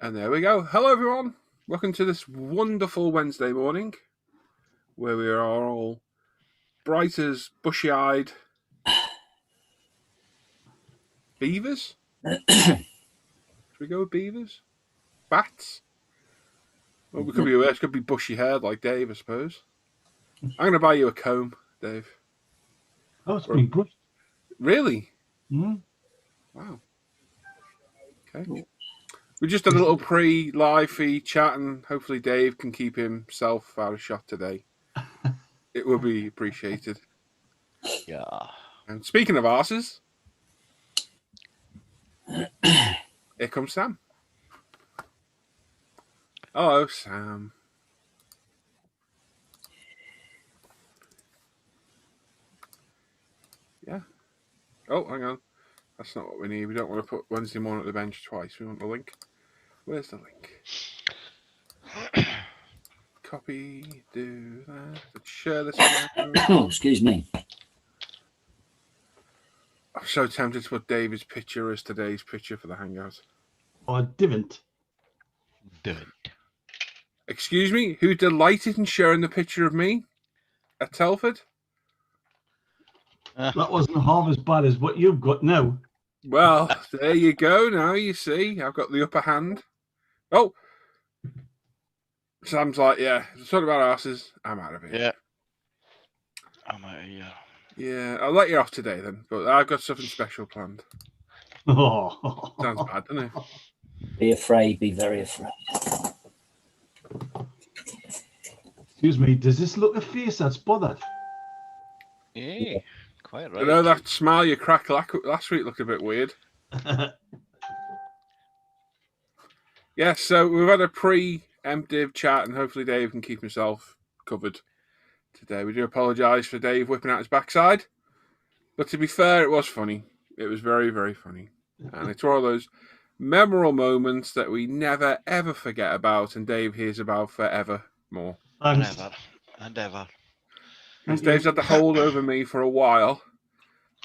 And there we go. Hello, everyone. Welcome to this wonderful Wednesday morning where we are all bright as bushy-eyed beavers. Should we go with beavers? Bats? Well, we could be worse. Could be bushy-haired like Dave, I suppose. I'm going to buy you a comb, Dave. Oh, it's been brushed. Really? Mm. Wow. Okay. We just had a little pre-live feed chat, and hopefully Dave can keep himself out of shot today. It would be appreciated. Yeah. And speaking of arses, here comes Sam. Hello, Sam. Yeah. Oh, hang on. That's not what we need. We don't want to put Wednesday morning at the bench twice. We want the link. Where's the link? Copy. Do that. Let's share this. Oh, excuse me. I'm so tempted to put David's picture as today's picture for the Hangout. Oh, I didn't. Excuse me? Who delighted in sharing the picture of me at Telford? That wasn't half as bad as what you've got now. Well, there you go. Now you see, I've got the upper hand. Oh, Sam's like, yeah, talking about asses. I'm out of here. Yeah. I'm out of here. Yeah, I'll let you off today then, but I've got something special planned. Oh. Sounds bad, doesn't it? Be afraid, be very afraid. Excuse me, does this look a face that's bothered? Yeah, quite right. You know that smile you cracked last week looked a bit weird. Yeah, so we've had a pre-emptive chat, and hopefully Dave can keep himself covered today. We do apologise for Dave whipping out his backside, but to be fair, it was funny. It was very, very funny, and it's one of those memorable moments that we never ever forget about, and Dave hears about forever more. Thanks. And ever. Because Dave's had the hold over me for a while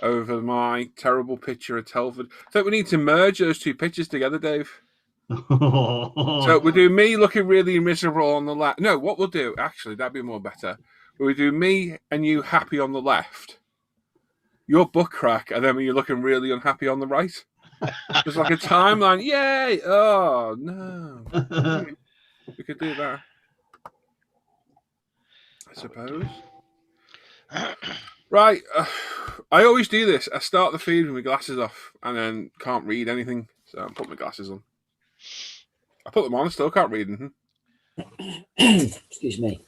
over my terrible picture of Telford. I think we need to merge those two pictures together, Dave. So we'll do me looking really miserable on the left. No, what we'll do, actually, that'd be more better. We'll do me and you happy on the left. Your butt crack, and then when you're looking really unhappy on the right. There's like a timeline. Yay! Oh, no. We could do that. I suppose. Right. I always do this. I start the feed with my glasses off and then can't read anything. So I put my glasses on. I put them on, still can't read anything. Excuse me.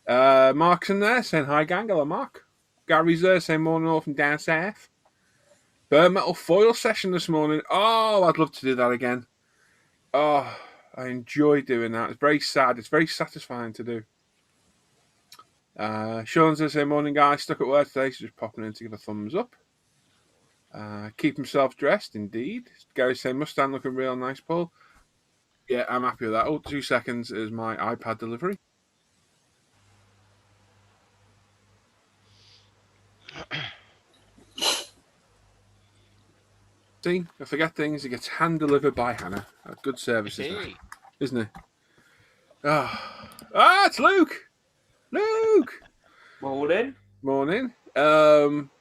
Mark's in there saying hi, gang. Hello, Mark. Gary's there saying morning all from down south. Bare metal foil session this morning. Oh, I'd love to do that again. Oh, I enjoy doing that. It's very sad. It's very satisfying to do. Sean's there saying morning, guys. Stuck at work today, so just popping in to give a thumbs up. Keep himself dressed, indeed. Gary's saying Mustang looking real nice, Paul. Yeah, I'm happy with that. Oh, 2 seconds is my iPad delivery. See, I forget things. It gets hand delivered by Hannah. A good service, isn't it? It's Luke. Luke. Morning.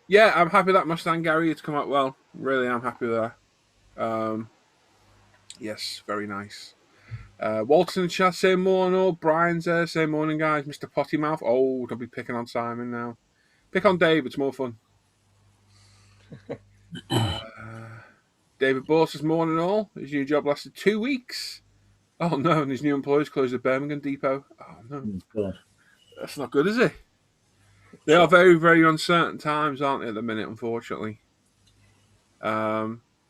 Yeah, I'm happy that Mustang Gary it's come out well. Really, I'm happy with that. Yes, very nice. Walton in the chat saying morning all. Brian's there saying morning, guys. Mr. Pottymouth. Oh, don't be picking on Simon now. Pick on Dave, it's more fun. David Boss says morning all. His new job lasted 2 weeks. Oh no, and his new employers closed the Birmingham depot. Oh no. God. That's not good, is it? They are very, very uncertain times, aren't they, at the minute, unfortunately.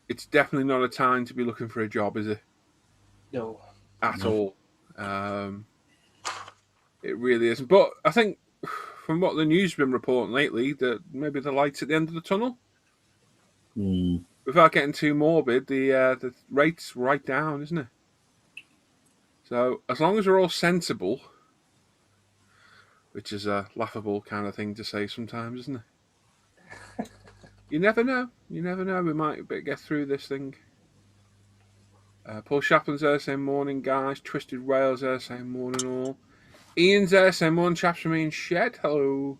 It's definitely not a time to be looking for a job, is it? No. At all. It really isn't. But I think from what the news has been reporting lately, that maybe the light's at the end of the tunnel. Without getting too morbid, the rate's right down, isn't it? So as long as we're all sensible, which is a laughable kind of thing to say sometimes, isn't it? You never know. You never know. We might get through this thing. Paul Shaplin's there saying morning, guys. Twisted Rails there saying morning all. Ian's there saying morning, chaps from Ian Shed. Hello.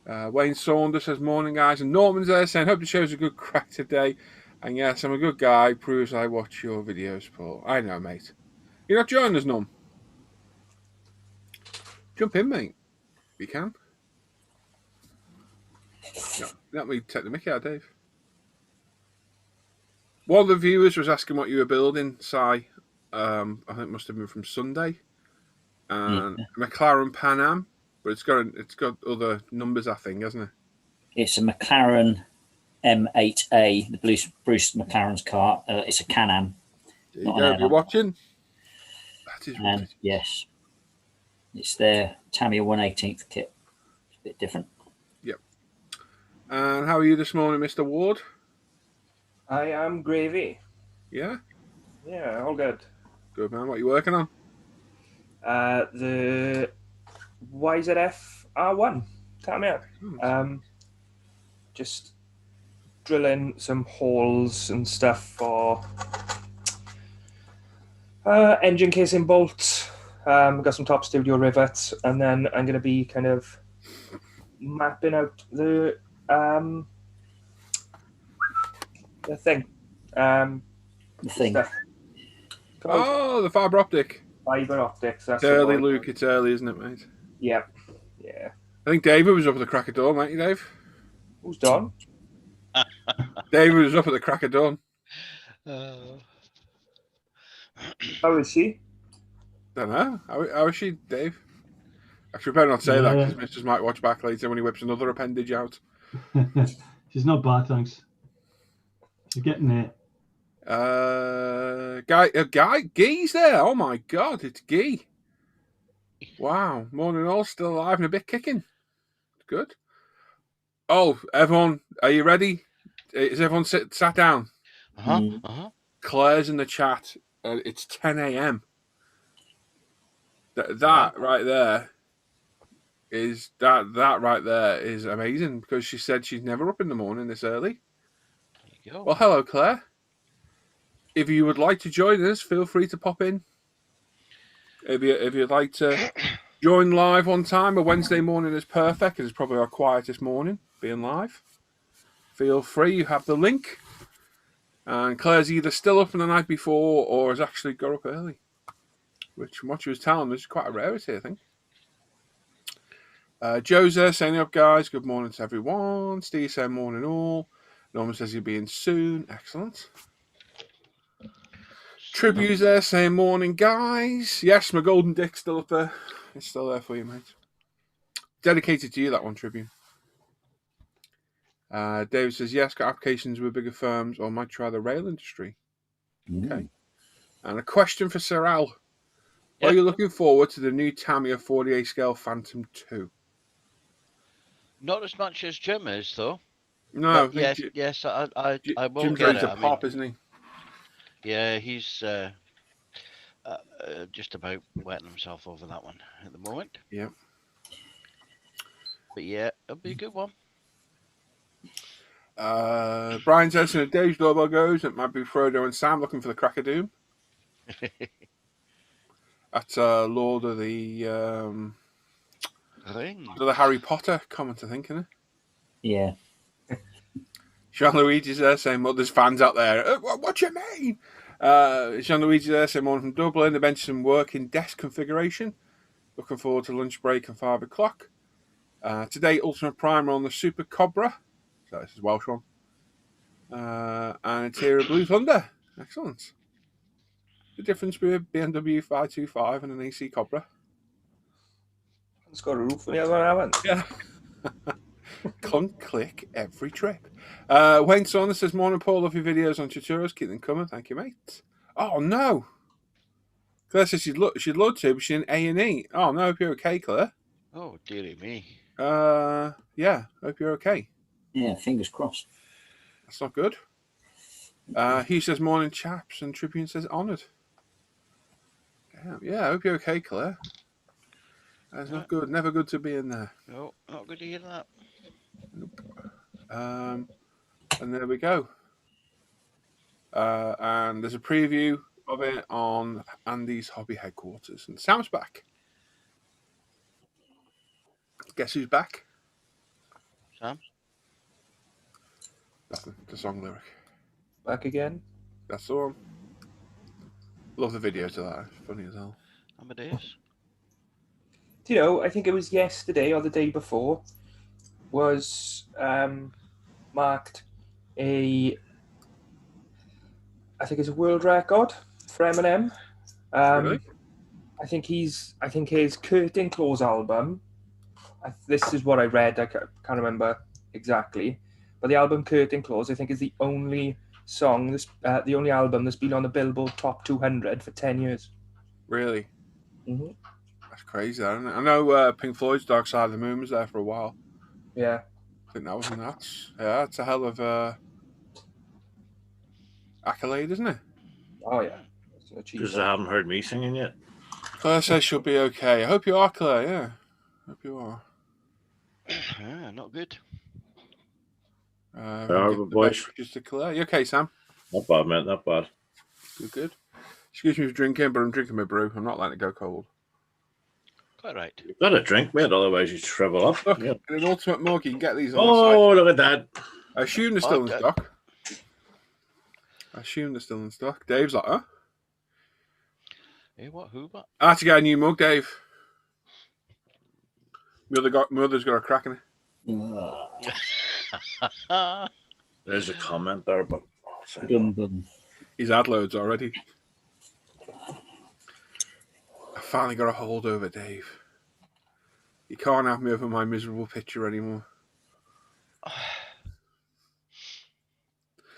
Wayne Saunders says morning, guys. And Norman's there saying hope the show's a good crack today. And yes, I'm a good guy. Proves I watch your videos, Paul. I know, mate. You're not joining us, Norm. Jump in, mate. If you can. No, let me take the mickey out, Dave. One of the viewers was asking what you were building, Si. I think it must have been from Sunday. And McLaren Pan Am, but it's got other numbers, I think, hasn't it? It's a McLaren M8A, the Bruce McLaren's car. It's a Can-Am. There you go. If you're watching, that is and yes, it's their Tamiya 1/18th kit. It's a bit different. Yep. And how are you this morning, Mr. Ward? I am gravy. Yeah? Yeah, all good. Good, man. What are you working on? The YZF R1 Tamiya. Just drilling some holes and stuff for engine casing bolts. Got some top studio rivets, and then I'm going to be kind of mapping out the thing. The thing. Stuff. Oh, the fibre optic. Fiber optics. It's early, Luke. It's early, isn't it, mate? Yeah. Yeah. I think David was up at the crack of dawn, weren't you, Dave? Who's done? David was up at the crack of dawn. How is she? Don't know. How is she, Dave? Actually, we better not say that because Mrs. might watch back later when he whips another appendage out. She's not bad, thanks. She's getting there. Guy's there. Oh my God, it's Guy. Wow, morning all, still alive and a bit kicking. Good. Oh, everyone, are you ready? Is everyone sat down? Claire's in the chat. It's 10 a.m. That right there is amazing because she said she's never up in the morning this early. There you go. Well, hello, Claire. If you would like to join us, feel free to pop in. If you'd like to join live on time, a Wednesday morning is perfect. It's probably our quietest morning being live. Feel free. You have the link. And Claire's either still up from the night before or has actually got up early, which from what she was telling me is quite a rarity, I think. Joe's there saying up, guys. Good morning to everyone. Steve saying morning all. Norman says he'll be in soon. Excellent. Tribute's there saying morning, guys. Yes, my golden dick's still up there. It's still there for you, mate. Dedicated to you, that one, Tribune. David says, yes, got applications with bigger firms or might try the rail industry. Okay. And a question for Sir Al. Yep. Are you looking forward to the new Tamiya 48 scale Phantom 2? Not as much as Jim is, though. No. But yes, I will Jim's get ready it. to pop, isn't he? Yeah, he's just about wetting himself over that one at the moment. Yeah. But yeah, it'll be a good one. Brian says, in a Dave's doorbell goes, it might be Frodo and Sam looking for the Crack of Doom. That's Lord of the Ring. Lord of the Harry Potter comment, I think, isn't it? Yeah. Jean Luigi's there saying, well, there's fans out there. What do you mean? Jean Luigi's there saying, morning from Dublin. They mentioned some work in desk configuration. Looking forward to lunch break and 5 o'clock. Today, Ultimate Primer on the Super Cobra. So this is Welsh one. And interior Blue Thunder. Excellent. The difference between a BMW 525 and an AC Cobra. It's got a roof and the other one haven't. Yeah. Cunt click every trip. Wayne Saunders says, morning, Paul. Love your videos on tutorials. Keep them coming. Thank you, mate. Oh, no. Claire says she'd love to, but she's in A&E. Oh, no. Hope you're okay, Claire. Oh, dearie me. Yeah. Hope you're okay. Yeah, fingers crossed. That's not good. He says, morning, chaps. And Tribune says, honoured. Yeah, I hope you're okay, Claire. That's not good. Never good to be in there. No, not good to hear that. Nope. And there we go. And there's a preview of it on Andy's hobby headquarters. And Sam's back. Guess who's back? Sam? Nothing. The song lyric. Back again. That's the one. Love the video to that. It's funny as hell. Amadeus? Do you know, I think it was yesterday or the day before, was marked I think it's a world record for Eminem. Really? I think his Curtain Claws album, this is what I read, I can't remember exactly, but the album Curtain Claws, I think, is the only song, the only album that's been on the Billboard Top 200 for 10 years. Really? Mm-hmm. That's crazy, isn't it? I know Pink Floyd's Dark Side of the Moon was there for a while. Yeah. I think that was nuts. Yeah, it's a hell of a accolade, isn't it? Oh, yeah. Because they haven't heard me singing yet. Claire says she'll be okay. I hope you are, Claire, yeah. Hope you are. Yeah, not good. Boys. Just to Claire. You okay, Sam? Not bad, mate. Not bad. Good. Excuse me for drinking, but I'm drinking my brew. I'm not letting it go cold. Quite right. You've got a drink, mate. Otherwise, you shrivel up. Look, Yeah. in an ultimate mug, you can get these on the Oh, look at that. site. I assume they're still in Okay. stock. Dave's like, huh? Hey, what? Who? What? I had to get a new mug, Dave. Mother's got a crack in it. There's a comment there, but Dum dum. He's had loads already. I finally got a hold over Dave. You can't have me over my miserable picture anymore.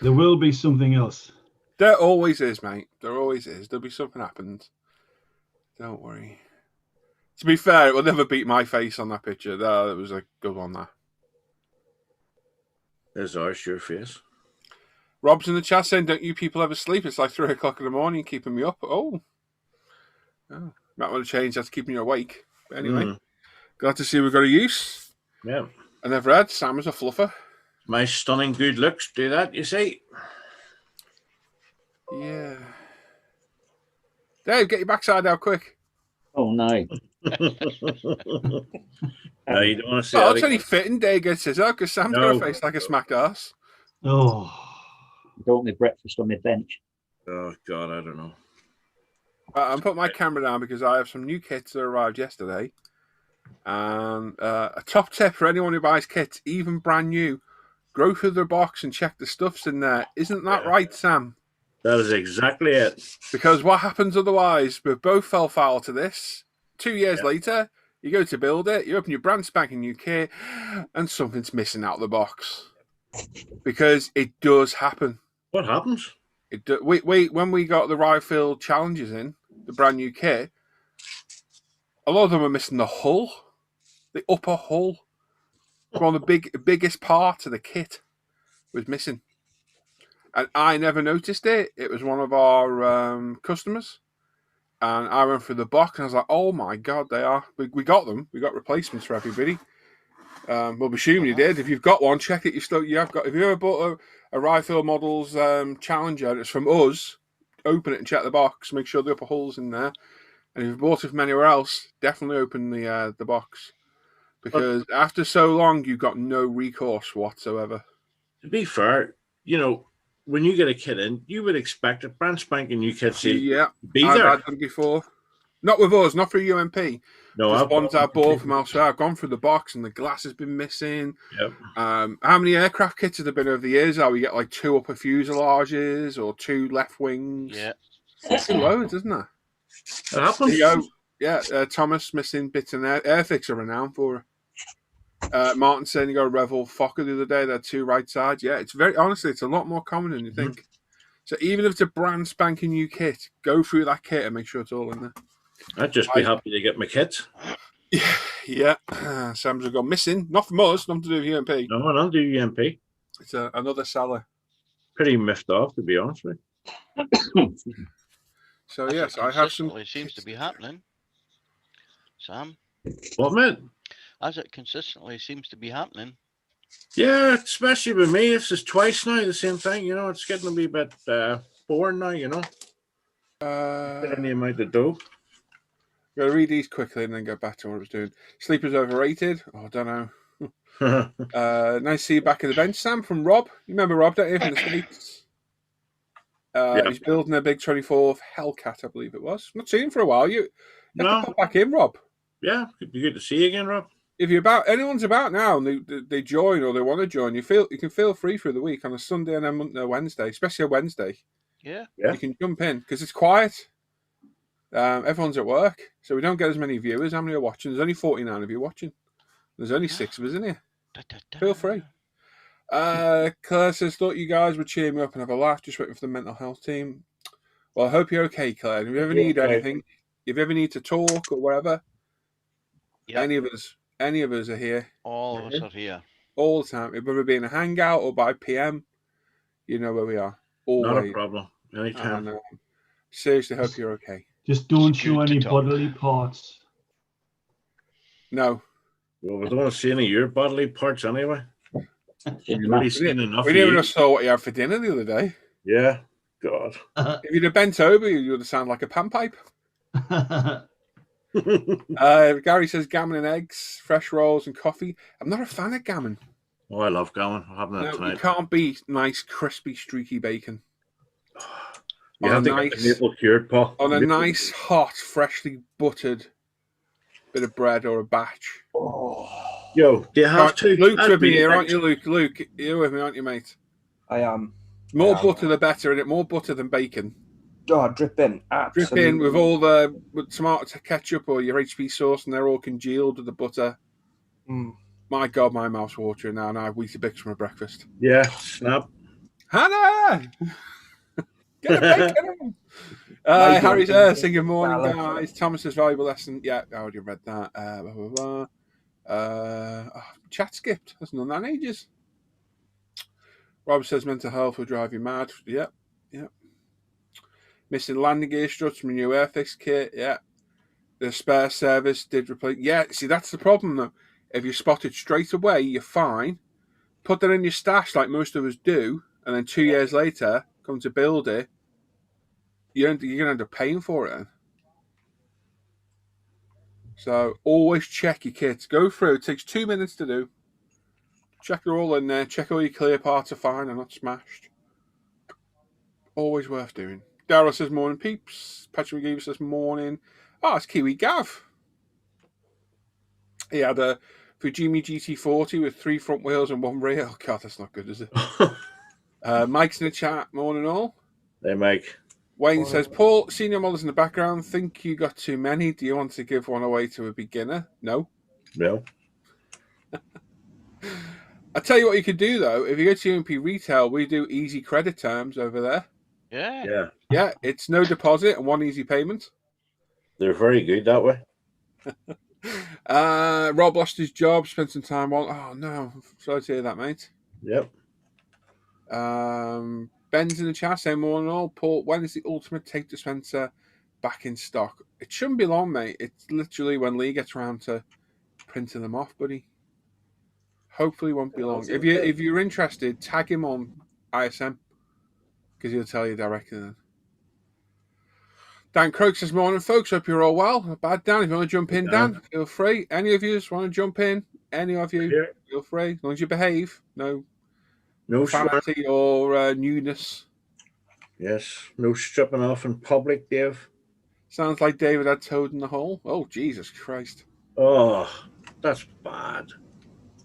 There will be something else. There always is, mate. There always is. There'll be something happens. Don't worry. To be fair, it will never beat my face on that picture. That was a good one, that. there's ours, your face. Rob's in the chat saying, don't you people ever sleep? It's like 3 o'clock in the morning, keeping me up. Oh. Might want to change that to keeping you awake. But anyway, glad to see we've got a use. Yeah. And I've read Sam is a fluffer. My stunning good looks do that, you see. Yeah. Dave, get your backside out quick. Oh no. No, you don't want to see Oh, that it's only again. fitting Dave gets his out because Sam's got a face like a smacked ass. Oh, Don't want my breakfast on my bench. Oh, God, I don't know. I'm putting my camera down because I have some new kits that arrived yesterday. And a top tip for anyone who buys kits, even brand new, go through the box and check the stuff's in there. Isn't that right, Sam? That is exactly it. Because what happens otherwise, we both fell foul to this. 2 years later, you go to build it, you open your brand spanking new kit, and something's missing out of the box. Because it does happen. What happens? When we got the Ryefield challenges in, the brand new kit, a lot of them were missing the hull, the upper hull. One of the biggest part of the kit was missing. And I never noticed it. It was one of our customers. And I went through the box and I was like, oh my God, they are. We got them. We got replacements for everybody. We'll be assuming you did. If you've got one, check it. You have got. If you ever bought a Ryefield Models Challenger and it's from us, open it and check the box. Make sure the upper hull's in there. And if you bought it from anywhere else, definitely open the box. Because after so long, you've got no recourse whatsoever. To be fair, you know, when you get a kit in, you would expect a brand spanking new kit to Yeah, be I've there. had them before. Not with us, not through UMP. No, Just I've ones I bought from elsewhere. I've gone through the box and the glass has been missing. Yep. How many aircraft kits have there been over the years? We get like 2 upper fuselages or 2 left wings. Yeah. It's loads, isn't there? It happens. Thomas missing bits in there. Airfix are renowned for it. Martin saying you got a Revel Fokker the other day. They're 2 right sides. Yeah, it's honestly, it's a lot more common than you think. So even if it's a brand spanking new kit, go through that kit and make sure it's all in there. I'd just be happy to get my kit. Yeah. Sam's have gone missing. Not from us, nothing to do with UMP. No, I don't do UMP. It's another seller. Pretty miffed off, to be honest with you. So As it yes, I have some. consistently seems to be happening. Sam, What, mate? as it consistently seems to be happening. Yeah, especially with me. This is twice now, the same thing. You know, it's getting to be a bit boring now, you know. Any amount of dough. I'm going to read these quickly and then go back to what I was doing. Sleepers overrated? Oh, I don't know. Nice to see you back at the bench, Sam, from Rob. You remember Rob, don't you, from the States? Yeah. He's building a big 24th Hellcat, I believe it was. Not seen him for a while. You have No. to pop back in, Rob. Yeah, it'd be good to see you again, Rob. If you're about, anyone's about now and they join or they want to join, you can feel free through the week on a Sunday and then a Wednesday, especially a Wednesday. Yeah. You can jump in because it's quiet. Everyone's at work, so we don't get as many viewers. How many are watching? There's only 49 of you watching. There's only 6 of us in here. Feel free. Claire says, thought you guys would cheer me up and have a laugh, just waiting for the mental health team. Well, I hope you're okay, Claire. If you ever need anything, if you ever need to talk or whatever, any of us are here. All of us are here. All the time. Whether it be in a hangout or by PM, you know where we are. Always. Not a problem. Anytime. Seriously, hope you're okay. Just don't show any bodily parts. No. Well, we don't want to see any of your bodily parts anyway. You've already seen enough. We didn't even saw what you had for dinner the other day. Yeah. God. If you'd have bent over, you would have sounded like a panpipe. Gary says gammon and eggs, fresh rolls and coffee. I'm not a fan of gammon. Oh, I love gammon. I'm having that tonight. You can't beat nice, crispy, streaky bacon. You have to get the maple cured, Paul. On a nice, hot, freshly buttered bit of bread or a batch. Oh. Yo, do you have to? Luke's with me here, aren't you, Luke? Luke, you're with me, aren't you, mate? I am. More butter, the better, isn't it? More butter than bacon. Oh, drip in. Absolutely. Drip in with tomato ketchup or your HP sauce, and they're all congealed with the butter. My God, my mouth's watering now. Now I have Weetabix for my breakfast. Yeah, snap. Hannah! Get the bacon on! Harry's saying good morning, guys. Thomas's valuable lesson. Yeah, I already read that. Chat skipped. Hasn't done that in ages. Rob says mental health will drive you mad. Yep. Missing landing gear struts from your new Airfix kit. Yeah. The spare service did replace. Yeah, see, that's the problem, though. If you spot it straight away, you're fine. Put that in your stash like most of us do, and then 2 years later, come to build it, you're going to end up paying for it. So always check your kits. Go through. It takes 2 minutes to do. Check they're all in there. Check all your clear parts are fine and not smashed. Always worth doing. Daryl says morning peeps. Patrick McGee says morning. Oh, it's Kiwi Gav. He had a Fujimi GT40 with 3 front wheels and 1 rear. Oh, God, that's not good, is it? Mike's in the chat. Morning all. Hey, Mike. Wayne says, Paul, senior models in the background. Think you got too many. Do you want to give one away to a beginner? No. No. I tell you what you could do, though. If you go to UMP Retail, we do easy credit terms over there. Yeah, it's no deposit and 1 easy payment. They're very good that way. Rob lost his job, spent some time on. Oh, no. Sorry to hear that, mate. Yep. Ben's in the chat saying morning all. Paul, when is the ultimate tape dispenser back in stock? It shouldn't be long, mate. It's literally when Lee gets around to printing them off, buddy. Hopefully it won't be long. If you're interested, tag him on ISM because he'll tell you directly then. Dan Croak says morning, folks. Hope you're all well. Not bad, Dan. If you want to jump in, Dan, feel free. Any of you want to jump in? Any of you, feel free. As long as you behave. No profanity or newness. Yes. No stripping off in public, Dave. Sounds like David had toad in the hole. Oh, Jesus Christ. Oh, that's bad.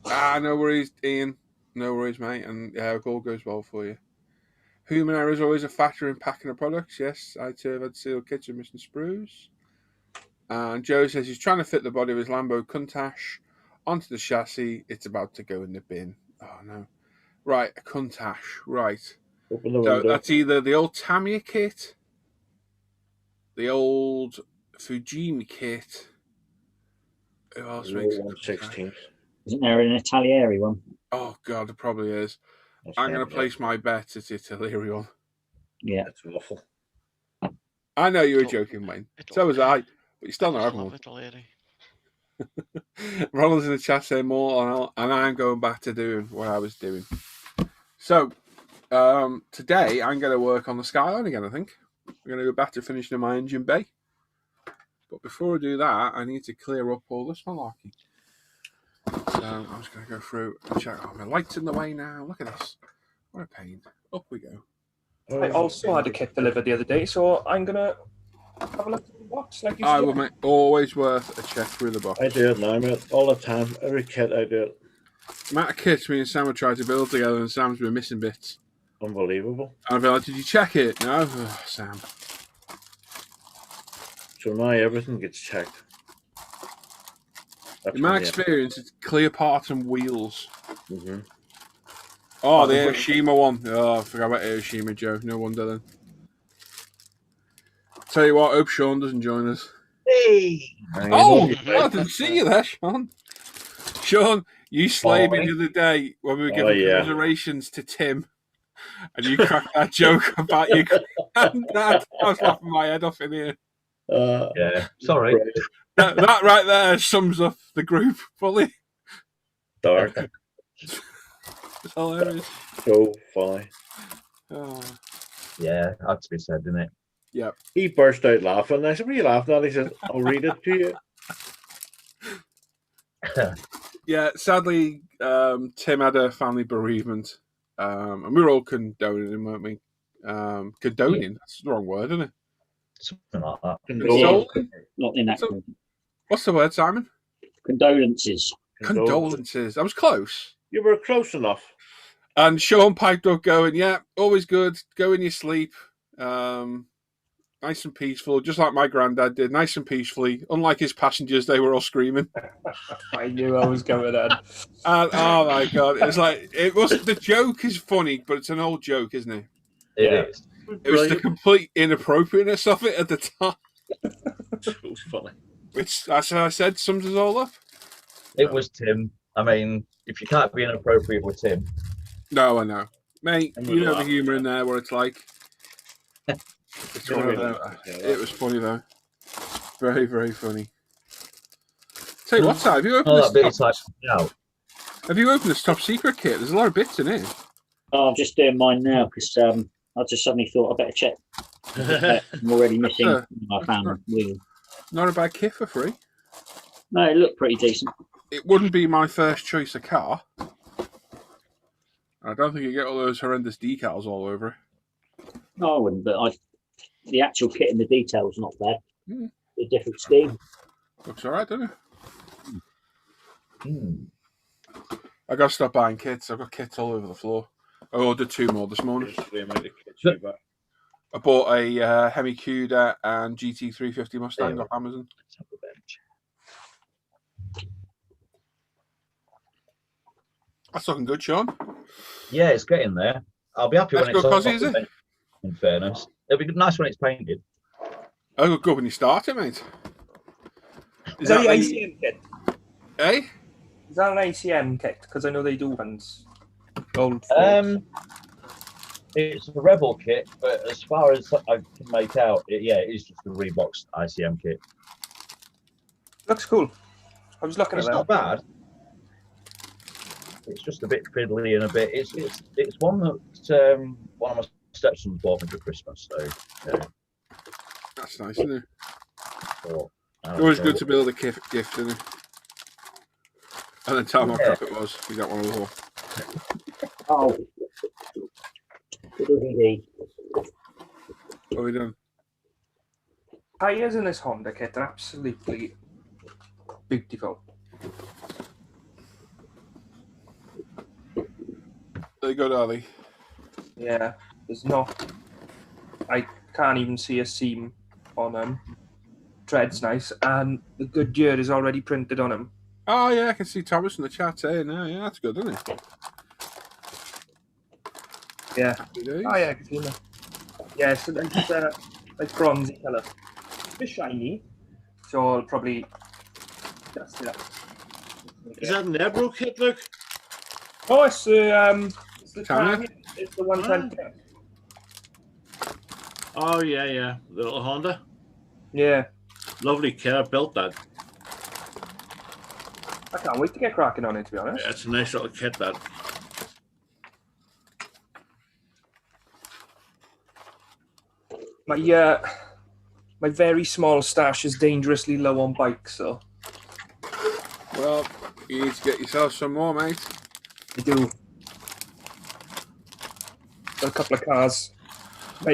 No worries, Ian. No worries, mate. And it all goes well for you. Human error is always a factor in packing of products. Yes, I too have had sealed kits and missing sprues. And Joe says he's trying to fit the body of his Lambo Countach onto the chassis. It's about to go in the bin. Oh, no. Right, a Countach. Right. Open the window. So that's either the old Tamiya kit, the old Fujimi kit. Who else makes it? 1/16. Isn't there an Italieri one? Oh, God, there probably is. I'm going to place my bet at Italy one. Yeah. That's awful. I know you were joking, Wayne. So was I. But you still not having one. Ronald's in the chat saying more, and I'm going back to doing what I was doing. So, today I'm going to work on the Skyline again, I think. I'm going to go back to finishing my engine bay. But before I do that, I need to clear up all this malarkey. So I'm just going to go through and check. Oh, my light's in the way now. Look at this. What a pain. Up we go. I also had a kit delivered the other day, so I'm gonna have a look at the box like you I said. will make always worth a check through the box. I do it now, mate. All the time. Every kit I do it. The amount of kits me and Sam have tried to build together, and Sam's been missing bits. Unbelievable. And I've been like, did you check it? No? Oh, Sam. So now everything gets checked. That's In my when, experience, it's clear parts and wheels. Mhm. Oh, the Hiroshima one. Oh, I forgot about Hiroshima, Joe. No wonder then. Tell you what, I hope Sean doesn't join us. Hey! Oh, I didn't see you there, Sean. Sean, you slayed me the other day when we were giving commiserations to Tim, and you cracked that joke about your granddad. I was laughing my head off in here. Yeah, sorry. That right there sums up the group fully. Dark. It's hilarious. So funny. Oh. Yeah, had to be said, didn't it? Yeah. He burst out laughing. And I said, what are you laughing at? He says, I'll read it to you. Yeah, sadly, Tim had a family bereavement, and we were all condoning him, weren't we? Condoning? That's the wrong word, isn't it? Something like that. Consoling? Not in that. So- What's the word, Simon? Condolences. Condolences. I was close. You were close enough. And Sean piped up going, yeah, always good. Go in your sleep. Nice and peaceful, just like my granddad did. Nice and peacefully. Unlike his passengers, they were all screaming. I knew I was going on. And, oh my God. It was like, the joke is funny, but it's an old joke, isn't it? It is. It was the complete inappropriateness of it at the time. So funny. Which, as I said, sums us all up. It was Tim. I mean, if you can't be inappropriate with Tim. No, I know. Mate, I'm you gonna know the laugh. humour in there, what it's like. It's one of them. It was funny, though. Very, very funny. Tell you what, Si, have you opened Oh, that this bit's like, no. Have you opened this top secret kit? There's a lot of bits in it. Oh, I'm just doing mine now because I just suddenly thought I better check. I'm already missing my family wheel. Not a bad kit for free. No, it looked pretty decent. It wouldn't be my first choice of car. I don't think you get all those horrendous decals all over it. No, I wouldn't, but the actual kit and the details not bad. Mm. A different scheme. Looks alright, doesn't it? Hmm. I got to stop buying kits. I've got kits all over the floor. I ordered 2 more this morning. Just the amount of kits you got. I bought a Hemi Cuda and GT350 Mustang off Amazon. Let's have the bench. That's looking good, Sean. Yeah, it's getting there. I'll be happy That's when it's good, off Cosy, is the it? bench, in fairness. It'll be nice when it's painted. Oh, good when you start it, mate. Is that the the- ICM kit? Eh? Is that an ICM kit? Because I know they do ones. Old Fords. It's a Rebel kit, but as far as I can make out, it is just a Reebok ICM kit. Looks cool. I was looking It's at not that. bad. It's just a bit fiddly and a bit. It's one that one of my stepsons bought me for Christmas. So yeah, That's nice, isn't it? so, Always good to build a gift, isn't it? And then tell me how crap it was. You got one of the whole. Oh. Good. What have we done? Tyres in this Honda kit are absolutely beautiful. They good, are they? Yeah, there's not. I can't even see a seam on them. Tread's nice, and the Goodyear is already printed on them. Oh, yeah, I can see Thomas in the chat saying now. Yeah, that's good, isn't it? Yeah. Happy days. Oh yeah, I can see that. Yeah, so it's like bronzy colour. A bit shiny, so I'll probably dust it up. Is that an Ebro kit, Luke? Oh, it's the Tanya? Tanya. It's the 110. Oh, yeah. The little Honda. Yeah, Lovely kit. I built that. I can't wait to get cracking on it, to be honest. Yeah, it's a nice little kit, that. My very small stash is dangerously low on bikes, so Well, you need to get yourself some more, mate. I do. Got a couple of cars.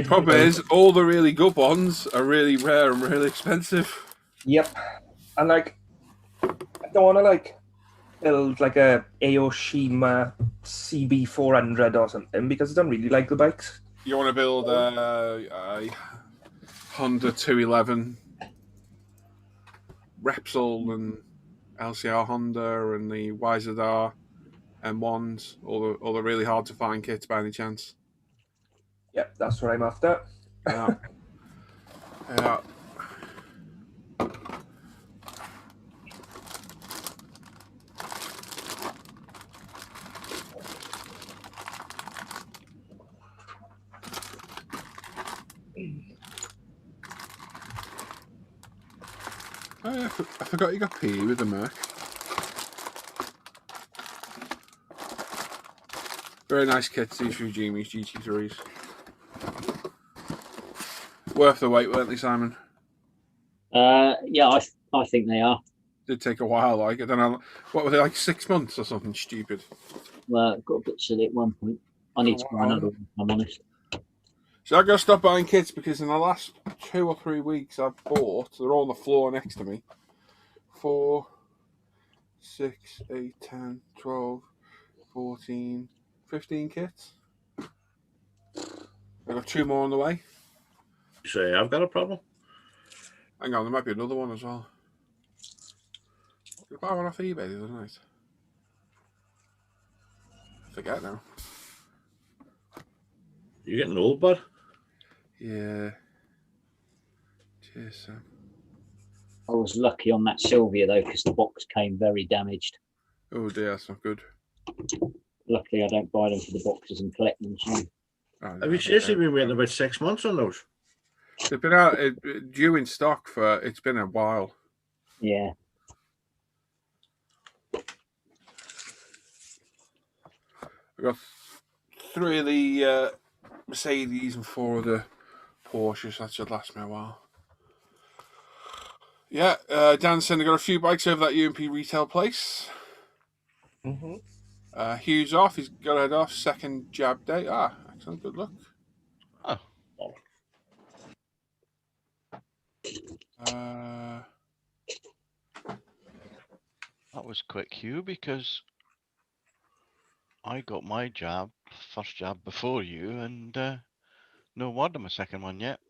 Problem is, all the really good ones are really rare and really expensive. Yep. And like, I don't want to like build like a Aoshima CB400 or something because I don't really like the bikes. You want to build a Honda 211 Repsol and LCR Honda and the YZR M1s, all the really hard to find kits by any chance? Yep, that's what I'm after. Yeah. Yeah. Oh, yeah, I forgot you got PE with the Merc. Very nice kits, these Fujimis GT3s. Worth the wait, weren't they, Simon? Yeah, I think they are. Did take a while, like, I don't know, what were they, like 6 months or something stupid? Well, got a bit silly at one point. I need to buy another one, if I'm honest. So I gotta stop buying kits because in the last 2 or 3 weeks I've bought, they're all on the floor next to me, 4, 6, 8, 10, 12, 14, 15 kits. I've got 2 more on the way. You say I've got a problem? Hang on, there might be another one as well. Did I buy one off eBay the other night? I forget now. You're getting old, bud. Yeah. Cheers, Sam. I was lucky on that Sylvia though, because the box came very damaged. Oh dear, that's not good. Luckily, I don't buy them for the boxes and collect them. So. Oh, Have you seriously been waiting about 6 months on those? They've been out due in stock for. It's been a while. Yeah. I've got 3 of the Mercedes and 4 of the Porsches. That should last me a while. Yeah, Dan said I got a few bikes over that UMP retail place. Hugh's off. He's got to head off. Second jab day. Ah, excellent. Good luck. Oh. That was quick, Hugh, because I got my first jab before you, and no word of my second one yet.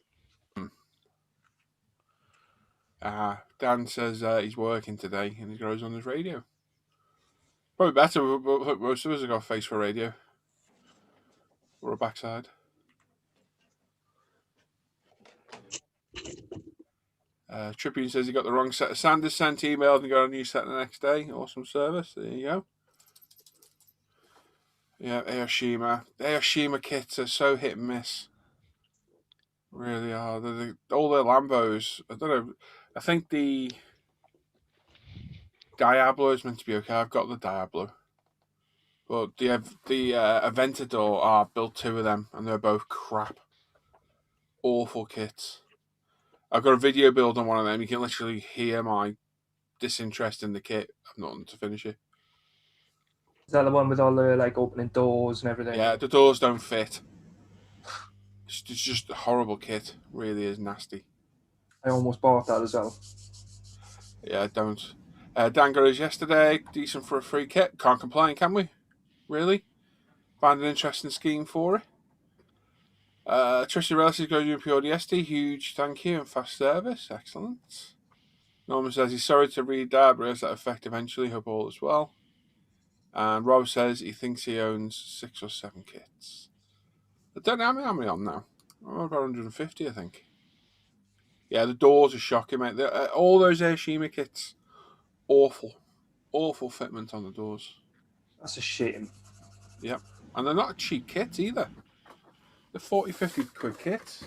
Dan says he's working today and he goes on his radio. Probably better. Most of us have got a face for radio or a backside. Tribune says he got the wrong set of sanders sent, emailed, and got a new set the next day. Awesome service. There you go. Yeah, Aoshima. Aoshima kits are so hit and miss. Really are. All their Lambos. I don't know. I think the Diablo is meant to be okay. I've got the Diablo. But the Aventador, built 2 of them, and they're both crap. Awful kits. I've got a video build on one of them. You can literally hear my disinterest in the kit. I've nothing to finish it. Is that the one with all the like opening doors and everything? Yeah, the doors don't fit. It's just a horrible kit. Really is nasty. I almost bought that as well. Yeah, don't. Dan got his yesterday. Decent for a free kit. Can't complain, can we? Really? Find an interesting scheme for it. Trisha Rellis goes to Pure DST. Huge thank you and fast service. Excellent. Norman says he's sorry to read that, but has that effect eventually. Hope all is well. And Rob says he thinks he owns 6 or 7 kits. I don't know how many on now. I'm about 150, I think. Yeah, the doors are shocking, mate. All those Aoshima kits, awful fitment on the doors. That's a shame. Yep. And they're not cheap kits either. They're 40, 50 quid kits.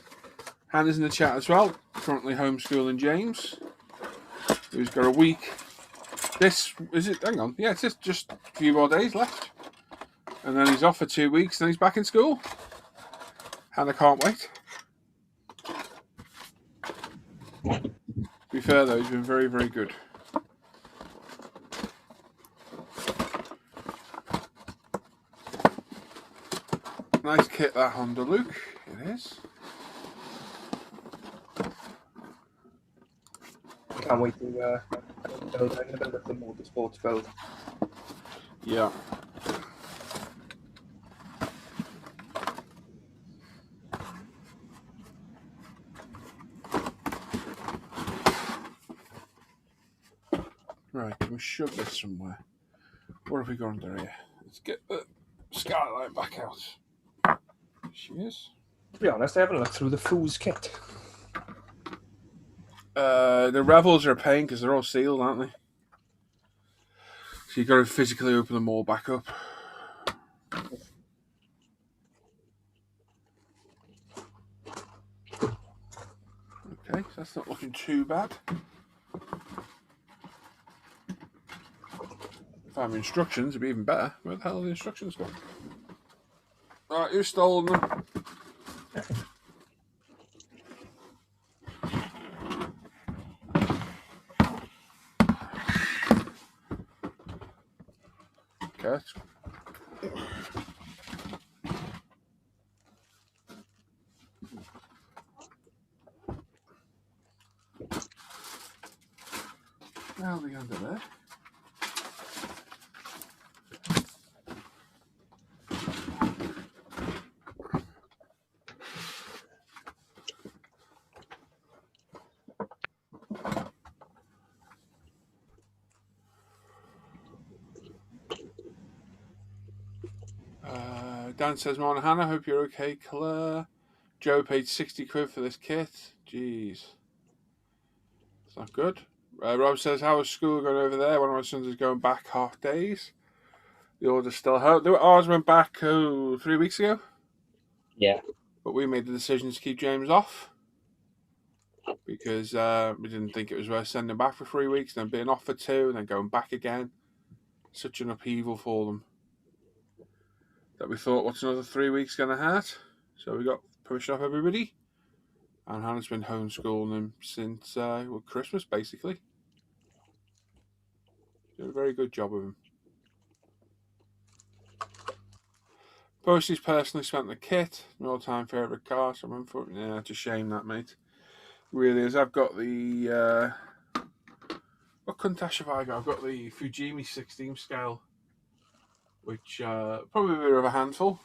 Hannah's in the chat as well. Currently homeschooling James, who's got a week. Hang on. Yeah, it's just a few more days left. And then he's off for 2 weeks, and he's back in school. Hannah can't wait. fair though, he's been very, very good. Nice kit that Honda, Luke. It is. Can't wait to build. I'm going to build up the Motorsports build. Yeah. Right, can we shove this somewhere? What have we got under here? Let's get the skylight back out. There she is. To be honest, I haven't looked through the Foos kit. The Revels are a pain because they're all sealed, aren't they? So you've got to physically open them all back up. Okay, so that's not looking too bad. If I have instructions, it'd be even better. Where the hell are the instructions gone? Alright, who's stolen them? Okay. Now we under there. Dan says, Morning Hannah, hope you're okay, Claire. Joe paid 60 quid for this kit. Jeez. It's not good. Rob says, how is school going over there? One of my sons is going back half days. The order's still held. Ours went back 3 weeks ago. Yeah. But we made the decision to keep James off because we didn't think it was worth sending back for 3 weeks, then being off for 2, and then going back again. Such an upheaval for them that we thought, what's another 3 weeks going to hurt? So we got permission off everybody. And Hannah's been homeschooling him since Christmas, basically. Did a very good job of him. Postie's personally spent the kit. My all-time favourite car. So I'm for, yeah, it's a shame that, mate. Really is. I've got the... what Countach have I got? I've got the Fujimi 16 scale, which probably a bit of a handful,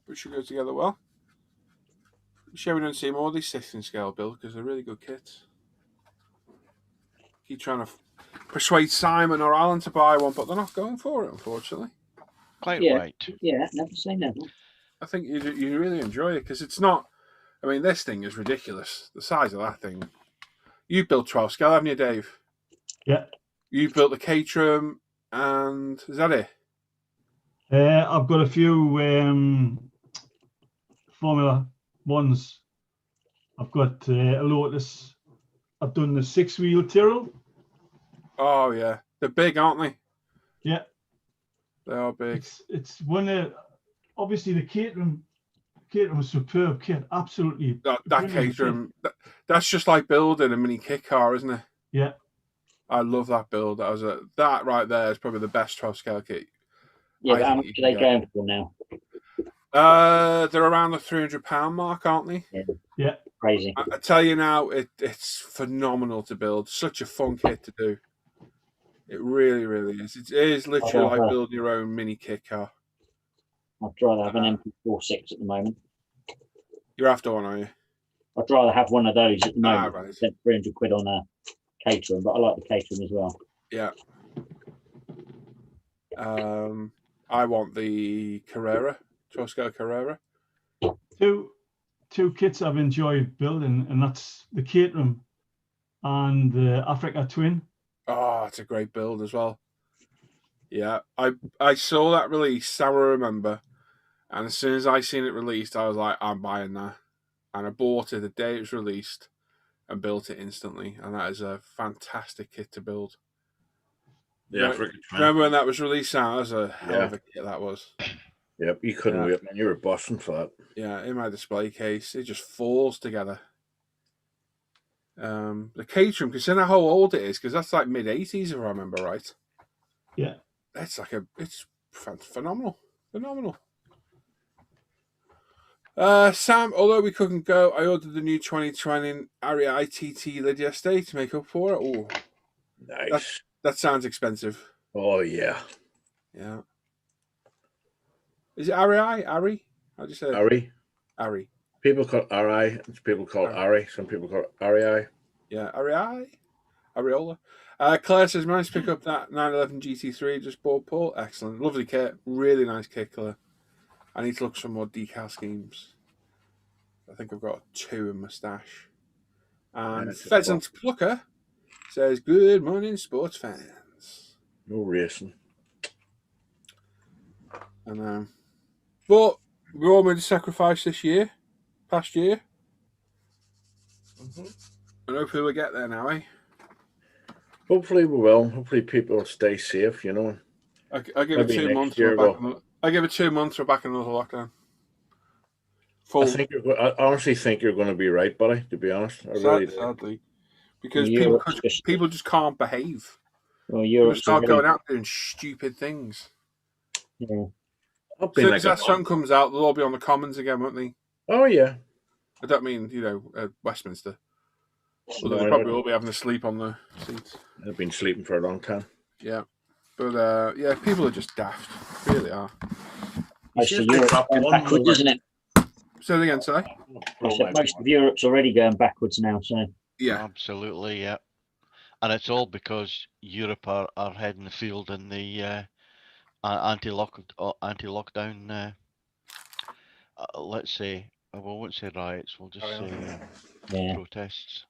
but should go together well. Shame we don't see more of these 16 scale builds because they're really good kits. Keep trying to persuade Simon or Alan to buy one, but they're not going for it, unfortunately. Quite Yeah. right. Yeah, never say never. I think you really enjoy it because it's not. I mean, this thing is ridiculous. The size of that thing. You built 12 scale, haven't you, Dave? Yeah. You built the Caterham, and is that it? I've got a few Formula Ones. I've got a Lotus. I've done the 6-wheel Tyrrell. Oh yeah, they're big, aren't they? Yeah, they are big. It's one of obviously the Caterham was a superb kit. Absolutely. That Caterham, that's just like building a mini kit car, isn't it? Yeah. I love that build. That right there is probably the best 12 scale kit. Yeah, but how much are they going for now? They're around the £300 mark, aren't they? Yeah. Crazy. I tell you now, it's phenomenal to build. Such a fun kit to do. It really, really is. It is literally like building your own mini kit car. I'd rather have an MP46 at the moment. You're after one, are you? I'd rather have one of those at the moment. Right. Spent 300 quid on a Caterham, but I like the Caterham as well. Yeah. I want the Carrera, 12 scale Carrera. Two kits I've enjoyed building, and that's the Caterham and the Africa Twin. Oh, it's a great build as well. Yeah, I saw that release, I remember, and as soon as I seen it released, I was like, I'm buying that. And I bought it the day it was released and built it instantly, and that is a fantastic kit to build. Yeah, remember when that was released? That was a hell of a kit that was. Yep, you couldn't wait, man. You were busting for that. Yeah, in my display case, it just falls together. The catering, considering how old it is, because that's like mid-80s, if I remember right. Yeah. It's phenomenal. Sam, although we couldn't go, I ordered the new 2020 REI TT lid yesterday to make up for it. Oh, Nice. that sounds expensive. Oh yeah. Yeah. Is it REI? Ari? How do you say it? Ari. Ari. People call it RI. People call it Ari. Some people call it REI. Yeah, REI. Areola. Claire says, managed to pick up that 911 GT3 just bought Paul. Excellent. Lovely kit. Really nice kit, Claire. I need to look for some more decal schemes. I think I've got 2 in my stash. And Pheasant Plucker says, good morning, sports fans. No racing. And but we all made a sacrifice this year, past year. And hopefully we'll get there now, eh? Hopefully we will. Hopefully people will stay safe, you know. I give it 2 months. I give it 2 months. We're back in another lockdown. I honestly think you're going to be right, buddy. To be honest, I really do. Sadly, because people just can't behave. Well, People start going out doing stupid things. Yeah. As soon as that song comes out, they'll all be on the Commons again, won't they? Oh yeah. I don't mean Westminster. Although they probably will be having to sleep on the seats. They've been sleeping for a long time. Yeah, but people are just daft. They really are. Most of Europe's going backwards, isn't it? Say it again, sorry. I said most of Europe's already going backwards now. So yeah, absolutely, yeah. And it's all because Europe are heading the field in the anti-lockdown. Let's say, we won't say riots. We'll just say protests.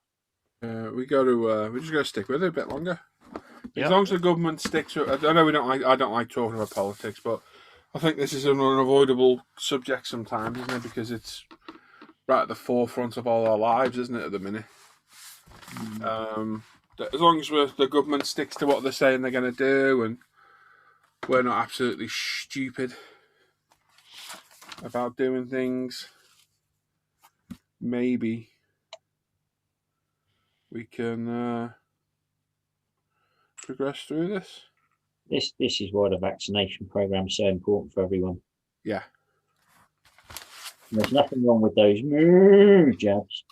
We just got to stick with it a bit longer. Yep. As long as the government sticks with it. I know I don't like talking about politics, but I think this is an unavoidable subject sometimes, isn't it? Because it's right at the forefront of all our lives, isn't it, at the minute? As long as the government sticks to what they're saying they're going to do, and we're not absolutely stupid about doing things, maybe we can progress through this. This is why the vaccination program is so important for everyone. Yeah. There's nothing wrong with those jabs.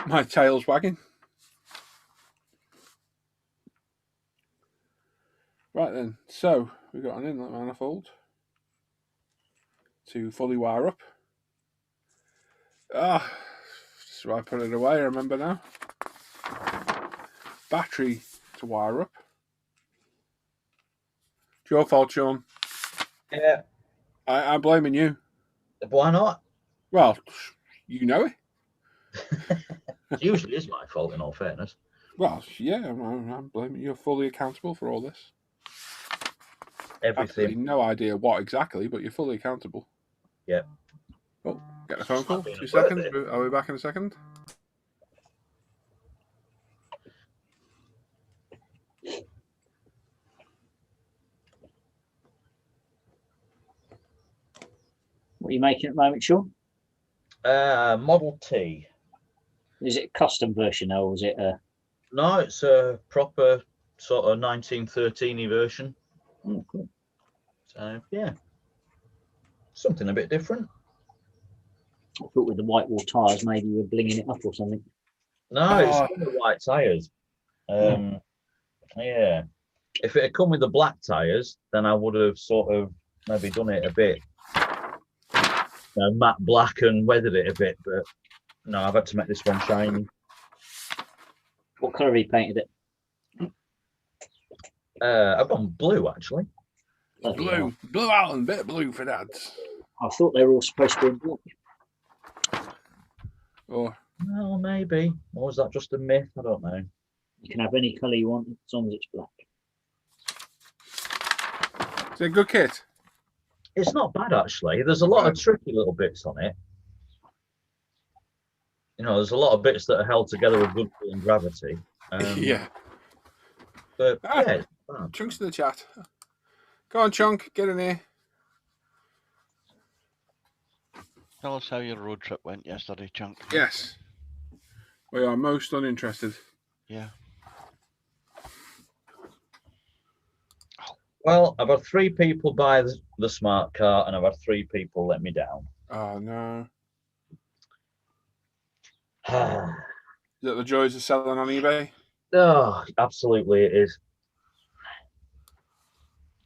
My tail's wagging. Right then, so we've got an inlet manifold to fully wire up. This is where I put it away, I remember now. Battery to wire up. It's your fault, Sean. Yeah. I'm blaming you. Why not? Well, you know it. It usually is my fault, in all fairness. Well, yeah, I'm blaming you. You're fully accountable for all this. Everything. Absolutely no idea what exactly, but you're fully accountable. Yeah. Oh, get the phone call. 2 seconds. Are we back in a second? What are you making at the moment, Sean? Model T. Is it a custom version or is it a... No, it's a proper sort of 1913 version. Oh, cool. So, yeah. Something a bit different. I thought with the white wall tyres, maybe you were blinging it up or something. No, it's still the white tyres. Yeah. If it had come with the black tyres, then I would have sort of maybe done it a bit matte black and weathered it a bit, but no, I've had to make this one shiny. What colour have you painted it? I've gone blue, actually. Blue Alan, bit of blue for dads. I thought they were all supposed to be black. Or Well, maybe. Or was that just a myth? I don't know. You can have any colour you want as long as it's black. is it a good kit? It's not bad, actually. There's a lot of tricky little bits on it. You know, there's a lot of bits that are held together with good pull and gravity. Yeah. But yeah, it's not bad. Chunk's in the chat. Go on, Chunk, get in here. Tell us how your road trip went yesterday, Chunk. Yes. We are most uninterested. Yeah. Well, I've had 3 people buy the smart car, and I've had 3 people let me down. Oh no! Oh, Is that the joys of selling on eBay? absolutely it is.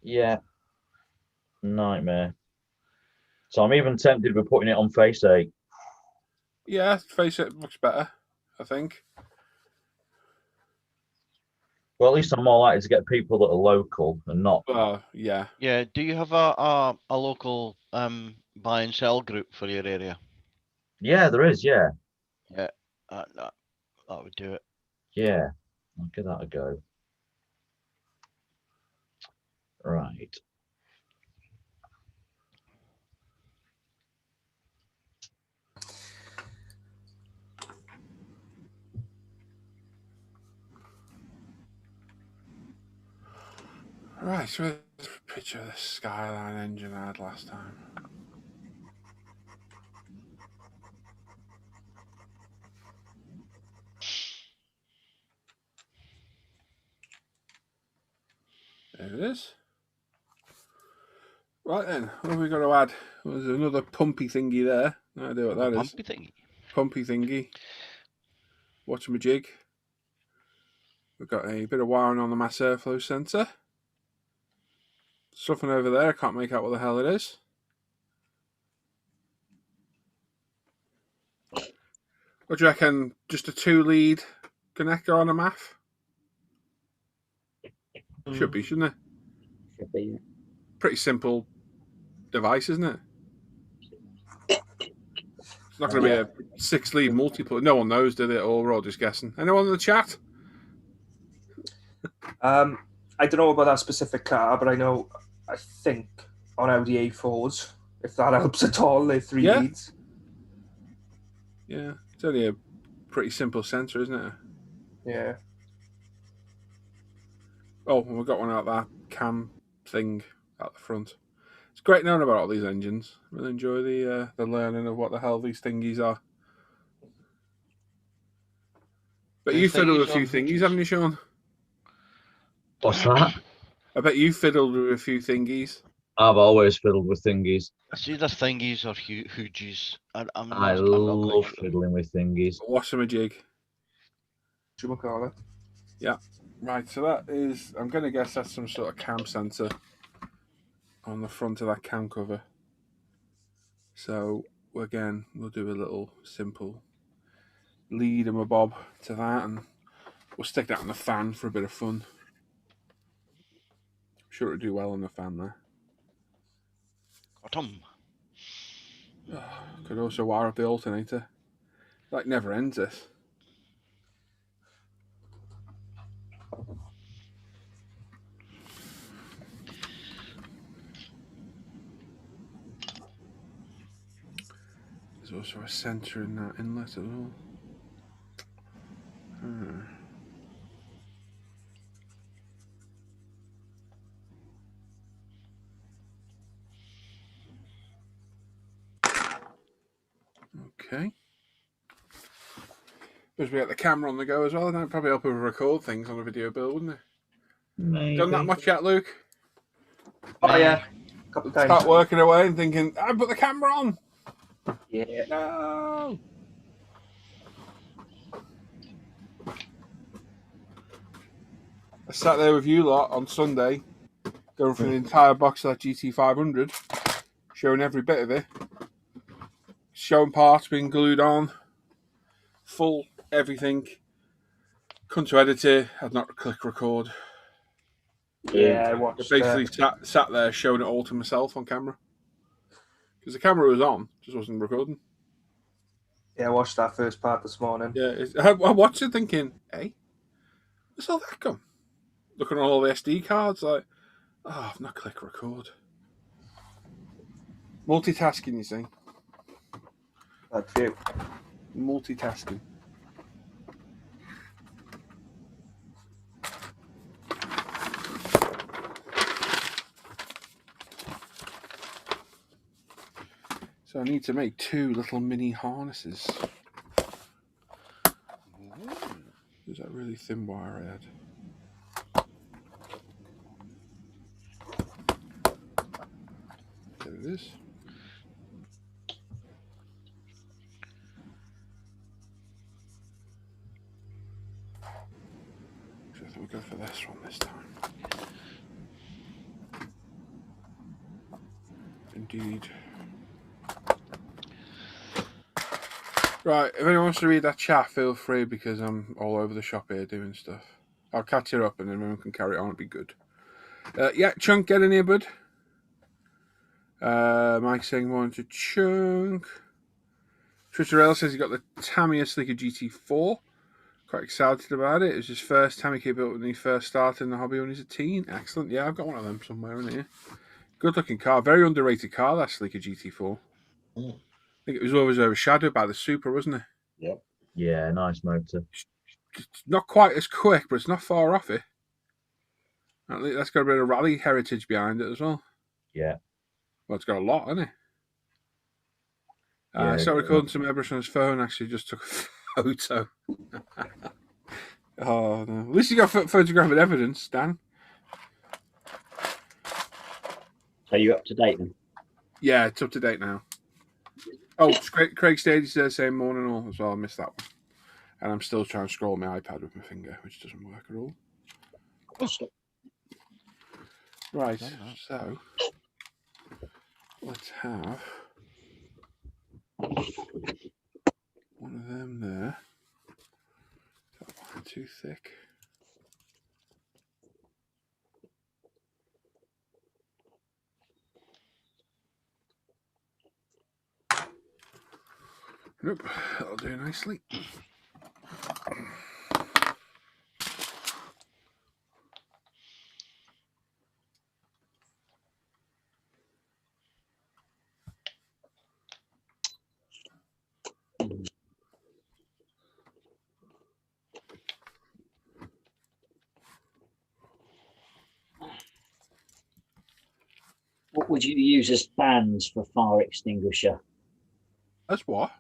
Yeah, nightmare. So I'm even tempted with putting it on Face 8. Yeah, face it looks better. I think. Well, at least I'm more likely to get people that are local and not. Yeah. Yeah. Do you have a local buy and sell group for your area? Yeah, there is. Yeah, Yeah. That would do it. yeah. I'll give that a go. Right. Right, so let's picture the Skyline engine I had last time. There it is. Right then, what have we got to add? There's another pumpy thingy there. No idea what that is. Pumpy thingy. Pumpy thingy. Watch my jig. We've got a bit of wiring on the mass airflow sensor. Something over there, I can't make out what the hell it is. What do you reckon? Just a 2-lead connector on a MAF? Should be, shouldn't it? Should be. Pretty simple device, isn't it? It's not going to be a 6-lead multiple. No one knows, do they? Or we're all just guessing. Anyone in the chat? I don't know about that specific car, but I think on Audi A4s, if that helps at all, they're 3 Yeah. leads. Yeah, it's only a pretty simple sensor, isn't it? Yeah. Oh, and we've got one out that cam thing at the front. It's great knowing about all these engines. Really enjoy the learning of what the hell these thingies are. But you fiddled with a few thingies, haven't you, Sean? What's that? I bet you fiddled with a few thingies. I've always fiddled with thingies. It's either thingies or hoogies. I I'm not love quite sure. fiddling with thingies. What's some jig? Whatchamacallit. Yeah. Right, so that is, I'm going to guess that's some sort of cam sensor on the front of that cam cover. So, again, we'll do a little simple lead and a bob to that, and we'll stick that on the fan for a bit of fun. I'm sure it'll do well on the fan there. Could also wire up the alternator. Like, never ends this. There's also a sensor in that inlet as well. Okay. Suppose we get the camera on the go as well. That'd probably help us record things on a video build, wouldn't it? Maybe. Done that much yet, Luke? Oh, yeah. A couple of times. Start working away and thinking, I put the camera on. Yeah. No. I sat there with you lot on Sunday, going through the entire box of that GT500, showing every bit of it, showing parts being glued on, full everything. Come to edit it, I'd not click record. Yeah, I watched Basically sat there showing it all to myself on camera. Because the camera was on, just wasn't recording. Yeah, I watched that first part this morning. Yeah, I watched it thinking, hey, where's all that come? Looking at all the SD cards, like, oh, I've not click record. Multitasking, you see. That few. Multitasking. So I need to make 2 little mini harnesses. really thin wire I had. There it is. So I think we'll go for this one this time. Indeed. Right, if anyone wants to read that chat, feel free, because I'm all over the shop here doing stuff. I'll catch it up and then everyone can carry on. It'll be good. Yeah, Chunk, get in here, bud. Mike saying morning to Chunk. Tritterell says he got the Tamiya Slicker GT4. Quite excited about it. It was his first Tamiya he built when he first started in the hobby when he was a teen. Excellent. Yeah, I've got one of them somewhere in here. Good looking car. Very underrated car, that Slicker GT4. Mm. I think it was always overshadowed by the Super, wasn't it? Yep. Yeah, nice motor. It's not quite as quick, but it's not far off it. I think that's got a bit of rally heritage behind it as well. Yeah. Well, it's got a lot, hasn't it? Yeah, I started recording some Everest on his phone. Actually, just took a photo. Oh no! At least you got photographic evidence, Dan. Are you up to date then? Yeah, it's up to date now. Oh, Craig Stady says same morning all as well. I missed that one, and I'm still trying to scroll my iPad with my finger, which doesn't work at all. Right, so let's have one of them there. That one too thick. Nope, that'll do nicely. What would you use as bands for fire extinguisher? That's what?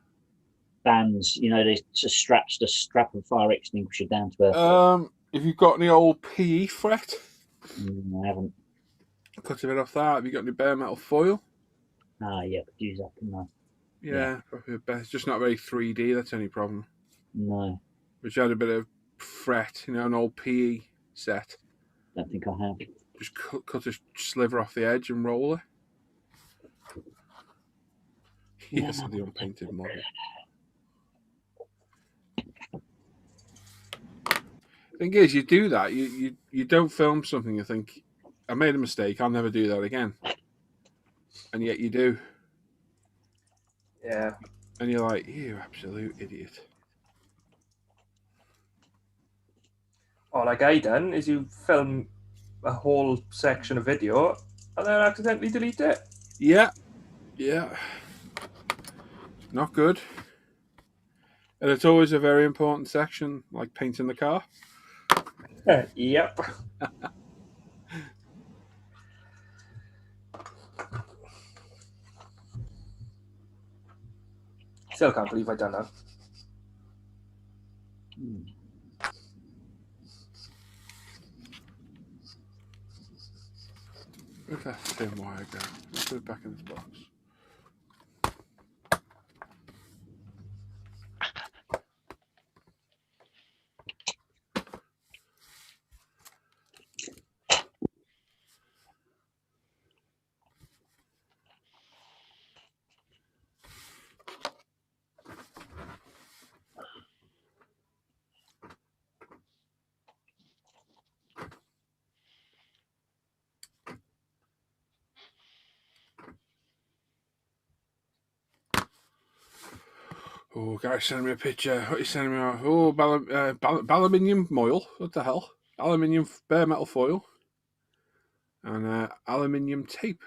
Bands, you know, there's just straps to strap a fire extinguisher down to a. If you've got any old PE fret, I haven't. cut a bit off that. Have you got any bare metal foil? Yeah, I could use that, couldn't I? Yeah, probably best. It's just not very 3D. That's the only problem. No, Which had a bit of fret, you know, an old PE set. don't think I have. Just cut a sliver off the edge and roll it. Yes, the unpainted model. Thing is, you do that, you don't film something, you think, I made a mistake, I'll never do that again. And yet you do. Yeah. And you're like, you absolute idiot. All like I done is you film a whole section of video and then accidentally delete it. Yeah. Not good. And it's always a very important section, like painting the car. Yep. Still can't believe I done that. Where'd that thin wire go? Let's put it back in this box. Oh, Gary's sending me a picture. What are you sending me? Oh, aluminium foil. What the hell? Aluminium bare metal foil. And aluminium tape.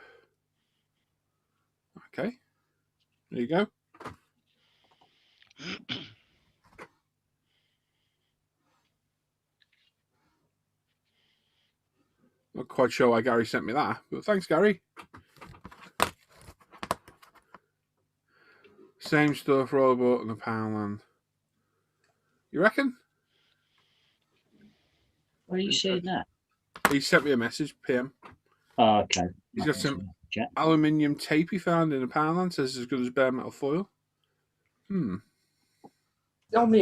Okay. There you go. Not quite sure why Gary sent me that, but thanks, Gary. Same stuff, Rollerball and the Poundland. You reckon? Where are you seeing that? He sent me a message, PM. Oh, okay. He's got some Chat. aluminium tape he found in a Poundland. Says as good as bare metal foil. Normally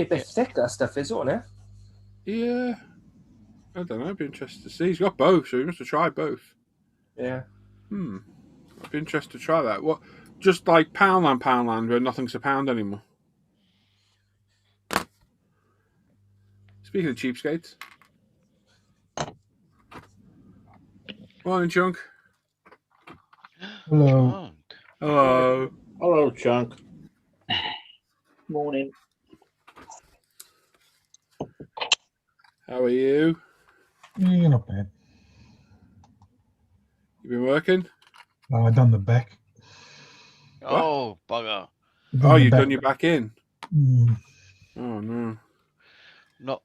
a bit thicker stuff is, isn't it? Yeah. I don't know. I'd be interested to see. He's got both, so he must have tried both. Yeah. I'd be interested to try that. What? Just like Poundland, where nothing's a pound anymore. Speaking of cheapskates. Morning, Chunk. Hello. Chunk. Hello. Hello, Chunk. Morning. How are you? Yeah, not bad. You been working? I done the back. Oh, bugger. Oh, you've done your back in? Mm. Oh, no. No.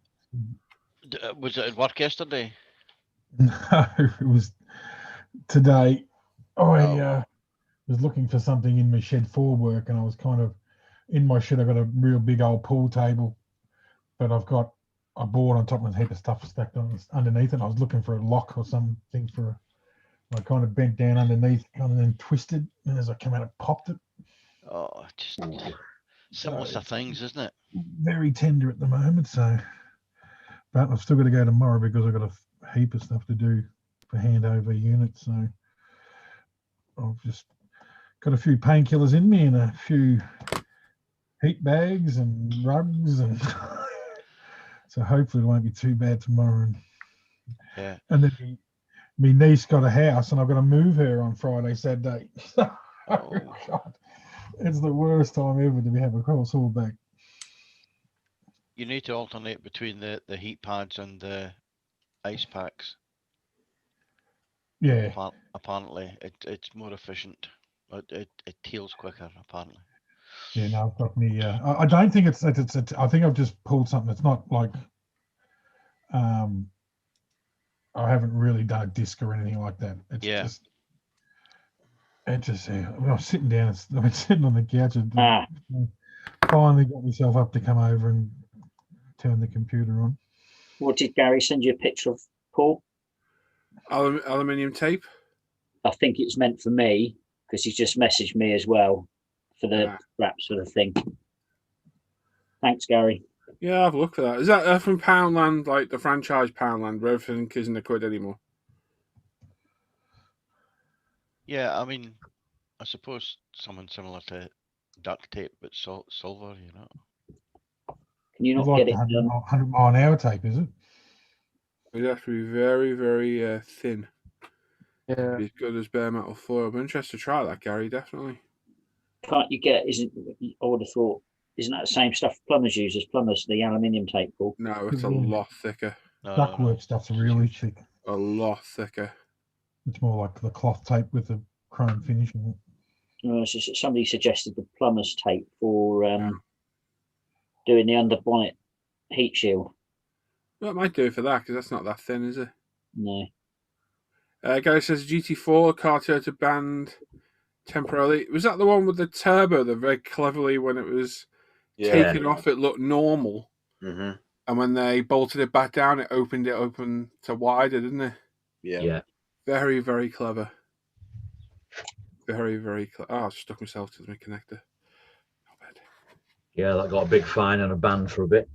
Was it at work yesterday? No, it was today. I Oh. was looking for something in my shed for work, and I was kind of in my shed. I've got a real big old pool table, but I've got a board on top and a heap of stuff stacked on underneath it. I was looking for a lock or something for. I kind of bent down underneath and then twisted, and as I came out, it popped it. Oh, just simplest of things, isn't it? Very tender at the moment, so. But I've still got to go tomorrow because I've got a heap of stuff to do for handover units. So I've just got a few painkillers in me and a few heat bags and rugs, and so hopefully it won't be too bad tomorrow. Yeah. And then my niece got a house, and I've got to move her on Friday, Saturday. Oh. God, it's the worst time ever to have a cross all back. You need to alternate between the heat pads and the ice packs. Yeah, Apparently, it's more efficient. It heals quicker, apparently. yeah. No, I've got me. I don't think it's. I think I've just pulled something. It's not like. I haven't really done a disc or anything like that. It's Yeah. just. It just. Yeah, I was sitting down. I've been sitting on the couch and finally got myself up to come over and turn the computer on. What did Gary send you a picture of, Paul? Aluminium tape? I think it's meant for me because he's just messaged me as well for the wraps for the thing. Thanks, Gary. Yeah, I'll have a look for that. Is that from Poundland, like the franchise Poundland, where everything isn't a quid anymore? Yeah, I mean, I suppose something similar to duct tape, but silver, you know. Can you It's not like get it? 100 mile an hour tape, is it? It'd have to be very, very thin. Yeah. Be as good as bare metal foil. I'm interested to try that, Gary, definitely. Can't you get? Isn't I would have thought? Isn't that the same stuff plumbers use as plumbers? The aluminium tape, Paul. No, it's a lot thicker. Ductwork stuff's really thick. A lot thicker. It's more like the cloth tape with the chrome finish on it. Somebody suggested the plumber's tape for doing the under bonnet heat shield. Well, it might do it for that because that's not that thin, is it? No. Gary says GT4 car to banned temporarily. Was that the one with the turbo that very cleverly, when it was taken off, it looked normal? Mm-hmm. And when they bolted it back down, it opened to wider, didn't it? Yeah. Very, very clever. Very, very clever. Oh, I stuck myself to the connector. Not bad. Yeah, that got a big fine and a ban for a bit.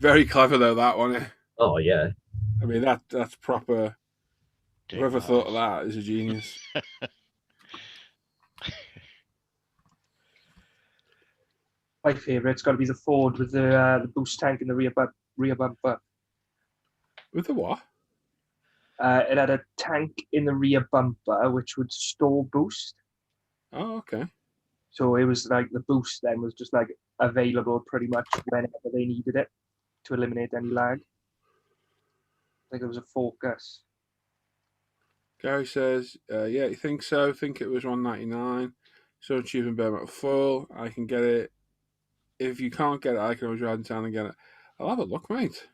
Very clever though, that one. Oh yeah. I mean, that's proper. Whoever thought of that is a genius. My favourite's got to be the Ford with the boost tank in the rear bumper. With the what? It had a tank in the rear bumper which would store boost. Oh, okay. So it was like the boost then was just like available pretty much whenever they needed it to eliminate any lag. I think it was a Focus. Gary says, yeah, you think so? Think it was $199. So cheap and bare metal foil. I can get it. If you can't get it, I can always ride in town and get it. I'll have a look, mate.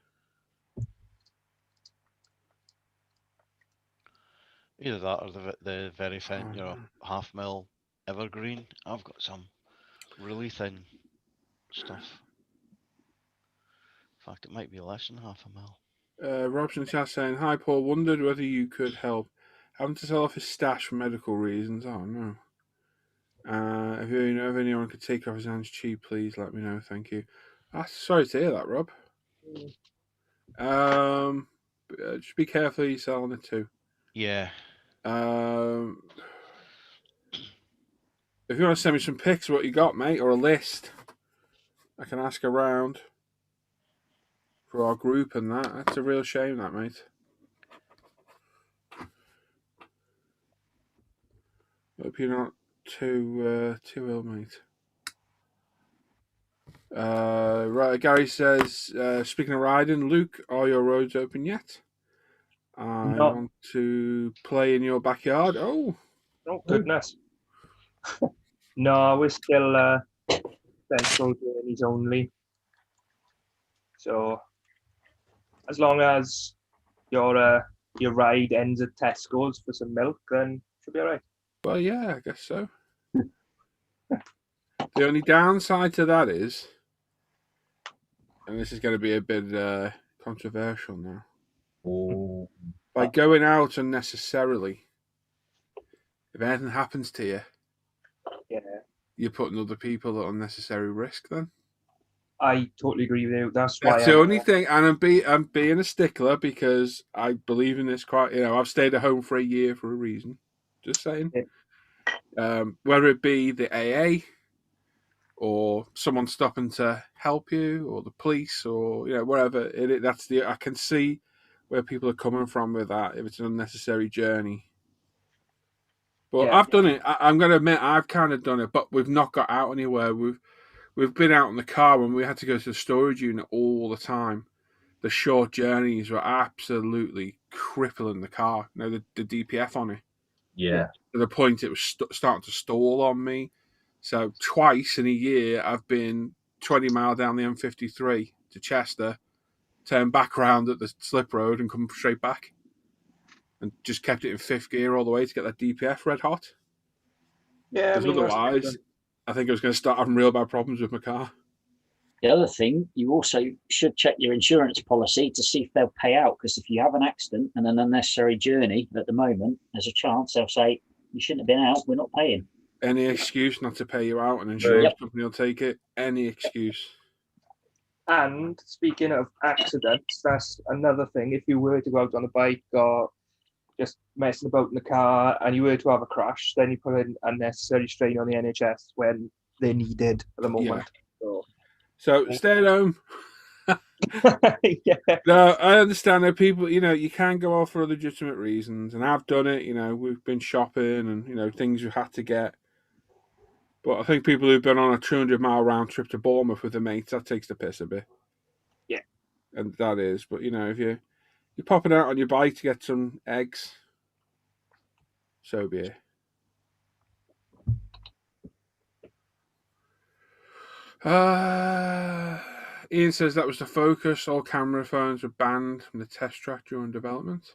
Either that or the very thin, half mil evergreen. I've got some really thin stuff. In fact, it might be less than half a mil. Rob's in the chat saying, "Hi, Paul. Wondered whether you could help. Having to sell off his stash for medical reasons. Oh no. If you know of anyone who could take off his hands cheap, please let me know. Thank you." Sorry to hear that, Rob. Just be careful who you're selling it to. Yeah. If you want to send me some pics of what you got, mate, or a list, I can ask around for our group and that. That's a real shame, that, mate. Hope you're not too ill, mate. Right, Gary says, speaking of riding, Luke, are your roads open yet? I No. want to play in your backyard. Oh, goodness. No, we're still central journeys only. So as long as your ride ends at Tesco's for some milk, then should be all right. well, yeah, I guess so. The only downside to that is, and this is going to be a bit controversial now, Oh, by going out unnecessarily, if anything happens to you, Yeah, you're putting other people at unnecessary risk then. I totally agree with you. That's why That's the only thing, and I'm being a stickler because I believe in this quite. I've stayed at home for a year for a reason. Just saying. Yeah. Whether it be the AA or someone stopping to help you, or the police, or wherever that's I can see where people are coming from with that. If it's an unnecessary journey, but Yeah. I've done it. I'm going to admit I've kind of done it, but we've not got out anywhere. We've been out in the car when we had to go to the storage unit all the time. The short journeys were absolutely crippling the car. The DPF on it. yeah. To the point it was starting to stall on me. So twice in a year, I've been 20 mile down the M53 to Chester, turned back around at the slip road and come straight back. And just kept it in fifth gear all the way to get that DPF red hot. Yeah, Because otherwise, I think I was going to start having real bad problems with my car. The other thing, you also should check your insurance policy to see if they'll pay out. Because if you have an accident and an unnecessary journey at the moment, there's a chance they'll say, you shouldn't have been out, we're not paying. Any excuse not to pay you out, an insurance company will take it. Any excuse. And speaking of accidents, that's another thing. If you were to go out on a bike or just messing about in the car and you were to have a crash, then you put in unnecessary strain on the NHS when they're needed at the moment. Yeah. So stay at home. Yeah. No, I understand that people, you can go off for legitimate reasons, and I've done it. We've been shopping and things we had to get. But I think people who've been on a 200-mile round trip to Bournemouth with their mates, that takes the piss a bit. Yeah. And that is, but if you're popping out on your bike to get some eggs, so be it. Ian says that was the focus. All camera phones were banned from the test track during development.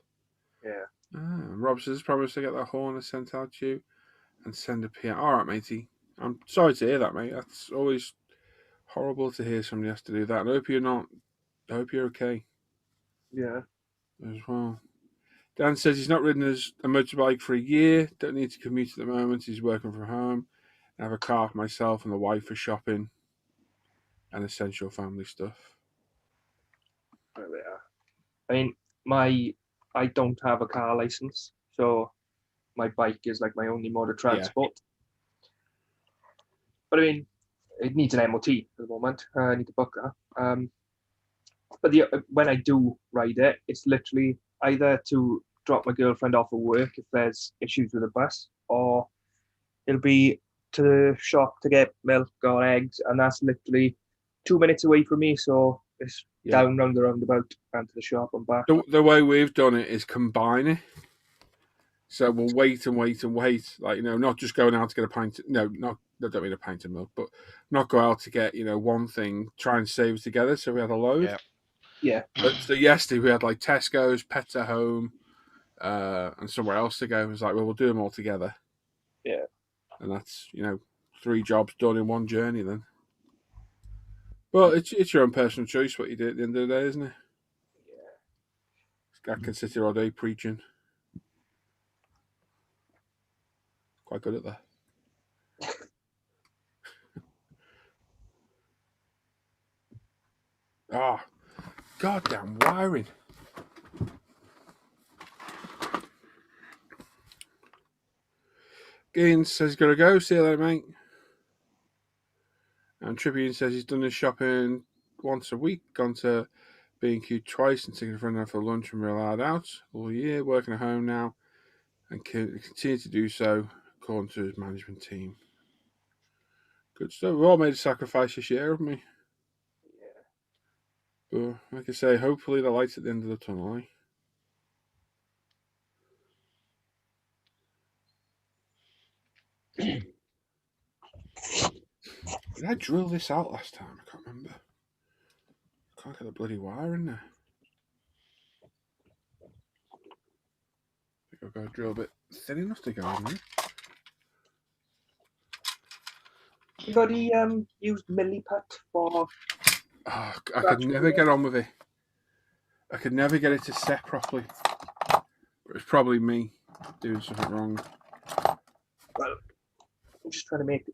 Yeah. Rob says promised to get that horn sent out to you and send a PM. All right, matey. I'm sorry to hear that, mate. That's always horrible to hear somebody has to do that. I hope you're okay. Yeah. As well. Dan says he's not ridden a motorbike for a year. Don't need to commute at the moment. He's working from home. I have a car for myself and the wife for shopping and essential family stuff. There we are. I mean, I don't have a car license, so my bike is like my only mode of transport. Yeah. But I mean, it needs an MOT at the moment. I need to book that. But when I do ride it, it's literally either to drop my girlfriend off at work if there's issues with the bus, or it'll be to the shop to get milk or eggs, and that's literally 2 minutes away from me. So it's down round the roundabout and to the shop and back. The way we've done it is combine it. So we'll wait and wait and wait. Like, not just going out to get a pint. I don't mean a pint of milk, but not go out to get, one thing, try and save it together. So we had a load. Yeah. So yesterday we had like Tesco's, Pets at Home, and somewhere else to go. It was like, well, we'll do them all together. Yeah. And that's, 3 jobs done in one journey then. Well, it's your own personal choice what you do at the end of the day, isn't it? I can sit here all day preaching. Quite good at that. Ah, goddamn wiring. Gaines says he's got to go. See you later, mate. And Tribune says he's done his shopping once a week, gone to B&Q twice and taken a friend out for lunch and we're allowed out all year, working at home now and continue to do so according to his management team. Good stuff. We've all made a sacrifice this year, haven't we? Yeah. But like I say, hopefully the light's at the end of the tunnel, eh? Did I drill this out last time? I can't remember. Can't get the bloody wire in there. I think I've got to drill a bit thin enough to go in there. You got the used milliput for? Oh, I could never get on with it. I could never get it to set properly. It was probably me doing something wrong. Well, I'm just trying to make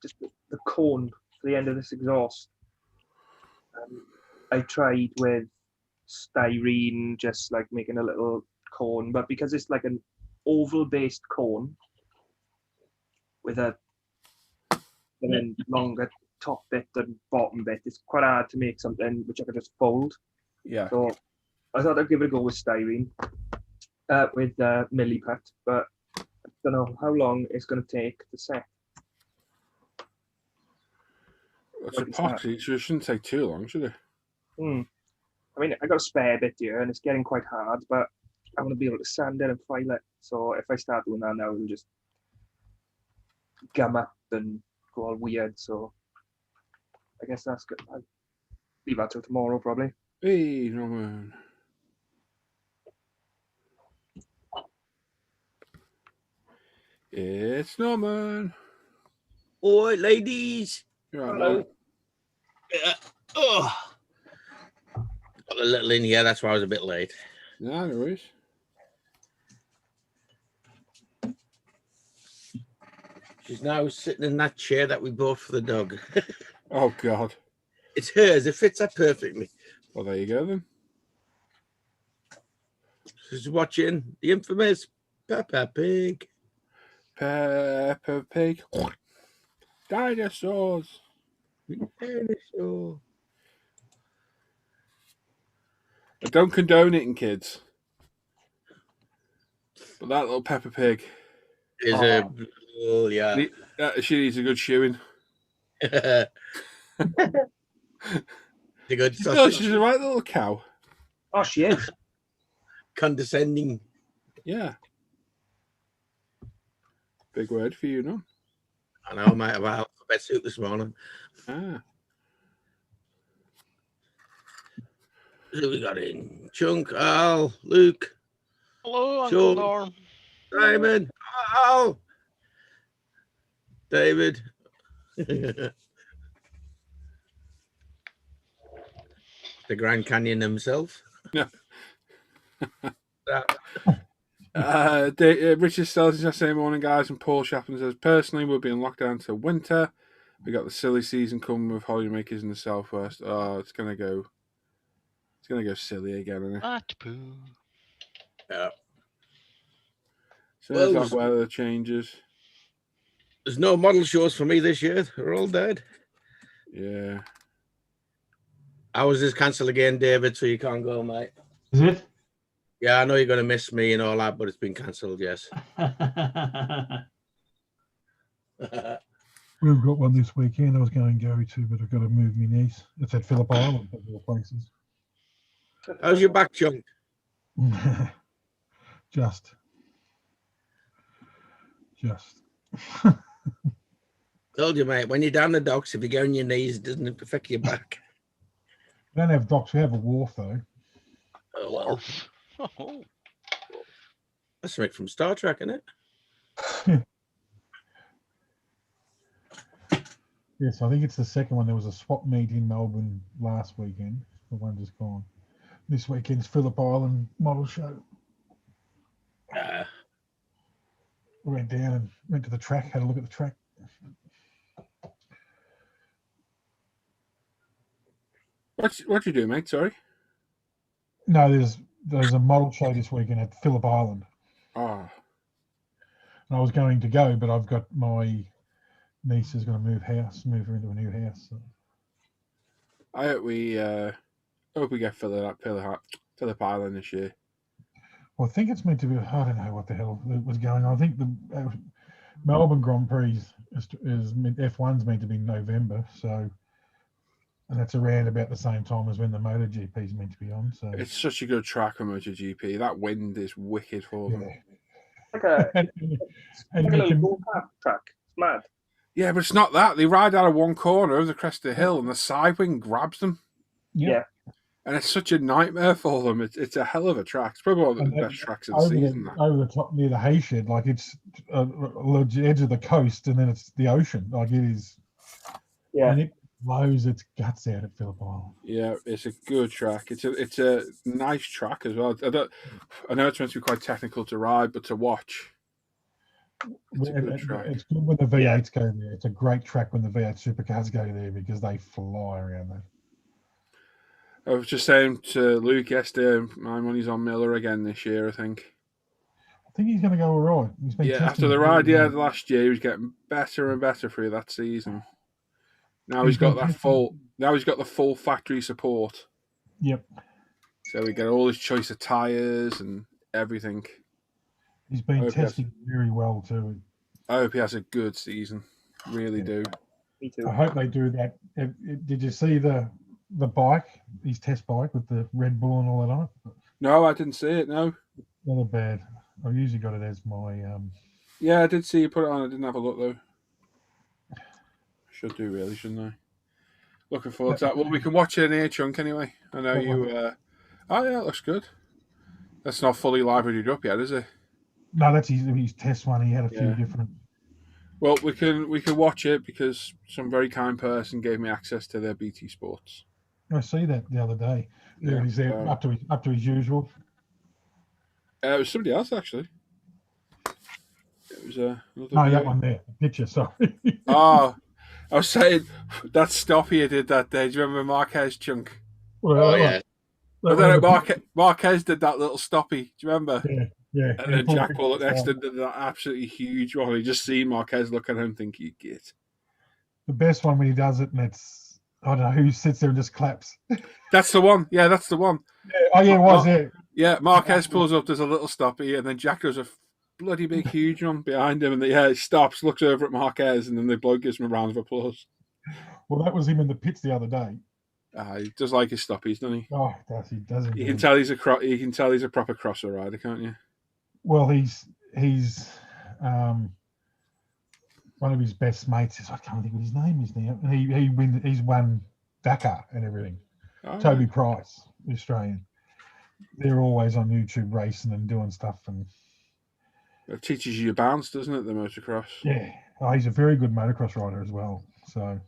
just the cone for the end of this exhaust. I tried with styrene, just like making a little cone, but because it's like an oval-based cone with a and then longer top bit and bottom bit, it's quite hard to make something which I could just fold. Yeah. So I thought I'd give it a go with styrene, with milliput, but I don't know how long it's going to take to set. It's epoxy, so it shouldn't take too long, should it? I mean, I got a spare bit here, and it's getting quite hard, but I want to be able to sand it and file it. So if I start doing that now, it'll just gum up and go all weird. So I guess that's good. I'll leave that till tomorrow, probably. Hey, Norman. It's Norman. Oi, ladies. You're right, Hello. mate. Got a little in here, that's why I was a bit late. No, no worries. She's now sitting in that chair that we bought for the dog. Oh, God. It's hers, it fits her perfectly. Well, there you go, then. She's watching the infamous Peppa Pig. Peppa Pig. Dinosaurs. Dinosaur. I don't condone it in kids. But that little Peppa Pig Is a yeah. She needs a good shoeing. The good No, she's a right little cow. Oh, she is. Condescending. Yeah. Big word for you, no? I know, mate, about alphabet soup this morning. Ah. Who we got in? Chunk, Al, Luke. Hello, Uncle Sean. Norm. Simon, Al, David. The Grand Canyon himself. Yeah. That. Richard Stelton says, "Say morning, guys," and Paul Chaplin says, "Personally, we'll be in lockdown till winter. We got the silly season coming with holidaymakers in the southwest. Oh, it's gonna go silly again, isn't it? Poo. Yeah. As soon as that weather changes. There's no model shows for me this year. They're all dead. Yeah. Ours is cancelled again, David, so you can't go, mate. Is it? Yeah, I know you're going to miss me and all that, but it's been cancelled, yes. We've got one this weekend I was going to go to, but I've got to move my niece. It's at Phillip Island, of all places. How's your back, Chunk? Just. Told you, mate, when you're down the docks, if you go on your knees, it doesn't affect your back. We don't have docks, we have a wharf, though. Oh, well. Oh. That's something from Star Trek, isn't it? Yes, I think it's the second one. There was a swap meet in Melbourne last weekend. The one just gone. this weekend's Phillip Island model show. We went down and went to the track, had a look at the track. What you do, mate? Sorry. No, there's a model show this weekend at Phillip Island. Oh, And I was going to go, but I've got my niece is going to move her into a new house. So. I hope we get Phillip Island this year. Well, I think it's meant to be. I don't know what the hell was going on. I think the Melbourne Grand Prix is F1's meant to be November, so, and that's around about the same time as when the MotoGP is meant to be on. So It's such a good track on MotoGP. That wind is wicked for them. Like a, and like a you little can, go-kart track. It's mad. Yeah, but it's not that. They ride out of one corner over the crest of the hill, and the side wing grabs them. yeah. And it's such a nightmare for them. It's a hell of a track. It's probably one of the best tracks of the season. Over the top near the hay shed, like it's the edge of the coast, and then it's the ocean. Like it is. Yeah. And it blows its guts out at Phillip Island. Yeah, it's a good track. It's a nice track as well. I know it's meant to be quite technical to ride, but to watch, it's a good track. It's good when the V8s go there. It's a great track when the V8 supercars go there because they fly around there. I was just saying to Luke yesterday, my money's on Miller again this year, I think. I think he's going to go all right. He's been After the ride he had last year, he was getting better and better through that season. Now he's got the full factory support. Yep. So we get all his choice of tyres and everything. He's been testing very well too. I hope he has a good season. Really do. Me too. I hope they do that. Did you see the bike, his test bike with the Red Bull and all that on it? No, I didn't see it, no. Not bad. I've usually got it as my... Yeah, I did see you put it on. I didn't have a look, though. Should do, really, shouldn't I? Looking forward to that. Well, we can watch it in here, Chunk, anyway. I know you... Oh, yeah, it looks good. That's not fully libraryed up yet, is it? No, that's his test one. He had a few different... Well, we can watch it because some very kind person gave me access to their BT Sports. I see that the other day. Yeah, he's there up to his usual. It was somebody else, actually. It was another that one there. The picture, sorry. Oh, I was saying that stop he did that day. Do you remember Marquez, Chunk? Oh, yeah. Marquez did that little stoppie. Do you remember? Yeah. And then Jack Bullock next did that absolutely huge one. You just see Marquez look at him and think, you get. The best one when he does it, and it's, I don't know, who sits there and just claps. That's the one. Yeah, that's the one. Yeah. Oh, yeah, it was, yeah. Yeah, Marquez pulls up, there's a little stoppie, and then Jack does a bloody big, huge one behind him, and he stops, looks over at Marquez, and then the bloke gives him a round of applause. Well, that was him in the pits the other day. He does like his stoppies, doesn't he? Oh, he does. You can tell he's a proper crosser rider, can't you? Well, he's one of his best mates. I can't think what his name is now. And he's won Dakar and everything. Oh, Toby Price, the Australian. They're always on YouTube racing and doing stuff, and it teaches you your bounce, doesn't it? The motocross. Yeah, he's a very good motocross rider as well. So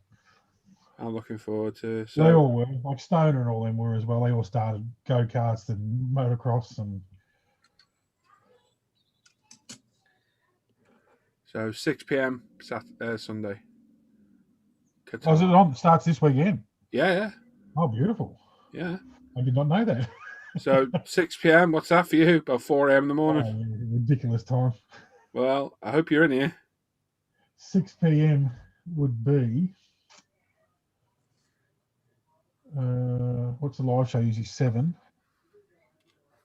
I'm looking forward to it. They all were, like Stoner and all them were as well. They all started go-karts and motocross. And so 6 p.m. Sunday. Oh, is it on? Starts this weekend? Yeah. Oh, beautiful. Yeah. I did not know that. So 6 p.m. What's that for you? About 4 a.m. in the morning. Oh, ridiculous time. Well, I hope you're in here. 6 p.m. would be. What's the live show? Usually 7.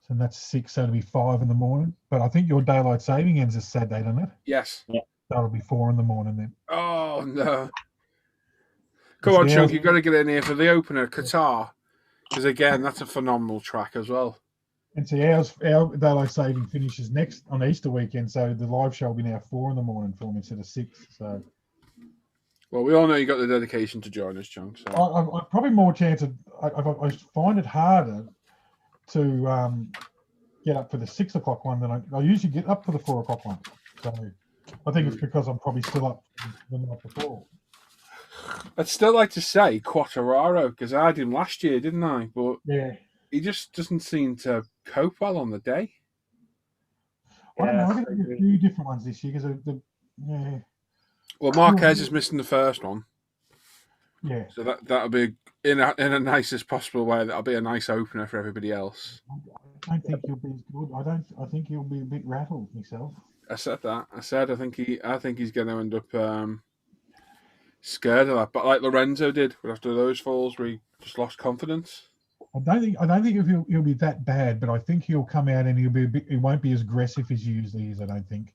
So that's 6. So it'll be 5 in the morning. But I think your daylight saving ends this Saturday, doesn't it? Yes. Yeah. That'll be 4 in the morning then. Oh no! Come on, Chunk. You've got to get in here for the opener, Qatar, because again, that's a phenomenal track as well. And see, our daylight saving finishes next on Easter weekend, so the live show will be now 4 in the morning for me instead of 6. So, well, we all know you got the dedication to join us, Chunk. So I've probably more chance of. I find it harder to get up for the 6 o'clock one than I usually get up for the 4 o'clock one. So I think it's because I'm probably still up the night before. I'd still like to say Quattararo because I had him last year, didn't I? But yeah, he just doesn't seem to cope well on the day. I don't know. Yeah, I think I there's a agree. few different ones this year because yeah, Well, Marquez is missing the first one, yeah. so that'll be in a nicest possible way. That'll be a nice opener for everybody else. I don't think he'll be as good. I think he'll be a bit rattled myself. I said that. I said I think he's going to end up scared of that, but like Lorenzo did after those falls, where he just lost confidence. I don't think he'll be that bad, but I think he'll come out and he won't be as aggressive as he usually is. I don't think.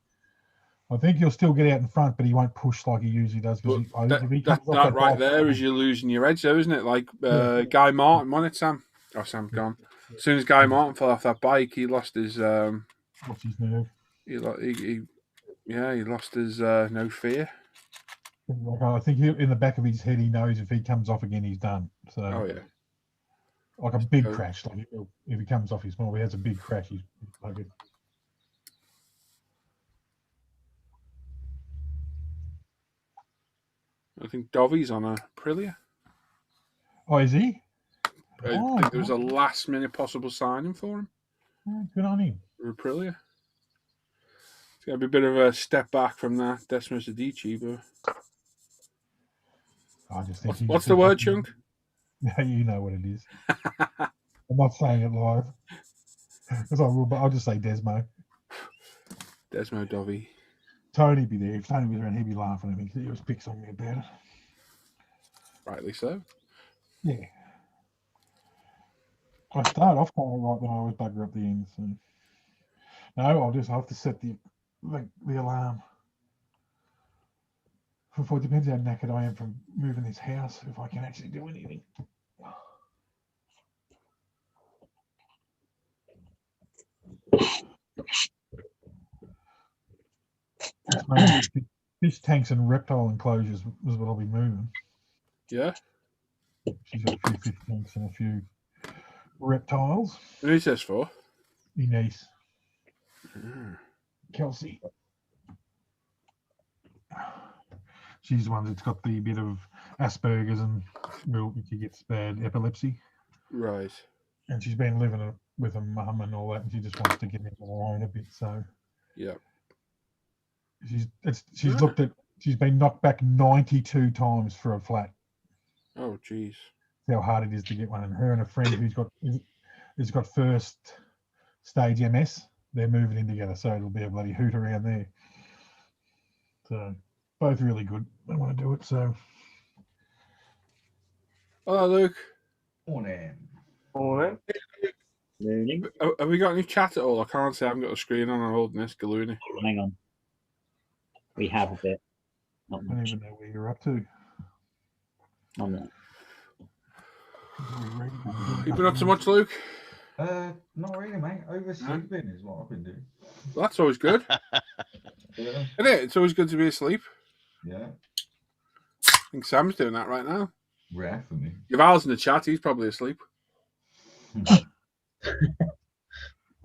I think he'll still get out in front, but he won't push like he usually does. Because if he comes off That right bike, there is you losing your edge, though, isn't it? Like Yeah. Guy Martin, wasn't it, Sam? Oh, Sam's gone. As soon as Guy Martin fell off that bike, he lost his. What's his nerve? He lost his no fear. Like, I think in the back of his head, he knows if he comes off again, he's done. So, Oh yeah. like a big So- crash. Like if he comes off his motor, he has a big crash. He's like I think Dovy's on a Aprilia. oh, is he? I Oh, think there was a last minute possible signing for him Oh, good on him. for Aprilia. It's going to be a bit of a step back from that Desmos Adichie, but I just think he's what's the word, Chunk? Yeah, you know what it is. I'm not saying it live, because I will, but I'll just say Desmo. Desmo Dovey. Tony be there. If Tony was around, he'd be laughing at me because he always picks on me about it. Rightly so. Yeah. I start off kind of right, then I always bugger up the end. So no, I'll have to set the alarm. It depends how knackered I am from moving this house, if I can actually do anything. Fish tanks and reptile enclosures was what I'll be moving. Yeah. She's got a few fish tanks and a few reptiles. Who's this for? My niece, Mm. Kelsey. She's the one that's got the bit of Asperger's and she gets bad epilepsy. Right. And she's been living with her mum and all that, and she just wants to get into her own a bit. So Yeah. she's been knocked back 92 times for a flat. Oh, jeez. How hard it is to get one. And her and a friend who's got first stage MS, they're moving in together, so it'll be a bloody hoot around there. So both really good. They want to do it. So Hello, Luke. Morning. Morning. Morning. Have we got any chat at all? I can't say I haven't got a screen on. I'm holding this Galoonie. Hang on. We have a bit. Not I don't much. even know where you're up to. On that. You been up to much, Luke? Not really, mate. Oversleeping is what I've been doing. Well, that's always good. Yeah. Isn't it? It's always good to be asleep. Yeah. I think Sam's doing that right now. Rare for me. If Al's in the chat, he's probably asleep.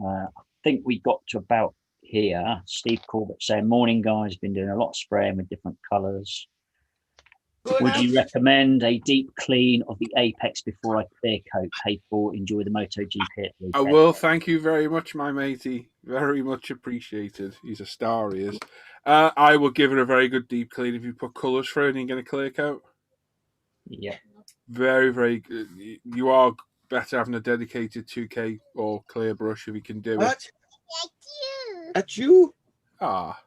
I think we got to about here. Steve Corbett saying, "Morning, guys. Been doing a lot of spraying with different colours. Would you recommend a deep clean of the apex before I clear coat? Paid for. Enjoy the MotoGP. I will. Thank you very much, my matey. Very much appreciated. He's a star, he is. I will give it a very good deep clean if you put colours through and you get a clear coat. Yeah. Very, very good. You are better having a dedicated 2K or clear brush if you can do it. What? That's you? Ah.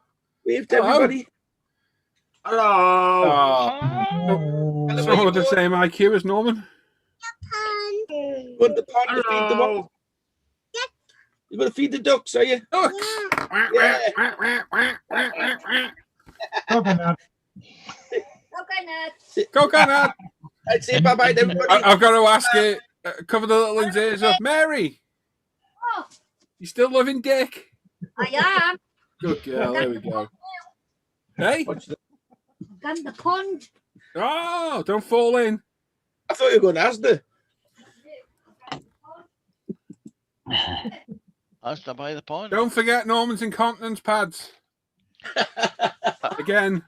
Wave to Hello. everybody. Hello. Oh, Someone with the same IQ as Norman. Going to the pond to feed the Hello. what? You're going to feed the ducks, are you? Ducks. coconut. Coconut. I'd say bye-bye to everybody. I've got to ask you, cover the little one's ears up. Mary, you still loving Dick? I am. Good girl, there we go. Hey? Watch the- Gun the pond. Oh, don't fall in. I thought you were going to ask the. Asda by the pond. Don't forget Norman's incontinence pads. Again,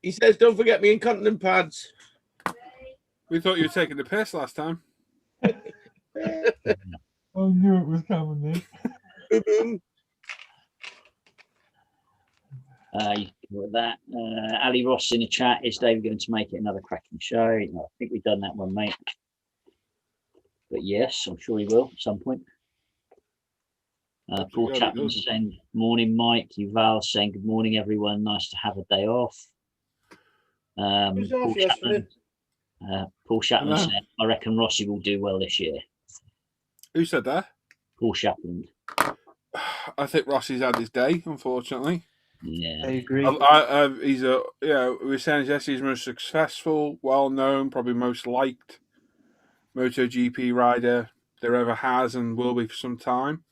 He says, don't forget me incontinent pads. we thought you were taking the piss last time. I knew it was coming then. With that, Ali Ross in the chat, is David going to make it another cracking show? No, I think we've done that one, mate. But yes, I'm sure he will at some point. Paul Chapman saying morning, Mike. Yuval saying good morning, everyone. Nice to have a day off. Paul Chapman said, I reckon Rossi will do well this year. Who said that? Paul Chapman. I think Rossi's had his day, unfortunately. Yeah, I agree. He's a, we're saying yes, he's most successful, well known, probably most liked MotoGP rider there ever has and will be for some time.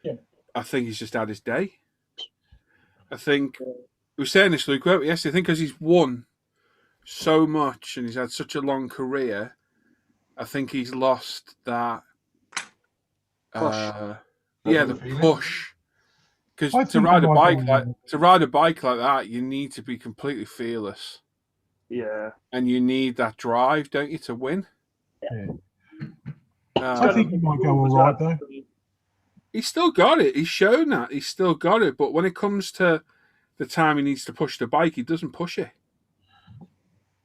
Yeah. I think he's just had his day. I think we were saying this, Luke, weren't we? Yes, I think because he's won so much and he's had such a long career, I think he's lost that Push. the push. Because to ride a bike like that, you need to be completely fearless. Yeah. And you need that drive, don't you, to win? Yeah. I think he might go all right, though. He's still got it. He's shown that. He's still got it. But when it comes to the time he needs to push the bike, he doesn't push it.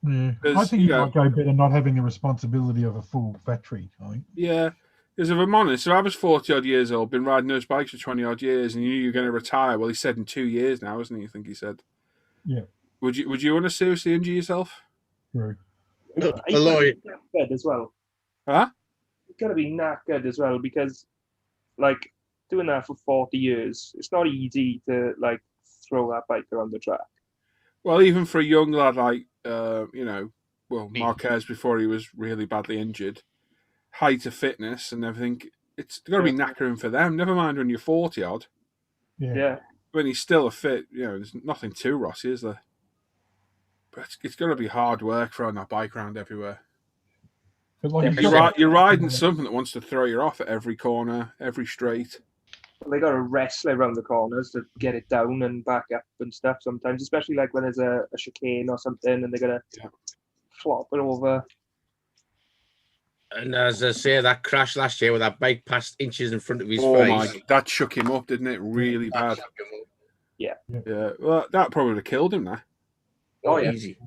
Yeah. I think he might go better not having the responsibility of a full factory, I think. Yeah. Because if I'm honest, if I was 40-odd years old, been riding those bikes for 20-odd years, and you knew you were going to retire, well, he said in 2 years now, isn't he? I think he said. Yeah. Would you want to seriously injure yourself? True. Knackered as well. Huh? It's got to be knackered as well because, like, doing that for 40 years, it's not easy to, like, throw that bike around the track. Well, even for a young lad like, Marquez before he was really badly injured, height of fitness and everything, it's got to be knackering for them. Never mind when you're 40-odd. Yeah. When he's still a fit, there's nothing to Rossi, is there? But it's got to be hard work throwing that bike around everywhere. But like you're riding something that wants to throw you off at every corner, every straight. Well, they got to wrestle around the corners to get it down and back up and stuff sometimes, especially like when there's a chicane or something and they're going to flop it over. And as I say, that crash last year with that bike passed inches in front of his face. Oh my! That shook him up, didn't it? Really bad. Yeah. Yeah. Well, that probably would have killed him now. Oh, yeah. Easy.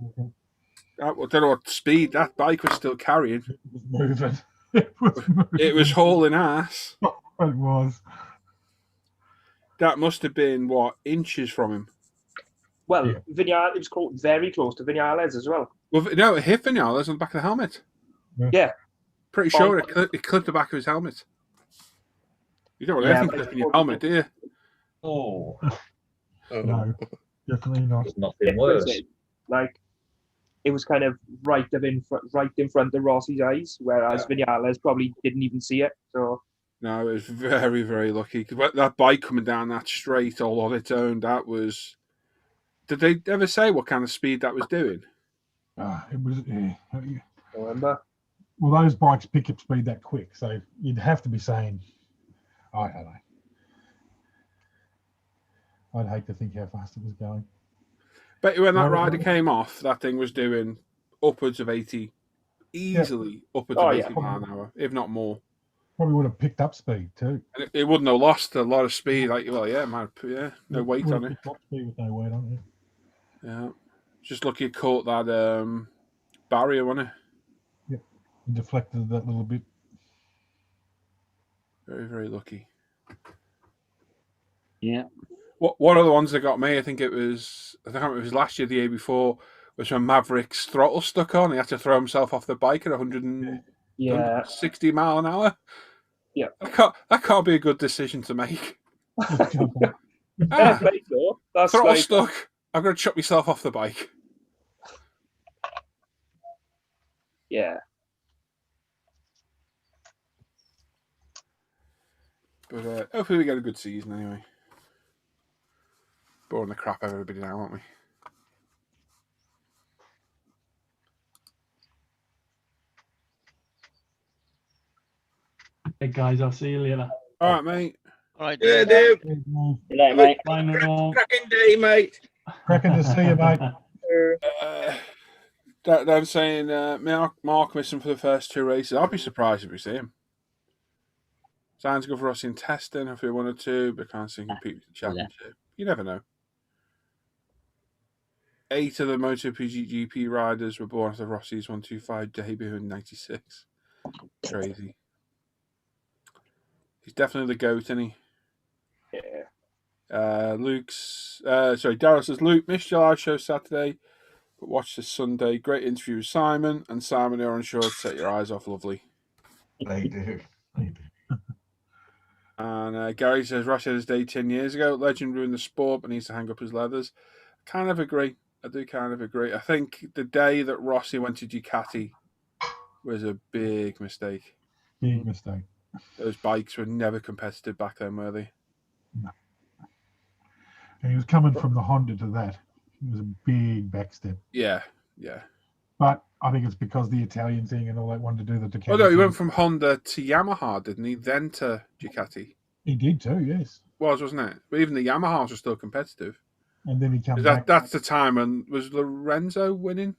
I don't know what speed that bike was still carrying. Moving. It was hauling ass. It was. That must have been inches from him. Well, Vinales, it was very close to Vinales as well. Well, no, it hit Vinales on the back of the helmet. Yeah. Pretty sure it clipped the back of his helmet. You don't want anything clipping your helmet, do you? Oh. No, definitely not. There's nothing worse. Like, it was kind of right in front of Rossi's eyes, whereas Vinales probably didn't even see it. So. No, it was very, very lucky. Because that bike coming down that straight all on its own, that was... Did they ever say what kind of speed that was doing? It was... Remember? Well, those bikes pick up speed that quick, so you'd have to be saying, I don't know. I'd hate to think how fast it was going. But when that rider came off, that thing was doing upwards of 80, easily upwards of 80 mile an hour, if not more. Probably would have picked up speed too. And it wouldn't have lost a lot of speed. Like, no weight on it. Speed with no weight on it. Yeah, just lucky it caught that barrier, wasn't it? Yep, it deflected that little bit. Very, very lucky. Yeah. One of the ones that got me, I can't remember if it was last year, the year before, was when Maverick's throttle stuck on. He had to throw himself off the bike at 160 mile an hour. Yeah, that can't be a good decision to make. Throttle stuck. I've got to chuck myself off the bike. Yeah. But hopefully we get a good season anyway. Boring the crap out of everybody now, aren't we? Hey guys, I'll see you later. All right, mate. All right, yeah, dude. Good night, mate. Cracking day, mate. Cracking to see you, mate. They're saying Mark missing for the first two races. I'd be surprised if we see him. Sounds good for us in testing if we wanted to, but can't see compete with the championship. You never know. 8 of the MotoGP riders were born after Rossi's 125 debut in '96. Crazy. He's definitely the GOAT, isn't he? Yeah. Daryl says, Luke, missed your live show Saturday, but watched this Sunday. Great interview with Simon, and Simon, you're unsure to set your eyes off. Lovely. They do. And Gary says, Rossi had his day 10 years ago. Legend ruined the sport, but needs to hang up his leathers. Kind of agree. I do kind of agree. I think the day that Rossi went to Ducati was a big mistake. Big mistake. Those bikes were never competitive back then, were they? No. And he was coming from the Honda to that. It was a big backstep. Yeah. But I think it's because the Italian thing and all that wanted to do the Ducati. Oh, no, he went from Honda to Yamaha, didn't he? Then to Ducati. He did too, yes. Wasn't it? But even the Yamahas were still competitive. And then he comes back. That's the time when was Lorenzo winning?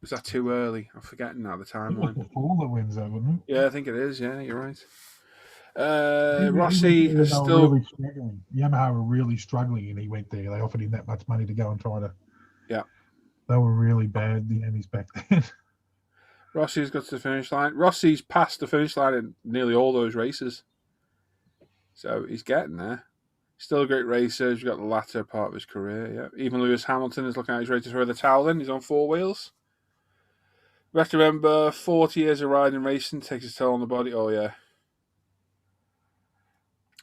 Was that too early? I'm forgetting now the It was timeline. before Lorenzo, wasn't it? Yeah, I think it is. Yeah, you're right. Rossi is still really struggling. Yamaha were really struggling, and he went there. They offered him that much money to go and try to. Yeah. They were really bad, the Yamis back then. Rossi's got to the finish line. Rossi's passed the finish line in nearly all those races. So he's getting there. Still a great racer. He's got the latter part of his career, yeah. Even Lewis Hamilton is looking like he's ready to throw the towel in. He's on 4 wheels. We have to remember 40 years of riding and racing takes its toll on the body. Oh, yeah.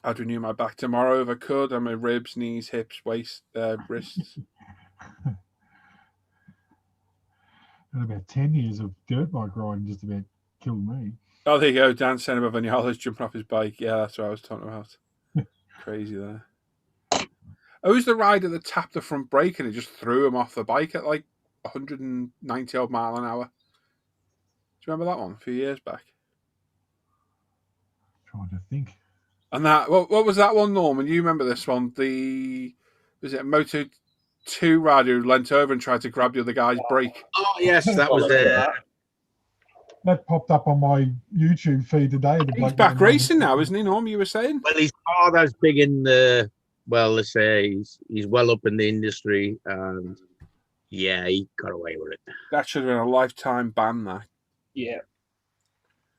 I'd renew my back tomorrow if I could. And my ribs, knees, hips, waist, wrists. And about 10 years of dirt bike riding just about killed me. Oh, there you go. Dan Senna Vinales jumping off his bike. Yeah, that's what I was talking about. Crazy there. Oh, who's the rider that tapped the front brake and it just threw him off the bike at like 190 odd mile an hour? Do you remember that one a few years back? Trying to think. And that what was that one, Norman? You remember this one? Was it a Moto 2 rider who leant over and tried to grab the other guy's brake? Oh yes, that was That popped up on my YouTube feed today. He's back racing now, isn't he, Norm? You were saying? Well, his father's big in the. Well, let's say he's well up in the industry, and yeah, he got away with it. That should have been a lifetime ban. That. Yeah.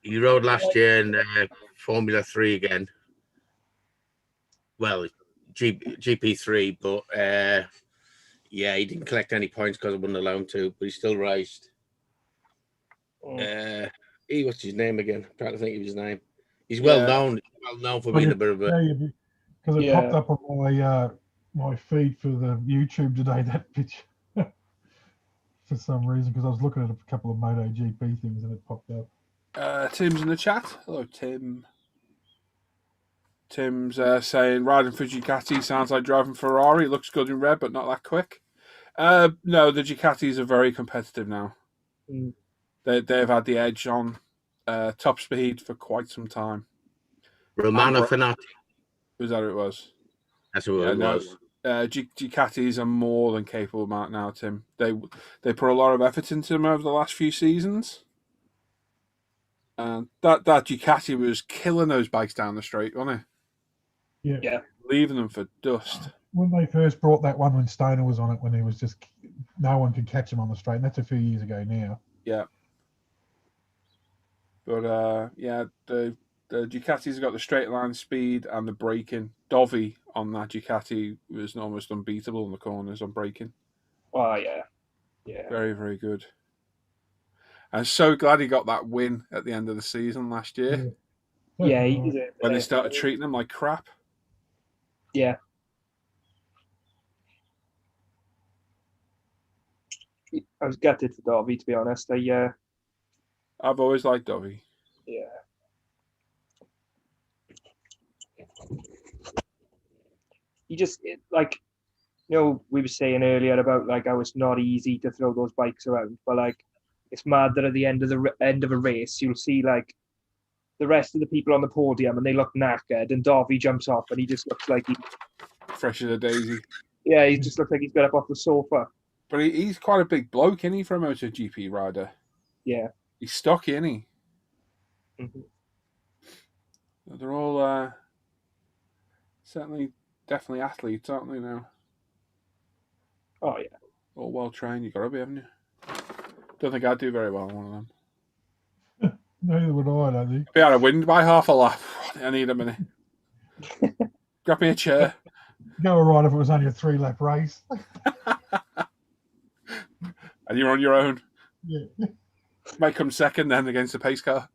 He rode last year in Formula 3 again. Well, GP3, but yeah, he didn't collect any points because I wasn't allowed to, but he still raced. What's his name again? I'm trying to think of his name. He's well known for being a bit of a. Because it popped up on my my feed for the YouTube today, that picture. For some reason, because I was looking at a couple of MotoGP things and it popped up. Tim's in the chat. Hello, Tim. Tim's saying riding for Ducati sounds like driving Ferrari. It looks good in red, but not that quick. No, the Ducatis are very competitive now. Mm. They've had the edge on top speed for quite some time. Romano Fenati. Was that who it was? That's who it was. Ducatis are more than capable of that now, Tim. They put a lot of effort into them over the last few seasons. And that Ducati was killing those bikes down the straight, wasn't it? Yeah. Leaving them for dust. When they first brought that one when Stoner was on it, when he was just no one could catch him on the straight, and that's a few years ago now. Yeah. But the Ducatis have got the straight line speed and the braking. Dovi on that Ducati was almost unbeatable in the corners on braking. Oh, yeah. Yeah. Very, very good. I'm so glad he got that win at the end of the season last year. Yeah, he did it. When they started treating him like crap. Yeah. I was gutted for Dovi, to be honest. I've always liked Dovi. Yeah. He just we were saying earlier about how it's not easy to throw those bikes around, but it's mad that at the end of a race you'll see the rest of the people on the podium and they look knackered, and Dovi jumps off and he just looks like he's fresh as a daisy. Yeah, he just looks like he's got up off the sofa. But he's quite a big bloke, isn't he, for a MotoGP rider? Yeah. He's stocky, isn't he? Mm-hmm. They're all certainly, definitely athletes, aren't they now? Oh yeah. All well trained. You got to be, haven't you? Don't think I'd do very well on one of them. Neither would I, don't think. Be out of wind by half a lap. I need a minute. Grab me a chair. Go all right if it was only a 3-lap race. And you're on your own. Yeah. Might come second then against the pace car.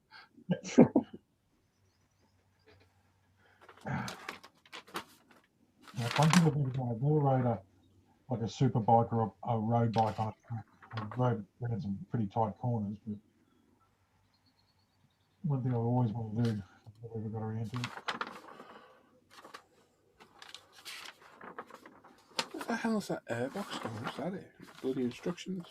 One thing I think about, I've never rode a super bike or a road bike on a track. I've rode in some pretty tight corners, but one thing I've always wanted to do, I've never got around to it. What the hell is that airbox going? What's that? Bloody instructions.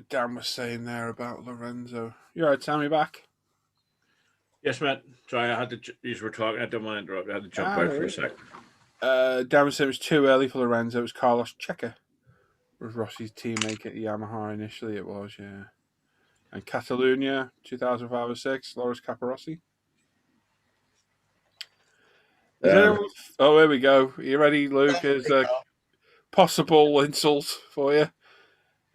Dan was saying there about Lorenzo. You all right, Sammy, back? Yes, Matt. Sorry, I had to. You were talking. I don't want to interrupt. I had to jump out for a sec. Dan was saying it was too early for Lorenzo. It was Carlos Checa. Was Rossi's teammate at Yamaha initially? It was, yeah. And Catalunya, 2005 or 6, Loris Capirossi. Oh, here we go. Are you ready, Luke? Is a possible insult for you.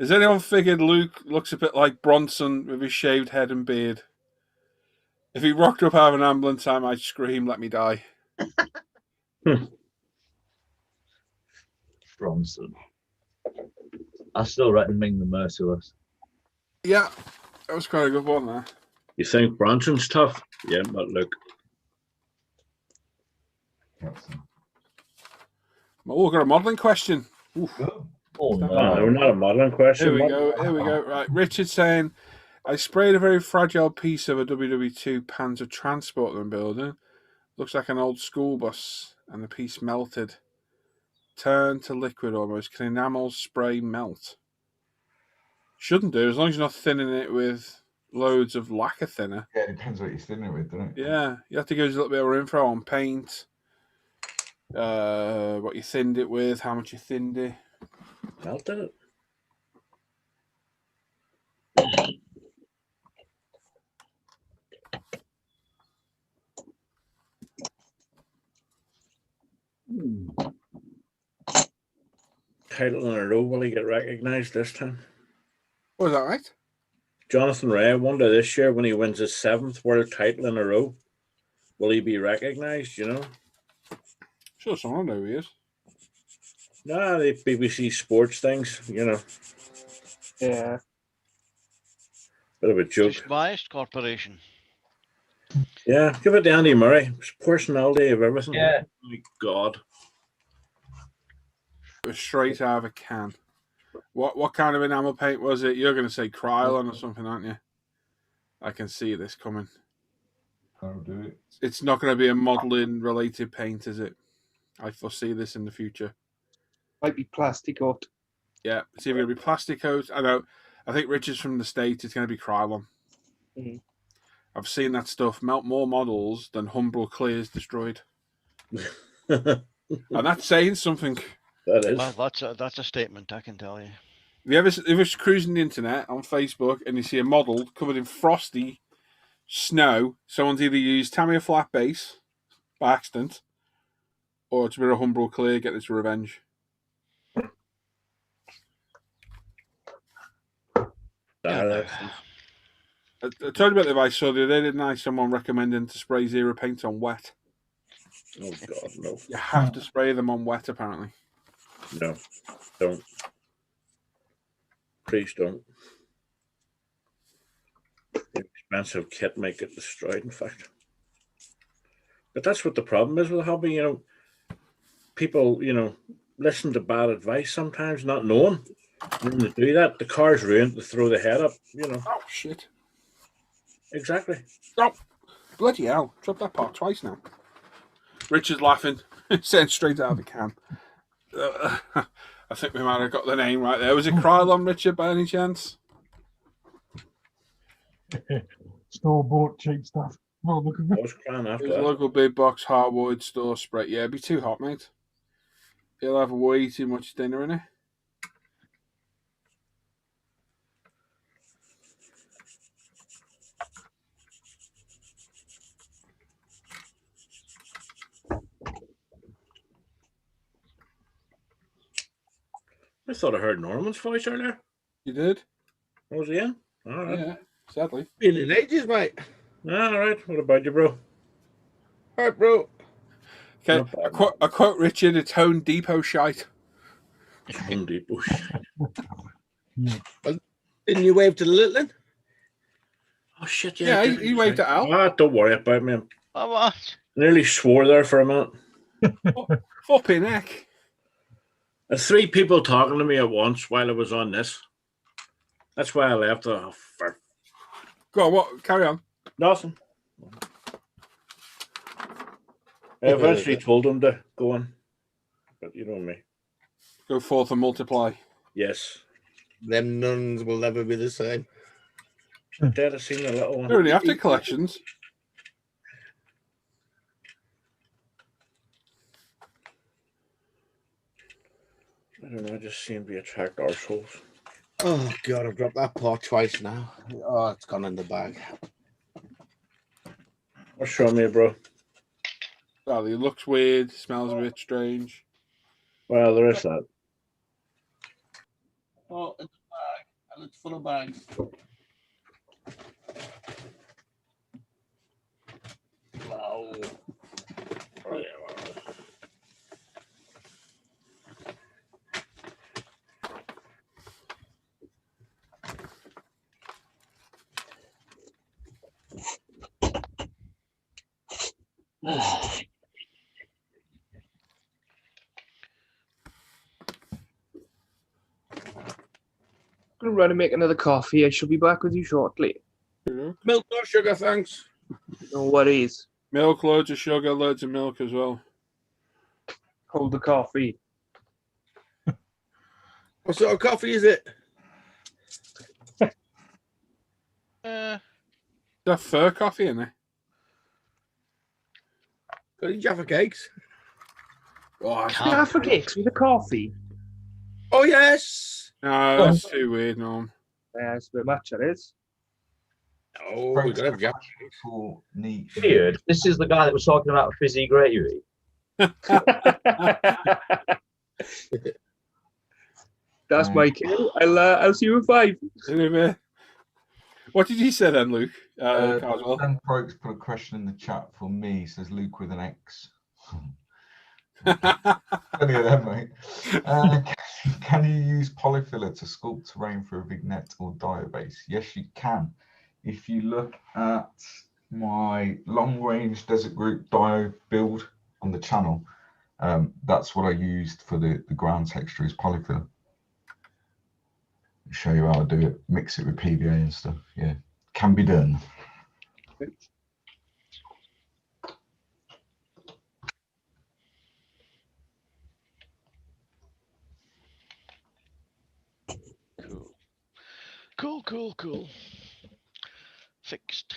Has anyone figured Luke looks a bit like Bronson with his shaved head and beard? If he rocked up out of an ambulance, I might scream, "Let me die." Bronson. I still reckon Ming the Merciless. Yeah, that was quite a good one there. You think Bronson's tough? Yeah, but look. Oh, we've got a modelling question. Oh, no, not a modelling question. Here we go. Here we go. Right, Richard saying, I sprayed a very fragile piece of a WW2 Panzer transport I'm building. Looks like an old school bus, and the piece melted. Turned to liquid almost. Can enamel spray melt? Shouldn't do, as long as you're not thinning it with loads of lacquer thinner. Yeah, it depends what you're thinning it with, doesn't it? Yeah, you have to give us a little bit of info on paint, what you thinned it with, how much you thinned it. Melted it. Title in a row, will he get recognised this time? Was that right? Jonathan Ray, I wonder this year when he wins his 7th world title in a row, will he be recognised, you know? Sure, someone will know who he is. Nah, the BBC Sports things, you know. Yeah. Bit of a joke. Biased corporation. Yeah, give it to Andy Murray. Personality of everything. Yeah. Oh my God. It was straight out of a can. What kind of enamel paint was it? You're going to say Krylon or something, aren't you? I can see this coming. I'll do it. It's not going to be a modelling related paint, is it? I foresee this in the future. Might be plastic coat. Yeah, it's either going to be plastic coat. I know. I think Richard's from the States. It's going to be Krylon. Mm-hmm. I've seen that stuff melt more models than Humbrol Clears destroyed. And that's saying something. That is. Well, that's a statement, I can tell you. If you're cruising the internet on Facebook and you see a model covered in frosty snow, someone's either used Tamiya flat base by accident, or it's a bit of Humbrol Clear, get its revenge. I told you about the advice so the other day, didn't I? Someone recommending to spray zero paint on wet. Oh God, no. You have to spray them on wet, apparently. No, don't. Please don't. The expensive kit might get destroyed, in fact. But that's what the problem is with the hobby, you know. People, you know, listen to bad advice sometimes, not knowing. And when they do that, the car's ruined, they throw the head up, you know. Oh, shit. Exactly. Oh, bloody hell. Dropped that part twice now. Richard's laughing, saying straight out of the can. I think we might have got the name right there. Was it Krylon, Richard, by any chance? Store bought cheap stuff. Well, look at I was crying after There's a that. local big box hardwood store Sprite. Yeah, it'd be too hot, mate. You'll have way too much dinner in it. I thought I heard Norman's voice earlier. You did? Was he in? All right. Yeah, sadly. Been in ages, mate. All right. What about you, bro? All right, bro. Okay, Not bad, I quote Richard, it's Home Depot shite. Home Depot. Didn't you wave to the little one? Oh, shit, Yeah, yeah. he waved at Al. Ah, don't worry about me. Oh, what? Nearly swore there for a minute. Flipping heck. There's 3 people talking to me at once while I was on this. That's why I left. Oh, for Go on, what? Carry on. nothing. I eventually told him to go on. But you know me. Go forth and multiply. Yes. Them nuns will never be the same. Dad, I've seen the little one. They're only after collections. I don't know, I just seem to attract arseholes. Oh, God, I've dropped that pot twice now. Oh, it's gone in the bag. What's show me, bro? Well, he looks weird, smells a bit strange. Well, there is that. Oh, it's a bag, and it's full of bags. Wow. Oh, yeah, well. I'm going to run and make another coffee. I shall be back with you shortly. Milk or sugar, thanks. No worries. Milk, loads of sugar, loads of milk as well. Hold the coffee. What sort of coffee is it? That fur coffee in there. Got any Jaffa cakes? Oh, Jaffa cakes with a coffee. Oh, yes. no, that's too weird, Norm. Yeah, it's a bit much, that is. Oh, we got to have Jaffa cakes. For neat. Weird. This is the guy that was talking about fizzy gravy. That's my cue. I'll see you in 5. What did you say then, Luke? Carswell? Dan Croaks put a question in the chat for me. Says Luke with an X. Any of them, mate. Can you use polyfiller to sculpt terrain for a vignette or diabase? Yes, you can. If you look at my long-range desert group dio build on the channel, that's what I used for the ground texture is polyfiller. I'll show you how I do it. Mix it with PVA and stuff. Yeah, can be done. Cool. Fixed.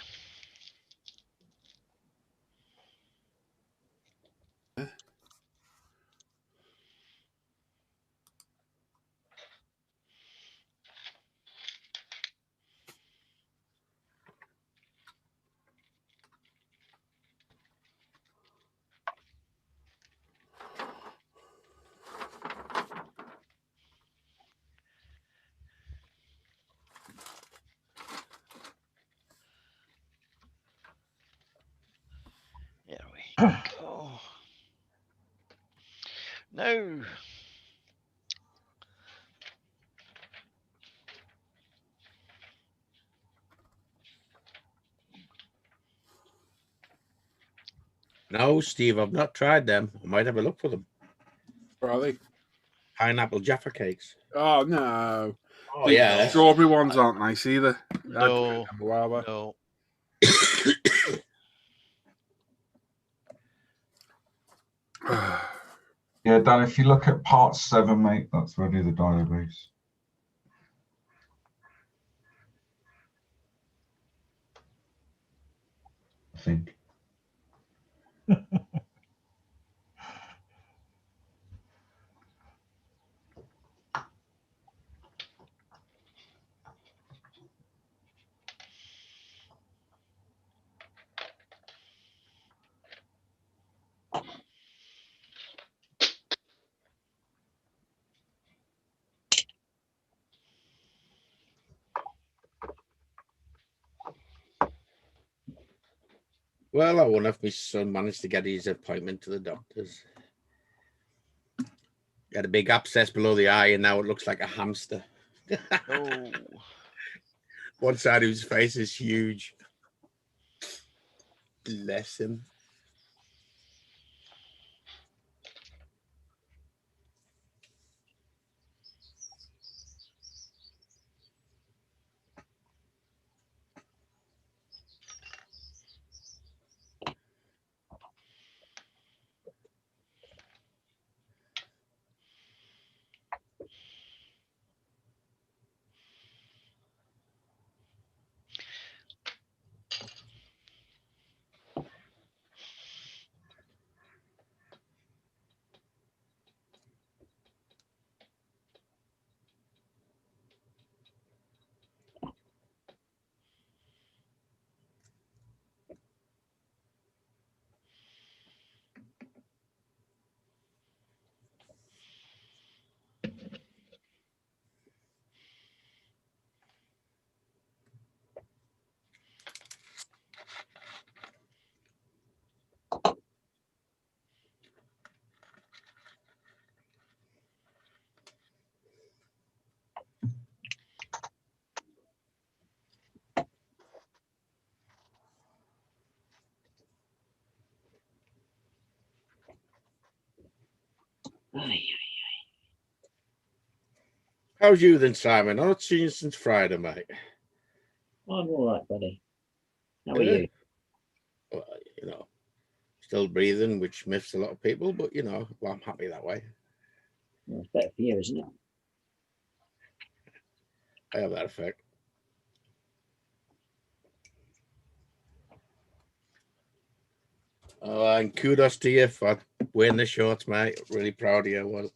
There we go. No. No, Steve, I've not tried them. I might have a look for them. Where are they? Pineapple Jaffa cakes. Oh, no. Oh, The yeah. strawberry ones aren't nice either. No. Wow. No. Yeah, Dan, if you look at part 7, mate, that's where I do the diabase. think. Well, I wonder if my son managed to get his appointment to the doctors. He had a big abscess below the eye, and now it looks like a hamster. Oh, One side of his face is huge. Bless him. How's you then, Simon? I've not seen you since Friday, mate. I'm all right, buddy. How are Yeah. you? Well, you know, still breathing, which miffs a lot of people, but you know, well, I'm happy that way. Well, it's better for you, isn't it? I have that effect. Oh, and kudos to you for wearing the shorts, mate. Really proud of you. Well,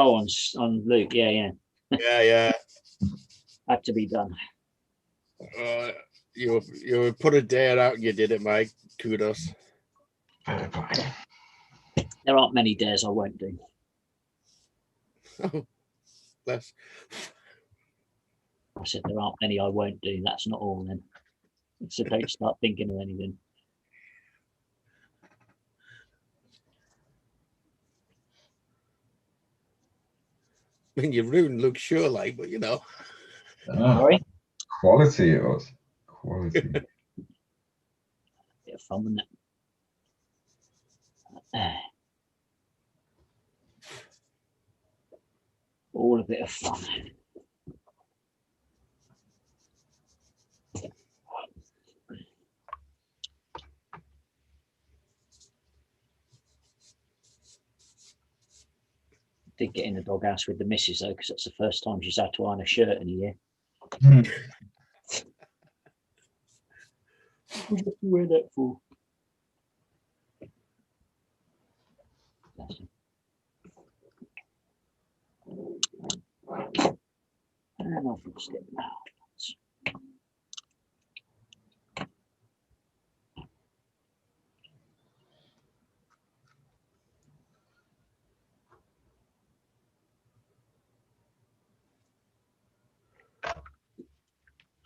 Oh, on Luke, yeah. yeah. Had to be done. You put a dare out and you did it, mate. Kudos. Fair play. There aren't many dares I won't do. Oh, bless. I said there aren't many I won't do. That's not all then. So don't start thinking of anything. I mean, you ruined Luke's sure, like, but you know. Sorry? Quality it was. Quality. Bit of fun, wasn't it? All a bit of fun. Did get in the doghouse with the missus though, because that's the first time she's had to iron a shirt in a year. What do you wear that for? And off we step now.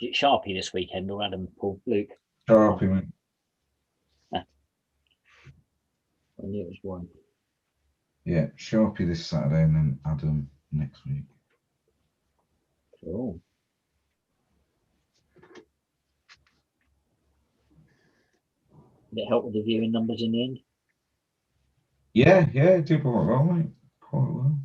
Is it Sharpie this weekend or Adam, Paul, Luke? Sharpie, mate. I knew it was one. Yeah, Sharpie this Saturday and then Adam next week. Cool. Did it help with the viewing numbers in the end? Yeah, it did quite well, mate. Quite well.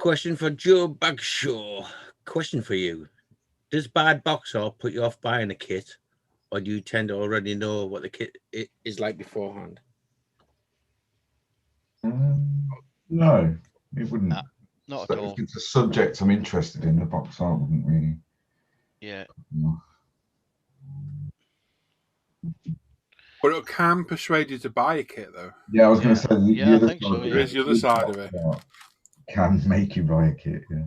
question for Joe Bagshaw. Question for you. Does bad box art put you off buying a kit, or do you tend to already know what the kit is like beforehand? No, it wouldn't. Nah, not So at all. if it's a subject I'm interested in, the box art wouldn't really. Yeah. No. But it can persuade you to buy a kit, though. Yeah, I was going to Yeah. say the, Yeah, the I other think side so, of There yeah. is the other side of it. Can make you buy a kit. Yeah.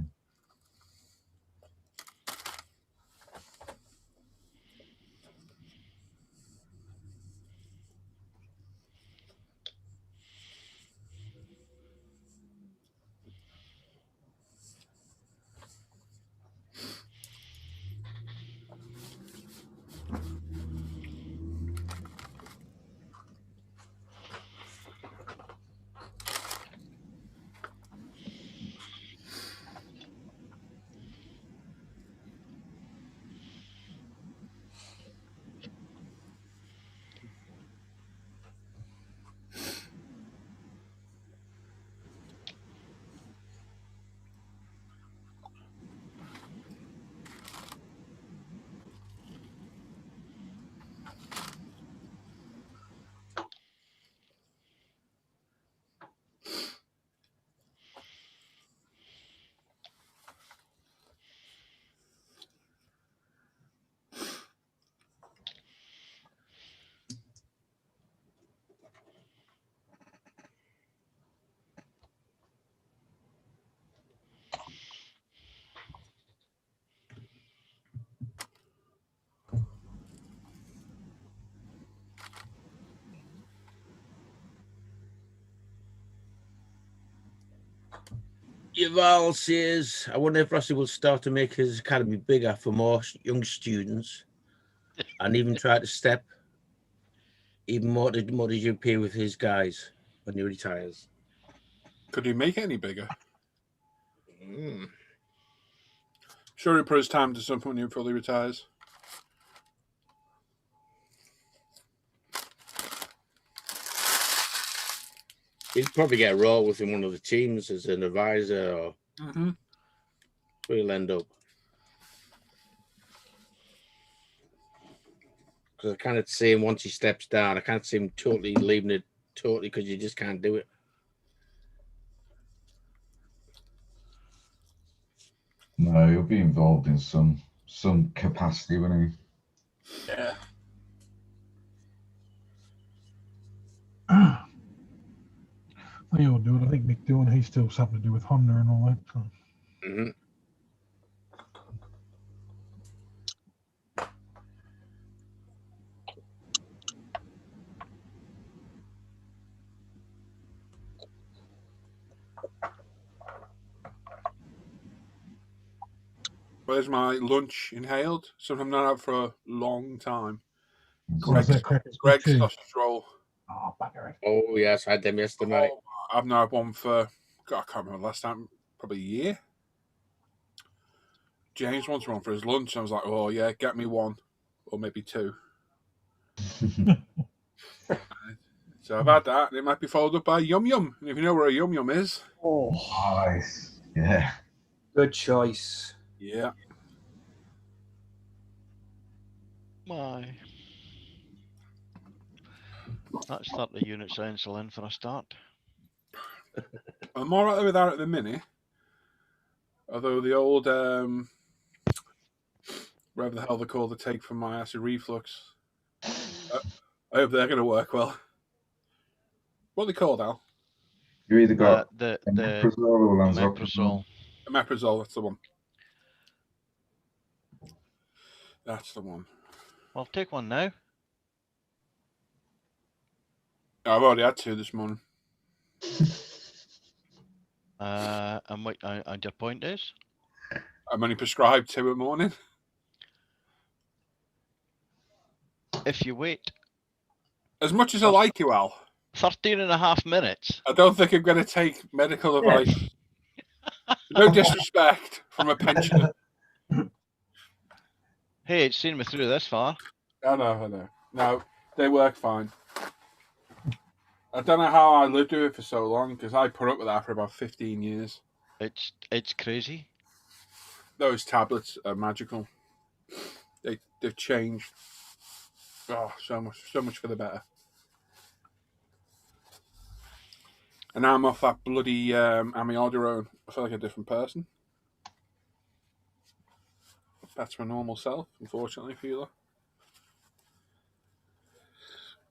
Yuval says, I wonder if Rossi will start to make his academy bigger for more young students and even try to step even more to MotoGP with his guys when he retires. Could he make it any bigger? Mm. Sure, he'll put his time to something when he fully retires. He'd probably get a role within one of the teams as an advisor, or where he'll end up. Because I can't see him once he steps down. I can't see him totally leaving it totally because you just can't do it. No, he'll be involved in some capacity, won't he? Yeah. They all do it. I think Mick Dillon, he's still something to do with Honda and all that. So. Mm-hmm. Where's my lunch inhaled? Something I'm not out for a long time. What's that, crackers? Greg's Cheese? sausage roll. Oh, bugger it. Oh, yes, I had them yesterday. Oh, I've not had one for, God, I can't remember last time, probably a year. James wants one for his lunch. I was like, oh, yeah, get me one. Or maybe two. So I've had that. And it might be followed up by Yum Yum. And if you know where a Yum Yum is. Oh, Nice. Yeah. good choice. Yeah. Why? That's 30 units of insulin for a start. I'm all right with that at the minute. Although the old, whatever the hell they call the take from my acid reflux, I hope they're going to work well. What are they called, Al? You either got the omeprazole or lansoprazole. Omeprazole, that's the one. That's the one. Well, take one now. I've already had two this morning. And what and your point is? I'm only prescribed two a morning. If you wait As much as I like you, Al, 13.5 minutes. I don't think I'm going to take medical advice. No disrespect from a pensioner. Hey, it's seen me through this far. I know. No, they work fine. I don't know how I lived with it for so long because I put up with that for about 15 years. It's crazy. Those tablets are magical. They've changed. Oh, so much for the better. And now I'm off that bloody amiodarone. I feel like a different person. That's my normal self, unfortunately for you.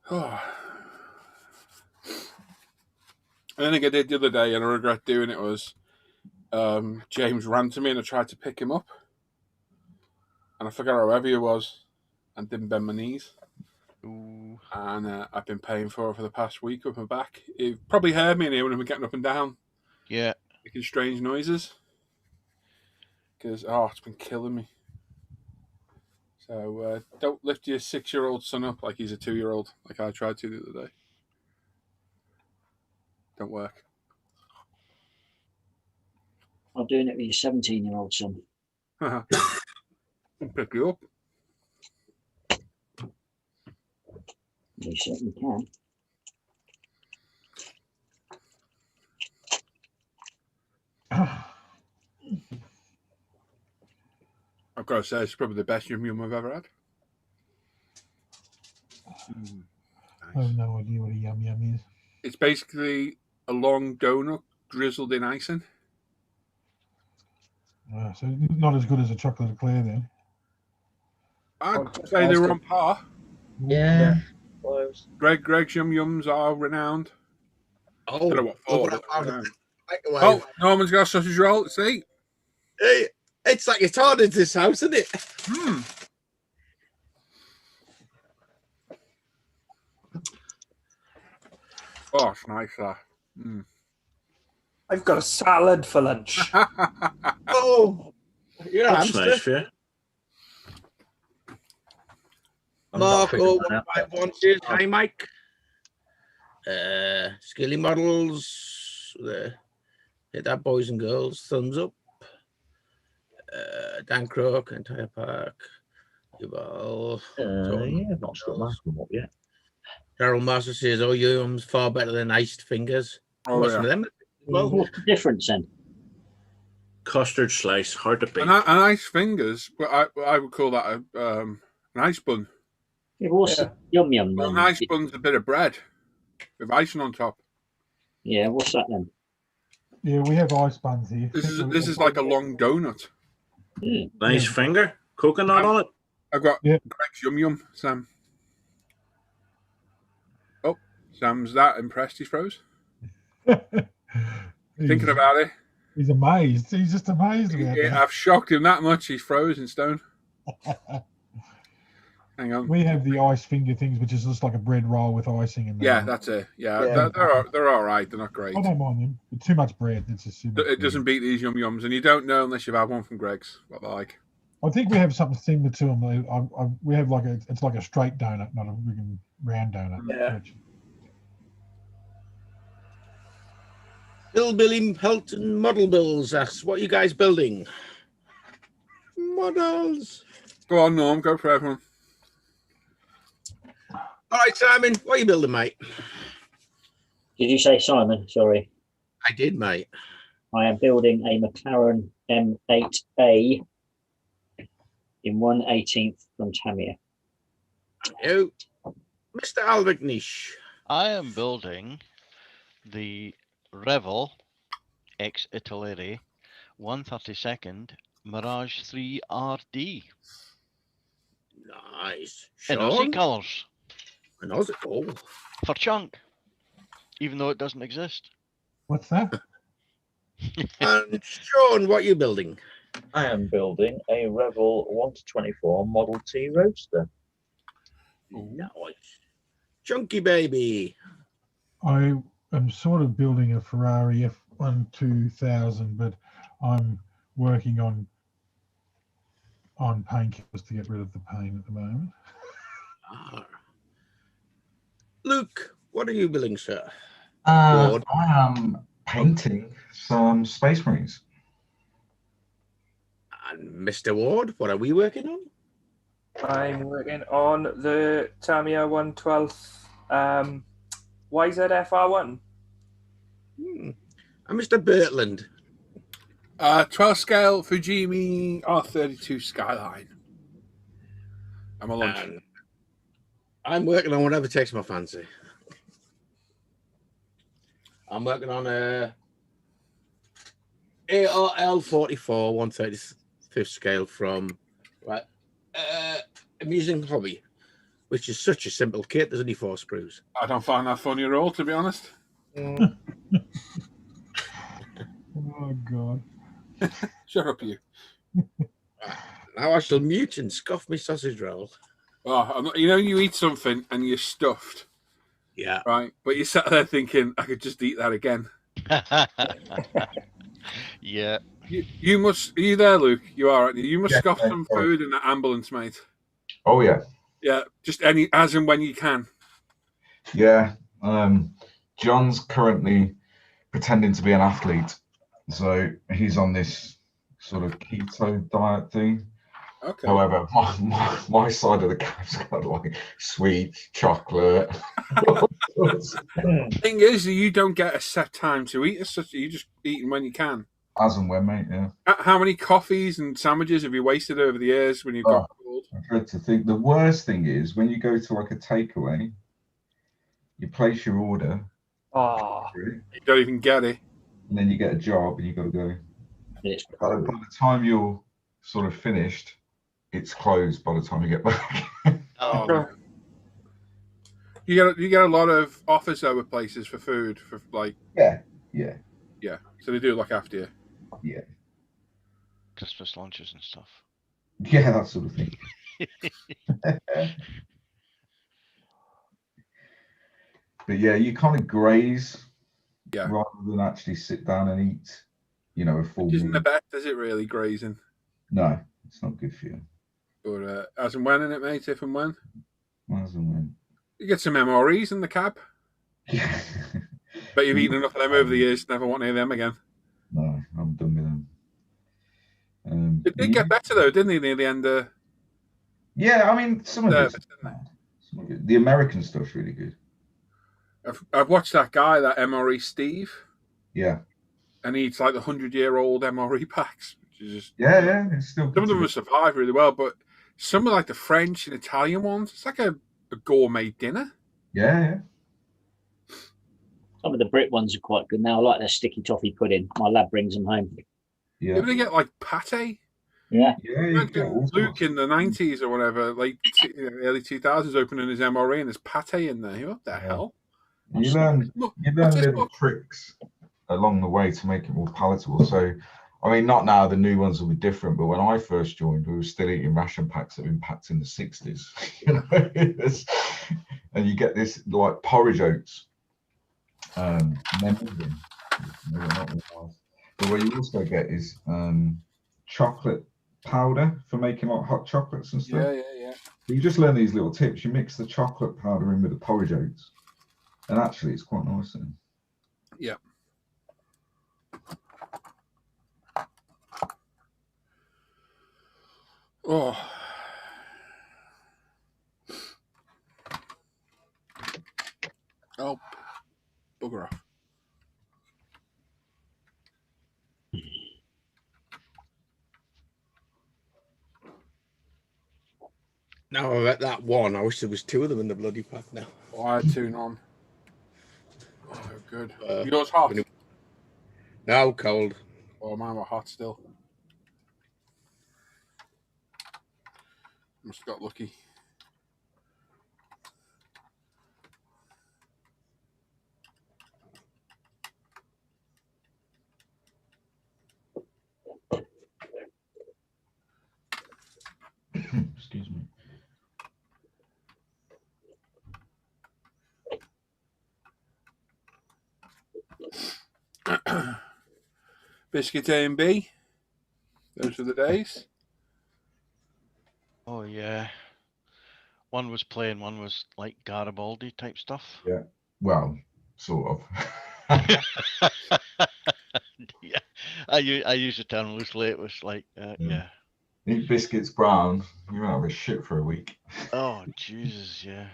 Oh. I think I did the other day, and I regret doing it, was James ran to me and I tried to pick him up. And I forgot how heavy he was and didn't bend my knees. Ooh. And I've been paying for it for the past week with my back. You probably heard me in here when I've been getting up and down. Yeah. Making strange noises. Because, it's been killing me. So don't lift your 6-year-old son up like he's a 2-year-old, like I tried to the other day. Don't work. I'm doing it with your 17-year-old son. Pick you up. You certainly can. I've got to say, it's probably the best yum yum I've ever had. I have no idea what a yum yum is. It's basically a long donut drizzled in icing. So not as good as a chocolate eclair then. I'd say they were on par. Yeah. Greg's Yum Yums are renowned. Oh, Don't know what for, look but what I found. renowned. Microwave. Oh, Norman's got a sausage roll. Let's see. Hey, it's like it's hard in this house, isn't it? Oh, it's nice. I've got a salad for lunch. Oh, you're a That's hamster. nice for you. figuring Marco that out. 151 says, hi, Mike. Skilly Models. Hit that, boys and girls. Thumbs up. Dan Crook, Entire Park. Yuval. Yeah, I've not stuck my thumb up yet. Darryl Master says, oh, yum's far better than iced fingers. Oh, What's yeah. for them? Well, What's the difference then? Custard slice, hard to beat. An ice fingers, but I would call that an ice bun. Yeah, what's the yum yum Well, then? an ice bun's a bit of bread with icing on top. Yeah, what's that then? Yeah, we have ice buns here. This is like a long donut. Yeah. Nice finger. Coconut on it. I've got Yeah. Greg's Yum Yum, Sam. Oh, Sam's that impressed. He's froze. Thinking about it. He's amazed. He's just amazed about Yeah, I've shocked him that much. He's froze in stone. that. Hang on. We have the ice finger things, which is just like a bread roll with icing in there. Yeah, that's it. Yeah, Yeah. they're all right. They're not great. I don't mind them. But too much bread. It's just too much It bread. doesn't beat these Yum Yums, and you don't know unless you've had one from Greg's what they're like. I think we have something similar to them. We have it's like a straight donut, not a friggin' round donut. Yeah. Bill Billy Pelton Model Bills asks, what are you guys building? Models. Go on, Norm. Go for everyone. All right, Simon, what are you building, mate? Did you say Simon? Sorry. I did, mate. I am building a McLaren M8A in 1/18 from Tamiya. Oh, Mr. Albignish. I am building the Revel X Italeri 132nd Mirage 3 RD Nice. in Aussie Sean? colours An Aussie. Oh, for chunk, even though it doesn't exist. What's that? and Sean, what are you building? I am building a Revel 1-24 Model T Roadster. Nice. Chunky baby. I am sort of building a Ferrari F1 2000, but I'm working on painkillers to get rid of the pain at the moment. Ah. Luke, what are you building, sir? I am painting some Space Marines. And Mr. Ward, what are we working on? I'm working on the Tamiya 112 YZF-R1. And Mr. Bertland. 12 scale Fujimi R32 Skyline. I'm a lunch. And I'm working on whatever takes my fancy. I'm working on a ARL 44 135th scale from Amusing Hobby, which is such a simple kit. There's only 4 screws. I don't find that funny at all, to be honest. Oh God. Shut up, you. Now I shall mute and scoff my sausage roll. Oh, you know, you eat something and you're stuffed, Yeah. right? But you're sat there thinking, I could just eat that again. Yeah. You must. Are you there, Luke? You are, aren't you? You must Yeah, scoff yeah, some sorry. food in that ambulance, mate. Oh yeah, Yeah, just any, as and when you can. yeah. John's currently pretending to be an athlete, so he's on this sort of keto diet thing. Okay. However, my side of the cab's got like sweet chocolate. Thing is, you don't get a set time to eat as such. You just eating when you can. As and when, mate. Yeah. How many coffees and sandwiches have you wasted over the years when you've got cold? I dread to think. The worst thing is when you go to like a takeaway, you place your order, Oh, You don't even get it. and then you get a job, and you got to go. It's By the time you're sort of finished, it's closed. By the time you get back. Oh. You get a lot of offers over places for food for like yeah. So they do look after you. Yeah. Christmas lunches and stuff. Yeah, that sort of thing. But yeah, you kind of graze rather than actually sit down and eat, a full Which isn't the meal. best, is it really, grazing? No, it's not good for you. But as and when in it, mate, if and when. As and when. You get some MREs in the cab. But you've eaten enough of them over the years, never want any of them again. No, I'm done with them. It did get better though, didn't they, near the end? Yeah, I mean, some of it's bad. Some of it. The American stuff's really good. I've watched that guy, that MRE Steve. Yeah. And he eats like the 100-year-old MRE packs, which is just yeah. It's still some of them have survived really well, but some of like the French and Italian ones, it's like a gourmet dinner. Yeah. Some of the Brit ones are quite good now. I like their sticky toffee pudding. My lad brings them home. Yeah. They get like pate. Yeah. Imagine Luke in the 90s or whatever, like early 2000s, opening his MRE and there's pate in there. What the hell? You learn little tricks along the way to make it more palatable. So, I mean, not now, the new ones will be different, but when I first joined, we were still eating ration packs that have been packed in the 60s. And you get this like porridge oats. And then but what you also get is chocolate powder for making like hot chocolates and stuff. Yeah. You just learn these little tips. You mix the chocolate powder in with the porridge oats, and actually, it's quite nice. Then. Yeah. Oh. Oh, bugger off. Now I've at that one. I wish there was 2 of them in the bloody pack now. Oh, I had 2 on. Oh, good. Yours hot? No, cold. Oh, mine were hot still. Must have got lucky. Excuse me. Biscuit A and B. Those are the days. Oh yeah. One was plain, one was like Garibaldi type stuff. Yeah. Well, sort of. Yeah. I use the term loosely. It was like yeah. Eat biscuits brown, you're out of a shit for a week. Oh Jesus, yeah.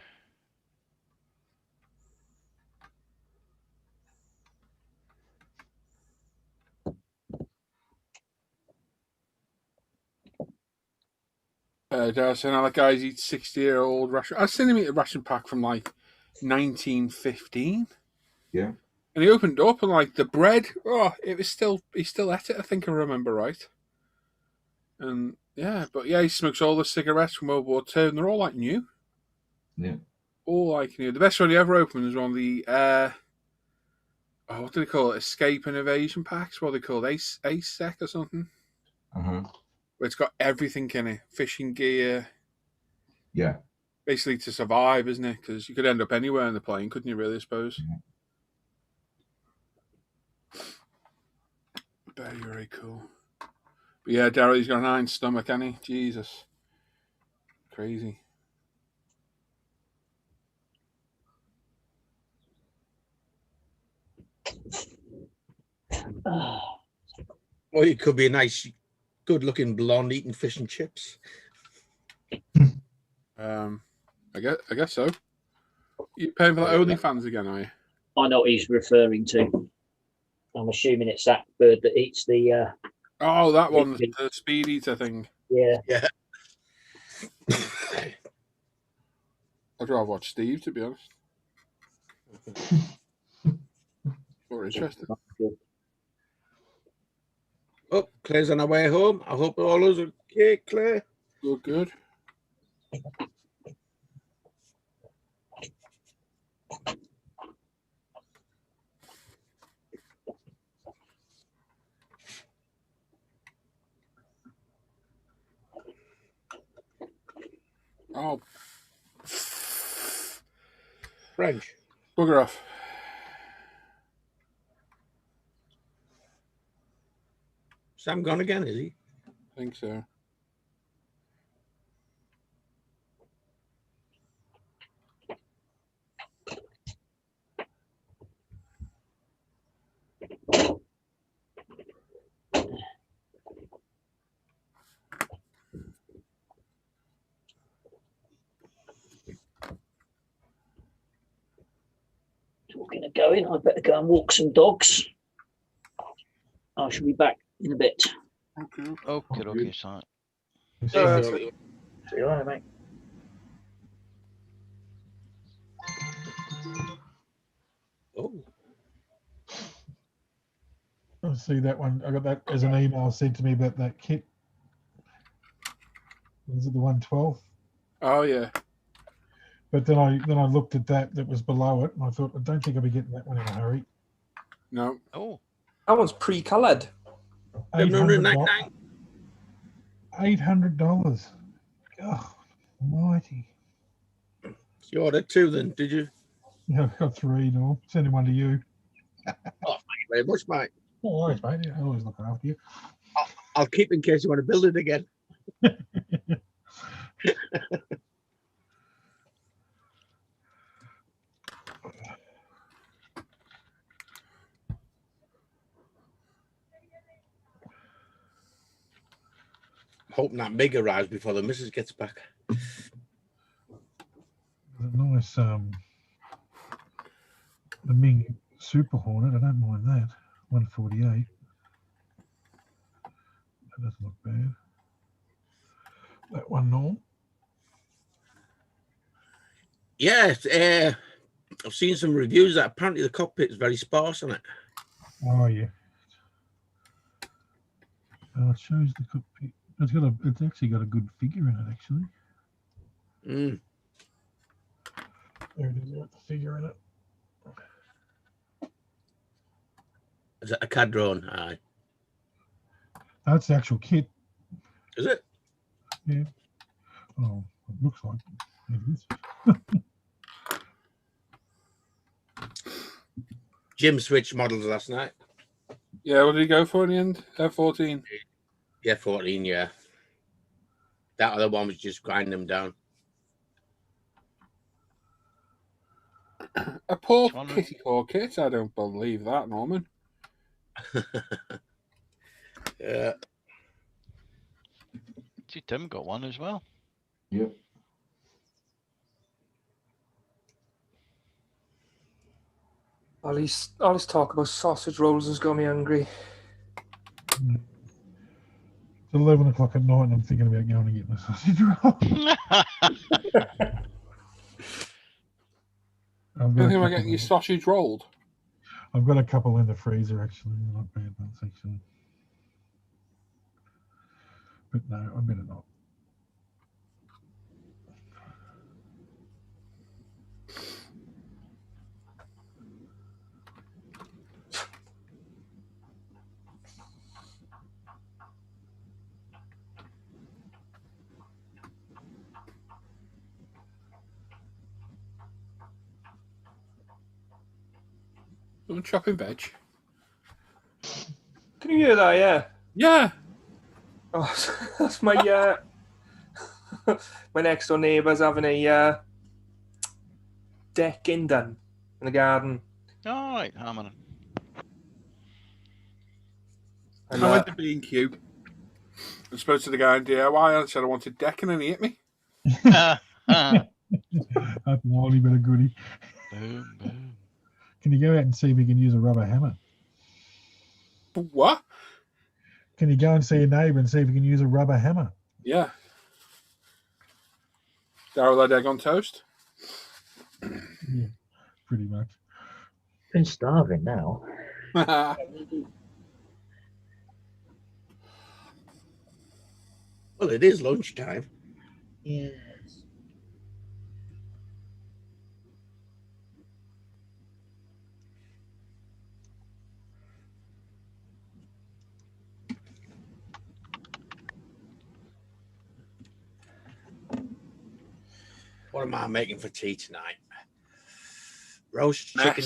Dare I say now that guys eat 60-year-old ration. I've seen him eat a ration pack from like 1915. Yeah. And he opened it up and like the bread, he still ate it, I think I remember right. And yeah, but yeah, he smokes all the cigarettes from World War II and they're all like new. Yeah. All like new. The best one he ever opened was one of the what do they call it? Escape and evasion packs? What are they called? ASEC or something? Uh-huh. Where it's got everything in it. Fishing gear. Yeah. Basically to survive, isn't it? Because you could end up anywhere in the plane, couldn't you really, I suppose? Very, very cool. But yeah, Daryl's got an iron stomach, hasn't he? Jesus. Crazy. Or you could be a nice, good-looking blonde eating fish and chips. I guess so. You paying for that OnlyFans again, are you? I know what he's referring to. I'm assuming it's that bird that eats the. Oh, that one, the speed eater thing. Yeah. Yeah. I'd rather watch Steve, to be honest. More interesting. Oh, Claire's on her way home. I hope all is okay, Claire. Good. Oh. French. Bugger off. Sam gone again, is he? I think so. Talking of going, I better go and walk some dogs. I shall be back in a bit. Okay, son. See you later, mate. Oh. I see that one. I got that as an email sent to me about that kit. Was it the 112? Oh yeah. But then I looked at that was below it, and I thought, I don't think I'll be getting that one in a hurry. No. Oh. That one's pre-coloured. $800. $800. God almighty. You ordered two then, did you? Yeah, I've got three now. Sending one to you. Oh, thank you very much, mate. No worries, mate. I always look after you. I'll keep in case you want to build it again. Hoping that Mig arrives before the missus gets back. There's a nice the Ming Super Hornet. I don't mind that. 148. That doesn't look bad. That one, Norm. Yeah, I've seen some reviews that apparently the cockpit is very sparse on it. Oh yeah. It shows the cockpit. It's actually got a good figure in it, actually. Mm. There it is, got the figure in it. Is that a CAD drone? Aye. That's the actual kit. Is it? Yeah. Oh, it looks like it is. Jim switched models last night. Yeah, what did he go for in the end? F14. Yeah, 14, yeah. That other one was just grinding them down. A poor kitty core kit? I don't believe that, Norman. Yeah. See, Tim got one as well. Yep. All this talk about sausage rolls has got me hungry. It's 11 o'clock at night and I'm thinking about going and getting a sausage roll. Thinking about getting your sausage rolled. I've got a couple in the freezer actually. They're not bad ones actually. But no, I better not. Someone chopping veg. Can you hear that? Yeah. Yeah. Oh, that's my my next door neighbour's having a decking done in the garden. All right, Harmon. And, I went to B&Q. I spoke to the guy in DIY and said I wanted decking and he hit me. That's a lovely bit of goodie. Boom, boom. Can you go out and see if you can use a rubber hammer? What? Can you go and see your neighbour and see if you can use a rubber hammer? Yeah. Darrell egg on toast? Yeah, pretty much. Been starving now. Well, it is lunchtime. Yes. What am I making for tea tonight? Roast chicken,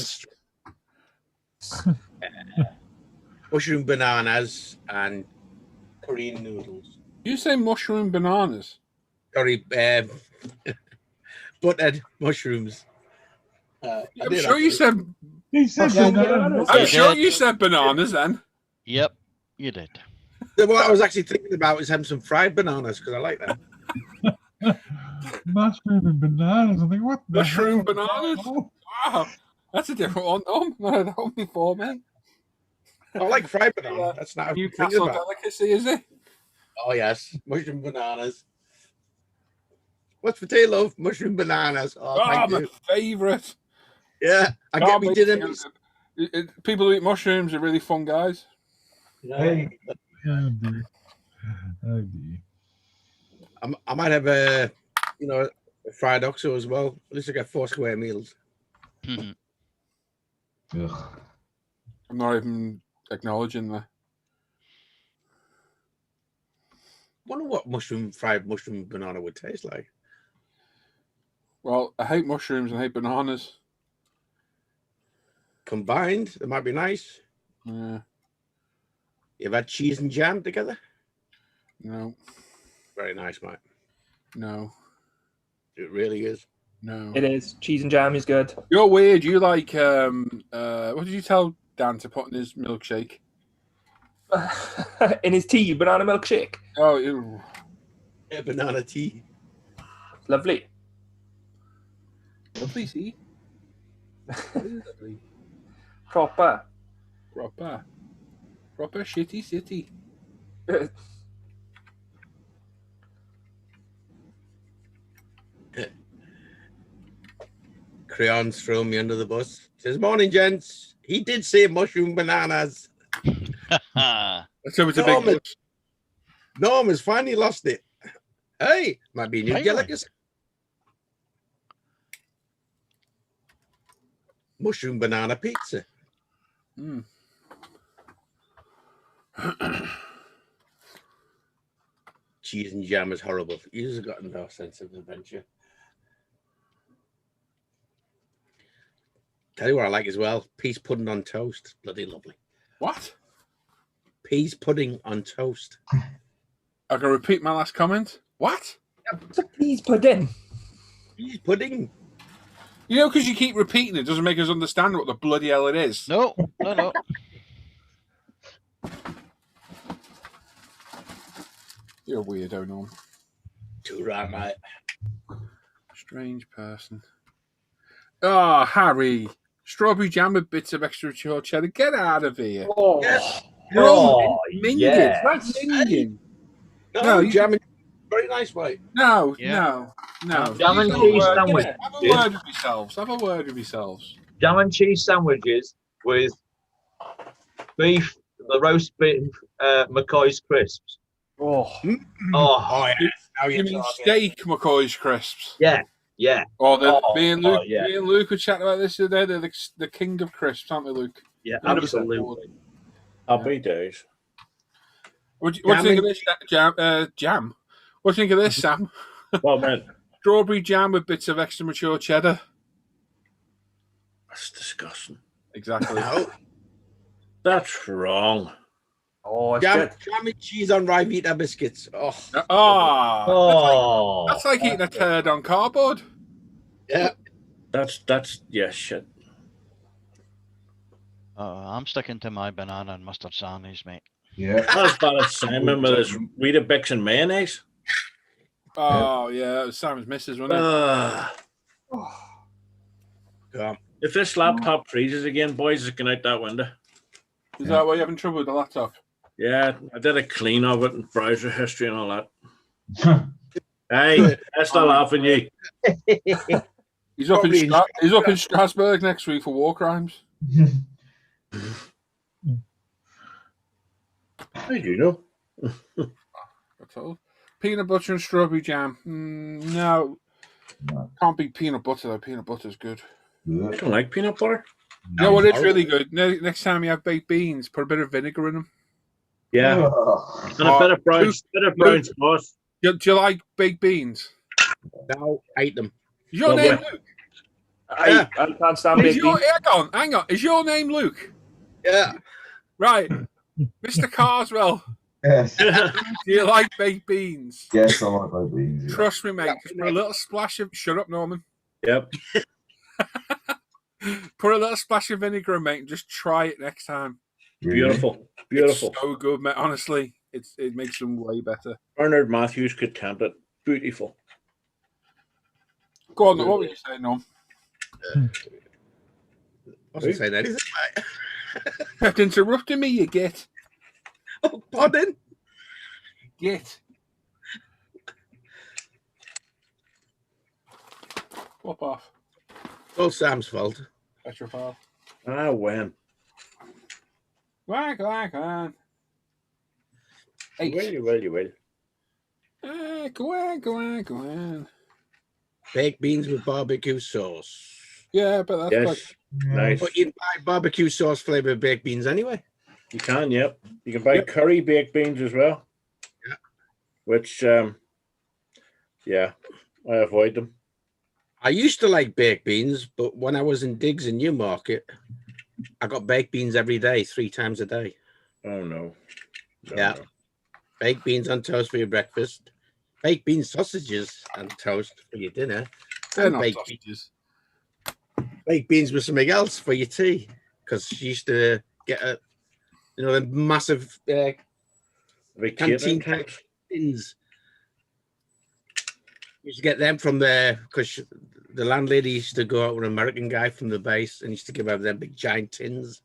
mushroom bananas, and Korean noodles. You say mushroom bananas? Sorry, buttered mushrooms. I'm sure you said. He said bananas. I'm sure you said bananas then. Yep, you did. What I was actually thinking about is having some fried bananas because I like that. Mushroom and bananas. I think what the Mushroom hell? bananas? Oh, Wow, that's a different one. Oh, I've not heard that one before, mate. I like fried banana. That's not what I'm thinking Newcastle about. delicacy, is it? Oh yes, mushroom bananas. What's for tea, love? Mushroom bananas. Oh, thank my you. favourite. Yeah, I get me dinner. People who eat mushrooms are really fun guys. Hey. oh dear. Oh dear. I might have a fried oxo as well. At least I get 4 square meals. Ugh. I'm not even acknowledging that. Wonder what fried mushroom banana would taste like. Well, I hate mushrooms and I hate bananas. Combined, it might be nice. Yeah. You've had cheese and jam together? No. Very nice, mate. No. It really is. No. It is. Cheese and jam is good. You're weird. You like what did you tell Dan to put in his milkshake? In his tea, banana milkshake. Oh, ew. Yeah, banana tea. Lovely. Lovely, see? Lovely. Proper. Proper shitty city. Crayons throw me under the bus. Says, morning, gents. He did say mushroom bananas. So it's a big bus. Norm has finally lost it. Hey, might be a new Finally. delicacy. Mushroom banana pizza. Mm. Cheese and jam is horrible. You've got no sense of adventure. Tell you what I like as well. Peas pudding on toast. Bloody lovely. What? Peas pudding on toast. I can repeat my last comment. What? It's a peas pudding. Peas pudding. You know, because you keep repeating it doesn't make us understand what the bloody hell it is. No. You're a weirdo, Norm. Too right, mate. Strange person. Oh, Harry. Strawberry jam with bits of extra cheddar. Get out of here. Oh, Yes. You're all Oh, minging. yeah. That's minging. No, you- jam and very nice, mate. No, Yeah. no. Jam and Have a cheese word- sandwich. Have a word with yourselves. Have a word with yourselves. Jam and cheese sandwiches with beef, the roast beef, McCoy's crisps. Oh, Oh, Oh, yeah. Now You you're mean talking. steak McCoy's crisps? yeah, yeah, Or the, Oh, me and Luke, yeah. me and Luke were chatting about this the other day. They're the king of crisps, aren't they, Luke? yeah, 100%. absolutely. Happy days. What do you think of this jam? What do you think of this, Sam? Well, man, Strawberry jam with bits of extra mature cheddar. that's disgusting. Exactly. No. That's wrong. oh, it's Jam, good. jam and cheese on Rivita biscuits. Oh, Ah, Oh, that's like eating a turd on cardboard. yeah. That's yeah, shit. I'm sticking to my banana and mustard sandwich, mate. Yeah. That's bad as Simon with his Weetabix and mayonnaise. Oh yeah, it was Simon's missus, wasn't it? Come. If this laptop freezes again, boys, it's going out that window. Is that why you're having trouble with the laptop? Yeah, I did a clean of it and browser history and all that. Hey, that's not laughing you. He's up Probably in he's up in Strasbourg next week for war crimes. How do you know? I told. Peanut butter and strawberry jam. No, can't beat peanut butter though. Peanut butter's good. I don't like peanut butter. You know what is really good? Next time you have baked beans, put a bit of vinegar in them. Yeah, and a bit of brown sauce. Do you like baked beans? No, I ate them. Is your Lovely. name Luke? I can't stand Is baked your, beans. hang on. Is your name Luke? Yeah. Right. Mr. Carswell, Yes. do you like baked beans? Yes, I like those beans. Yeah. Trust me, mate. Just put a little splash of... Shut up, Norman. Yep. Put a little splash of vinegar in, mate, and just try it next time. Really? Beautiful. Beautiful. It's so good, mate. Honestly, it makes them way better. Bernard Matthews could tempt it. Beautiful. Go on, what were you saying, Norm? I wasn't saying anything, mate. Kept interrupting me, you git. Oh, pardon? Git. Flop off. All Sam's fault. That's your fault. Ah, when? Quack, quack, quack. Eight. Will you will. Go on. Baked beans with barbecue sauce. Yeah, but that's like... Yes. Nice. But you can buy barbecue sauce flavored baked beans anyway. You can, yep. You can buy curry baked beans as well. Yeah. Which, yeah, I avoid them. I used to like baked beans, but when I was in Diggs in Newmarket, I got baked beans every day, 3 times a day. Oh, no. Yeah. No. Baked beans on toast for your breakfast, baked bean sausages and toast for your dinner, They're and not baked, sausages. baked beans with something else for your tea. Because she used to get the massive Big canteen catering types. tins. Used to get them from there because the landlady used to go out with an American guy from the base and used to give out them big giant tins.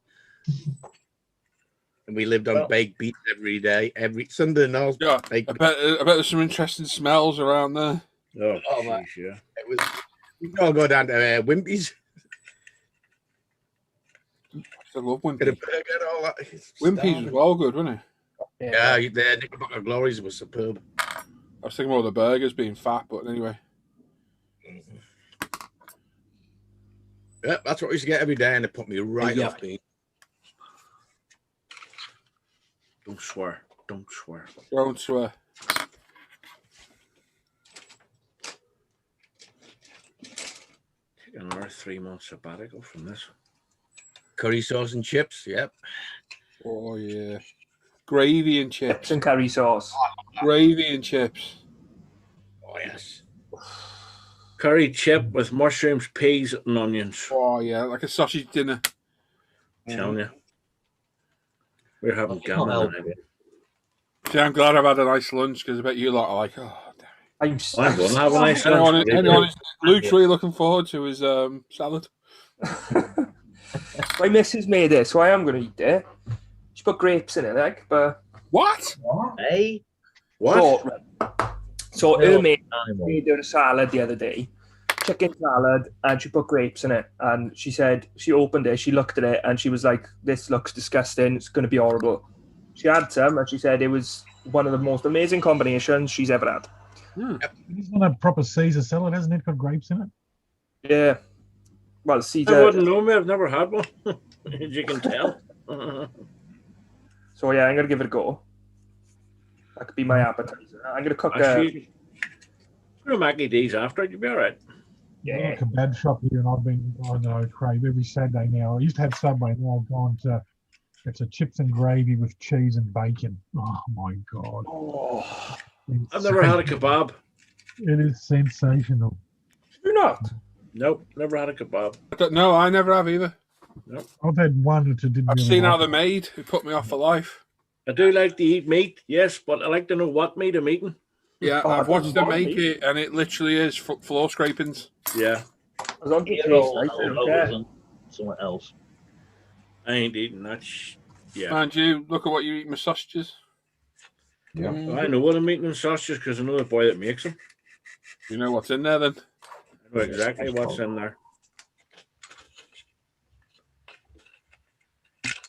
And we lived on baked beans every day, every Sunday and all. Yeah, baked I bet there's some interesting smells around there. Oh, Oh, man. jeez, yeah. It was, we could all go down to Wimpy's, I love get a Wimpy. burger and all that. Wimpy's was well good, wasn't it? Yeah, the Knickerbocker Glories was superb. I was thinking more of the burgers being fat, but anyway. Yeah, that's what we used to get every day, and it put me right Yeah. off being. Don't swear. Don't swear. Don't swear. Take another 3 month sabbatical from this. Curry sauce and chips, yep. Oh, yeah. Gravy and Chips chips. and curry sauce. Gravy and chips. Oh, yes. Curry chip with mushrooms, peas, and onions. Oh, yeah, like a sausage dinner. Telling you. We're having I can't help gambling. it. See, I'm glad I've had a nice lunch because I bet you lot are like, oh, damn. I'm I'm going to have a nice Anyone, lunch. anyone is, Luke's really looking forward to his salad. My missus made it, so I am going to eat it. She put grapes in it, like, but What? What? Hey, What? So No, her mate I'm made her a salad the other day, chicken salad, and she put grapes in it. And she said she opened it, she looked at it, and she was like, "This looks disgusting. It's going to be horrible." She had some, and she said it was one of the most amazing combinations she's ever had. It's not a proper Caesar salad, hasn't it? Got grapes in it. Yeah. Well, I Caesar. wouldn't know me. I've never had one, as you can tell. So yeah, I'm gonna give it a go. That could be my appetizer. I'm gonna cook. Actually, screw Mackie D's after it. You'll be all right. Yeah. A kebab shop here, and I crave every Saturday now. I used to have Subway, now I've gone to. It's a chips and gravy with cheese and bacon. Oh my god! Oh, I've never had a kebab. It is sensational. you're not. Nope, never had a kebab. No, I never have either. Nope. I've had one that didn't. I've really seen how like they're it. made. It put me off for life. I do like to eat meat, yes, but I like to know what meat I'm eating. Yeah, Oh, I've watched them bother make me. it, and it literally is floor scrapings. Yeah, As long as it Here tastes or nice, I don't other care. than something else. I ain't eating that. Yeah, Mind you, look at what you eat with sausages. Yeah. I know what I'm eating in sausages because I know the boy that makes them. You know what's in there then? I know exactly what's in there.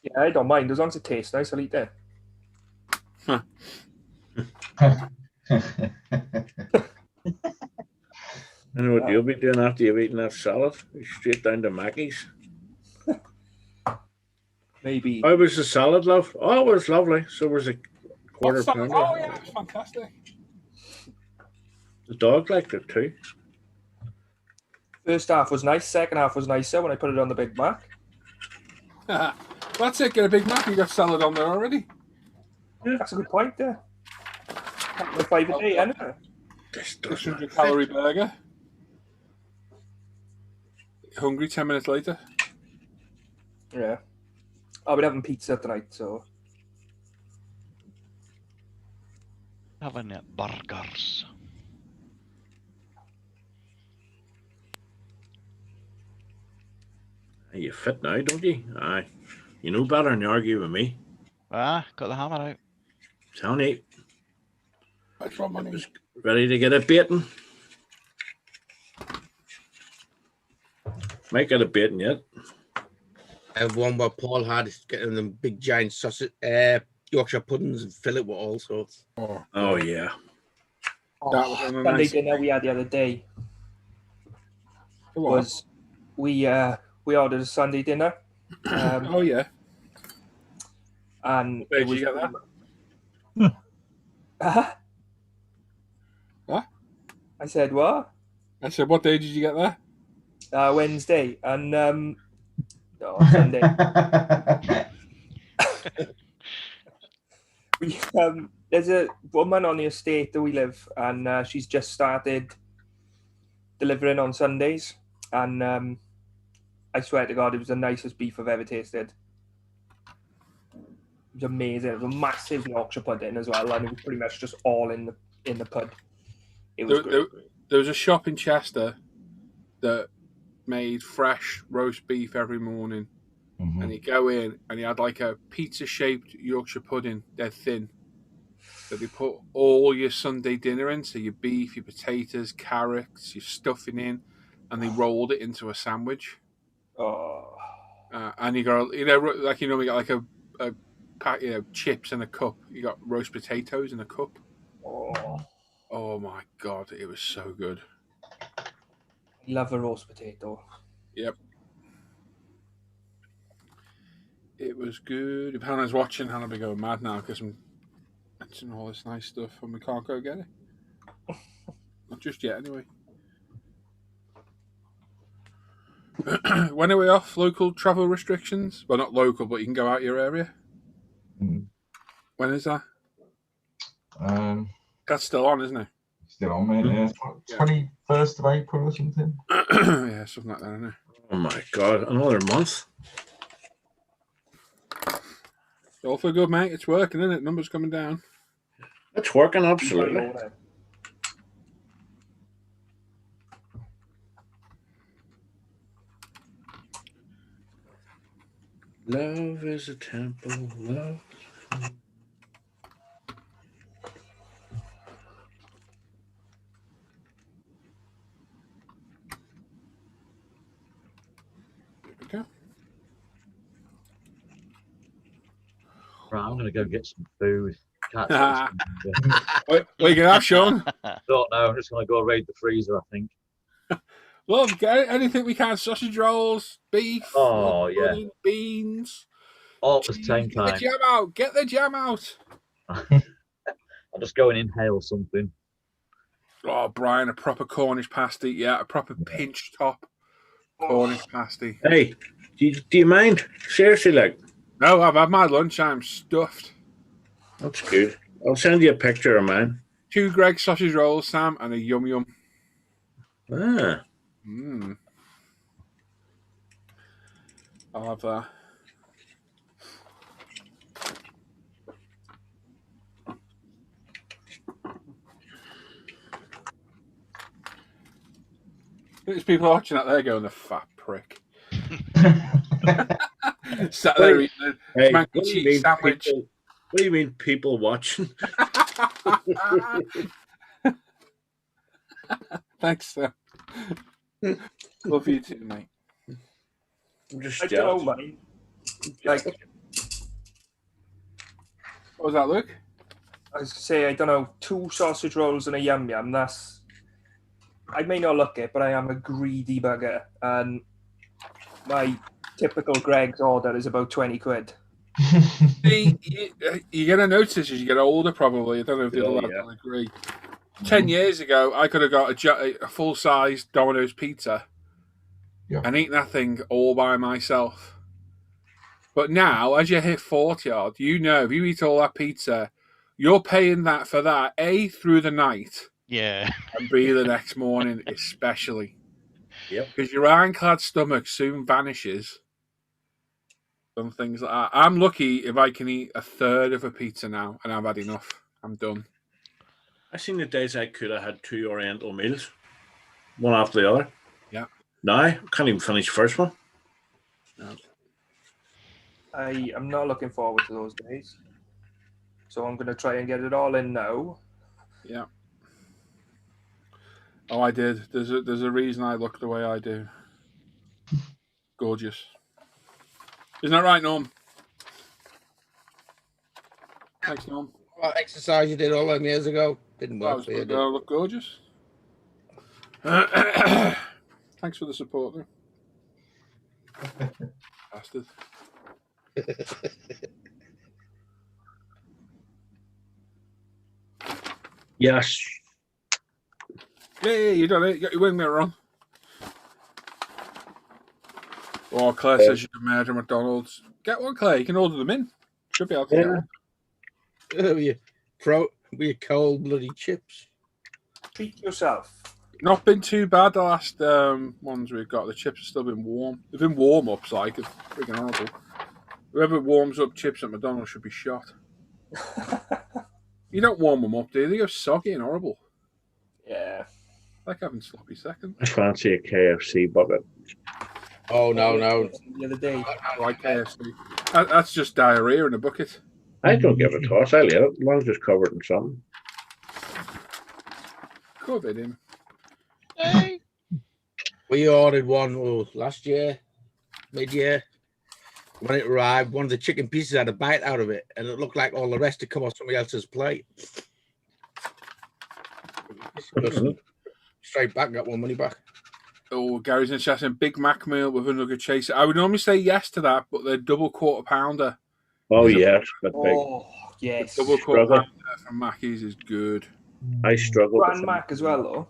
Yeah, I don't mind. As long as it tastes nice, I'll eat it. I know what you'll be doing after you've eaten that salad. Straight down to Mackie's. Maybe. How was the salad, love? Oh, it was lovely. So was a quarter Oh pounder. yeah, it's fantastic. The dog liked it too. First half was nice. Second half was nicer when I put it on the Big Mac. That's it. Get a Big Mac. You got salad on there already. That's a good point there. The 5 a day, isn't it? This doesn't 600-calorie burger. Hungry 10 minutes later. Yeah. I'll be having pizza tonight, so. Having burgers. You fit now, don't you? Aye. You know better than you argue with me. Ah, got the hammer out. Tony, Extra money. ready to get a baiting? Might get a baiting yet. I have one where Paul had getting them big giant sausage, Yorkshire puddings and fill it with all sorts. Oh yeah. That was on a Sunday nice dinner we had the other day Go on. was we ordered a Sunday dinner. Oh yeah. And Where it did was you get that? What? I said what? I said, what day did you get that? Wednesday and Sunday. We there's a woman on the estate that we live, and she's just started delivering on Sundays, and I swear to God, it was the nicest beef I've ever tasted. It was amazing. It was a massive Yorkshire pudding as well, and it was pretty much just all in the pud. It was great. There was a shop in Chester that made fresh roast beef every morning. And you go in and you had like a pizza-shaped Yorkshire pudding, dead thin, that they put all your Sunday dinner in, so your beef, your potatoes, carrots, your stuffing in, and they rolled it into a sandwich. Oh. And you got, like we got like a pack, chips in a cup. You got roast potatoes in a cup. Oh my God, it was so good. I love a roast potato. Yep. It was good. If Hannah's watching, Hannah'll be going mad now because I'm mentioning all this nice stuff and we can't go get it. Not just yet, anyway. When are we off? Local travel restrictions? Well, not local, but you can go out your area. When is that? That's still on, isn't it? Still on, mate. Yeah. 21st of April or something. Yeah, something like that, isn't it? Oh my God, another month. It's all for good, mate. It's working, isn't it? Numbers coming down. It's working, absolutely. Love is a temple, love. Right, I'm going to go get some food. Can't What you gonna have, Sean? don't know. I'm just going to go raid the freezer, I think. Love, get anything we can. Sausage rolls, beef, Oh, yeah. pudding, beans. All at the cheese. same Get the time. jam out. Get the jam out. I'll just go and inhale something. Oh, Brian, a proper Cornish pasty. Yeah, a proper pinch top Cornish pasty. Hey, do you mind? Seriously, like. No, I've had my lunch. I'm stuffed. That's good. I'll send you a picture of mine. 2 Greg sausage rolls, Sam, and a yum yum. Ah. I'll have that. There's people watching out there going, the fat prick. Sat there eating a mac and cheese sandwich. What do you mean people watching? Thanks, Sam. Love you too, mate. I'm just I jealous. don't know, mate. Like, What was that, Luke? I was gonna say, I don't know, 2 sausage rolls and a yum yum. That's. I may not look it, but I am a greedy bugger, and my typical Greg's order is about 20 quid. See, you're going to notice as you get older, probably. I don't know if the other lads will agree. 10 years ago, I could have got a full-size Domino's pizza and eaten that thing all by myself. But now, as you hit 40 odd, you know, if you eat all that pizza, you're paying that for that, A, through the night. Yeah. And B, the next morning, especially. Yep. Because your ironclad stomach soon vanishes. And things like that. I'm lucky if I can eat a third of a pizza now, and I've had enough. I'm done. I seen the days I could have had 2 Oriental meals, one after the other. Yeah. Now I can't even finish the first one. No. I am not looking forward to those days. So I'm going to try and get it all in now. Yeah. Oh, I did. There's a reason I look the way I do. Gorgeous. Isn't that right, Norm? Thanks, Norm. What exercise you did all them years ago didn't work for you. I look gorgeous. Thanks for the support, though. Bastard. Yes. Yeah, you done it. You got your wing mirror on. Oh, Claire says you can murder McDonald's. Get one, Claire. You can order them in. Should be able to get one. With your cold bloody chips. Treat yourself. Not been too bad the last ones we've got. The chips have still been warm. They've been warm-ups, like, it's freaking horrible. Whoever warms up chips at McDonald's should be shot. You don't warm them up, do you? They go soggy and horrible. Yeah. Like having sloppy seconds. I fancy a KFC bucket. Oh, no. The other day. I like KFC. That's just diarrhea in a bucket. I don't give a toss. I eat it as long as it's covered in something. Covered in. Hey. We ordered one last year, mid-year. When it arrived, one of the chicken pieces had a bite out of it, and it looked like all the rest had come off somebody else's plate. Straight back, got one money back. Oh, Gary's in the chat saying Big Mac meal with a nugget chaser. I would normally say yes to that, but the double quarter pounder. Oh, yes. But Oh, yes. Double quarter pounder from Mackey's is good. I struggle. Grand Mac as well, though.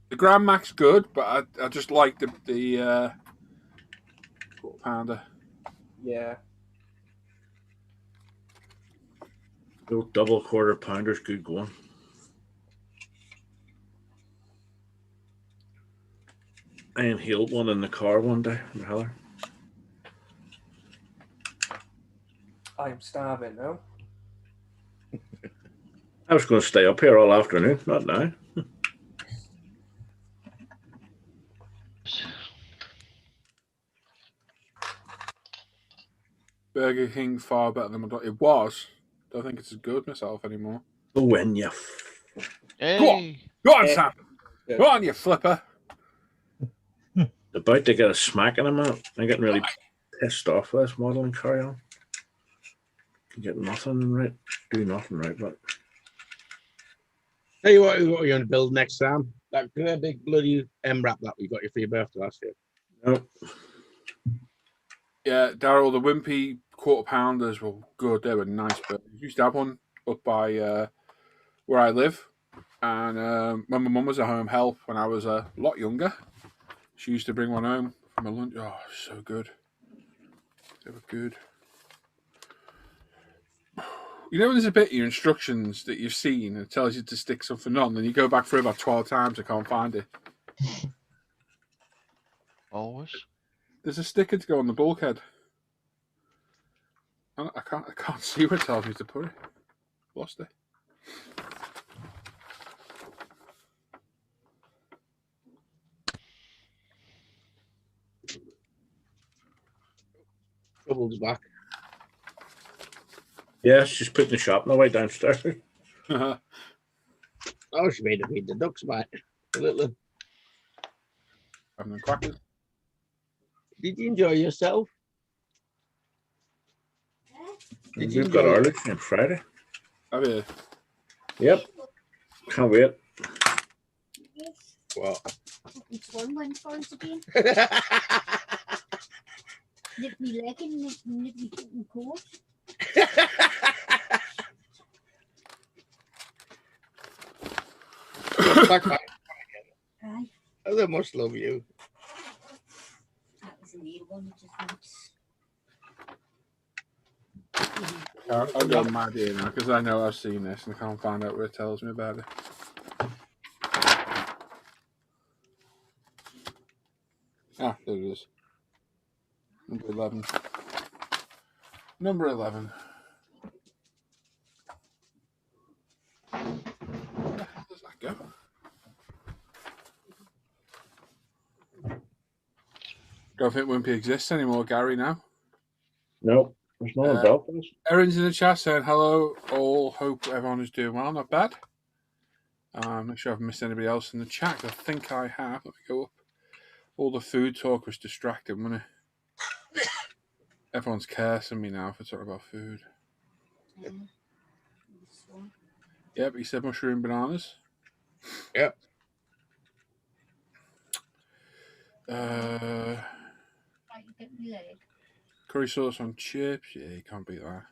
The Grand Mac's good, but I just like the quarter pounder. Yeah. The double quarter pounder's good going. I inhaled one in the car one day from Heller. I am starving now. I was going to stay up here all afternoon, not now. Burger King far better than McDonald's. It was. Don't think it's as good myself anymore. Oh, when you. Hey. Go on, Sam. Go on, you flipper. About to get a smack in a minute. I'm getting really pissed off with this modelling car on. Get nothing right, do nothing right, but Tell you what you're going to build next time. That big bloody M-wrap that we got you for your birthday last year. nope. Yeah, Daryl, the Wimpy quarter pounders were good. They were nice, but I used to have one up by where I live. And when my mum was at home help when I was a lot younger, she used to bring one home from a lunch. Oh, so good. They were good. You know when there's a bit of your instructions that you've seen and it tells you to stick something on, then you go back through about 12 times and can't find it. Always. There's a sticker to go on the bulkhead. I can't see where it tells me to put it. Lost it. Trouble's back. Yeah, she's putting the shop away downstairs. Oh, she made it feed the ducks, mate. A little. Having them crackers. Did you enjoy yourself? Did you We've got enjoy Ireland on Friday. Have you? Yep. Can't wait. Yes. What? It's one went for us again. Nip me leg and nip me fucking coat. Aye, Oh, they must love you. that was a real one. It just went. I'll go mad here now because I know I've seen this and I can't find out where it tells me about it. Ah, there it is. Number 11. Number 11. Where the hell does that go? Don't think Wimpy exists anymore, Gary, now. Nope. There's no one about this. Erin's in the chat saying hello, all. Hope everyone is doing well. Not bad. I'm not sure I've missed anybody else in the chat. I think I have. Let me go up. All the food talk was distracting, wasn't it? Everyone's cursing me now for talking about food. This one. Yep, he said mushroom bananas. Yep. Right, you get me leg. Curry sauce on chips. Yeah, you can't beat that.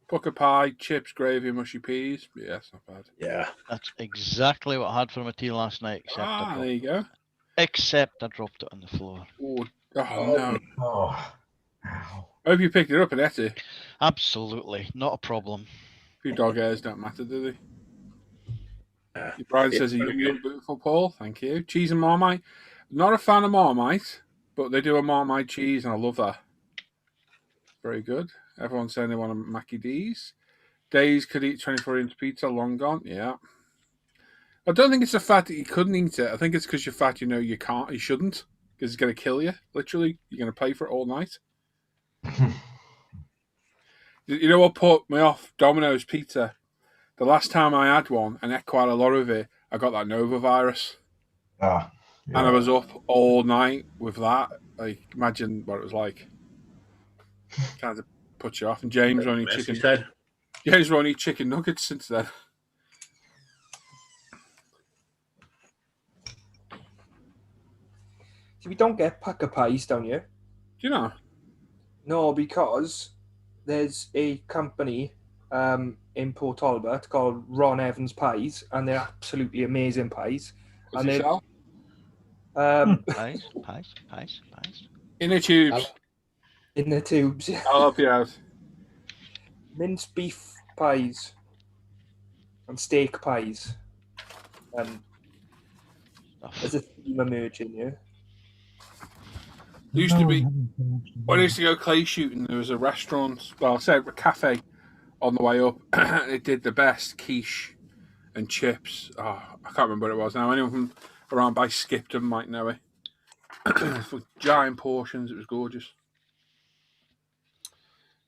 Pucker pie, chips, gravy, mushy peas. Yeah, that's not bad. Yeah. That's exactly what I had for my tea last night, except There you go. I dropped it on the floor. Oh no. Oh, ow. I hope you picked it up and ate it. Absolutely, not a problem. Few dog hairs don't matter, do they? Brian says a young, beautiful Paul. Thank you. Cheese and Marmite. Not a fan of Marmite, but they do a Marmite cheese, and I love that. Very good. Everyone's saying they want a Mackie D's. Days could eat 24-inch pizza, long gone. Yeah. I don't think it's the fact that you couldn't eat it. I think it's because you're fat, you know you can't, you shouldn't, because it's going to kill you, literally. You're going to pay for it all night. You know what put me off Domino's pizza? The last time I had one and ate quite a lot of it, I got that Nova virus. Yeah. And I was up all night with that. Like, imagine what it was like. Kind of put you off. And James won't eat chicken. James won't eat chicken nuggets since then. So we don't get packer pies down here. Do you know? No, because there's a company in Port Talbot called Ron Evans Pies, and they're absolutely amazing pies. What's and he they sell? Pies. In the tubes. In the tubes. I'll help you out. Minced beef pies and steak pies. And there's a theme emerging here. There used to be, when I used to go clay shooting, there was a restaurant, well, say a cafe on the way up. It did the best quiche and chips. Oh, I can't remember what it was now. Anyone from around by Skipton might know it. For giant portions, it was gorgeous.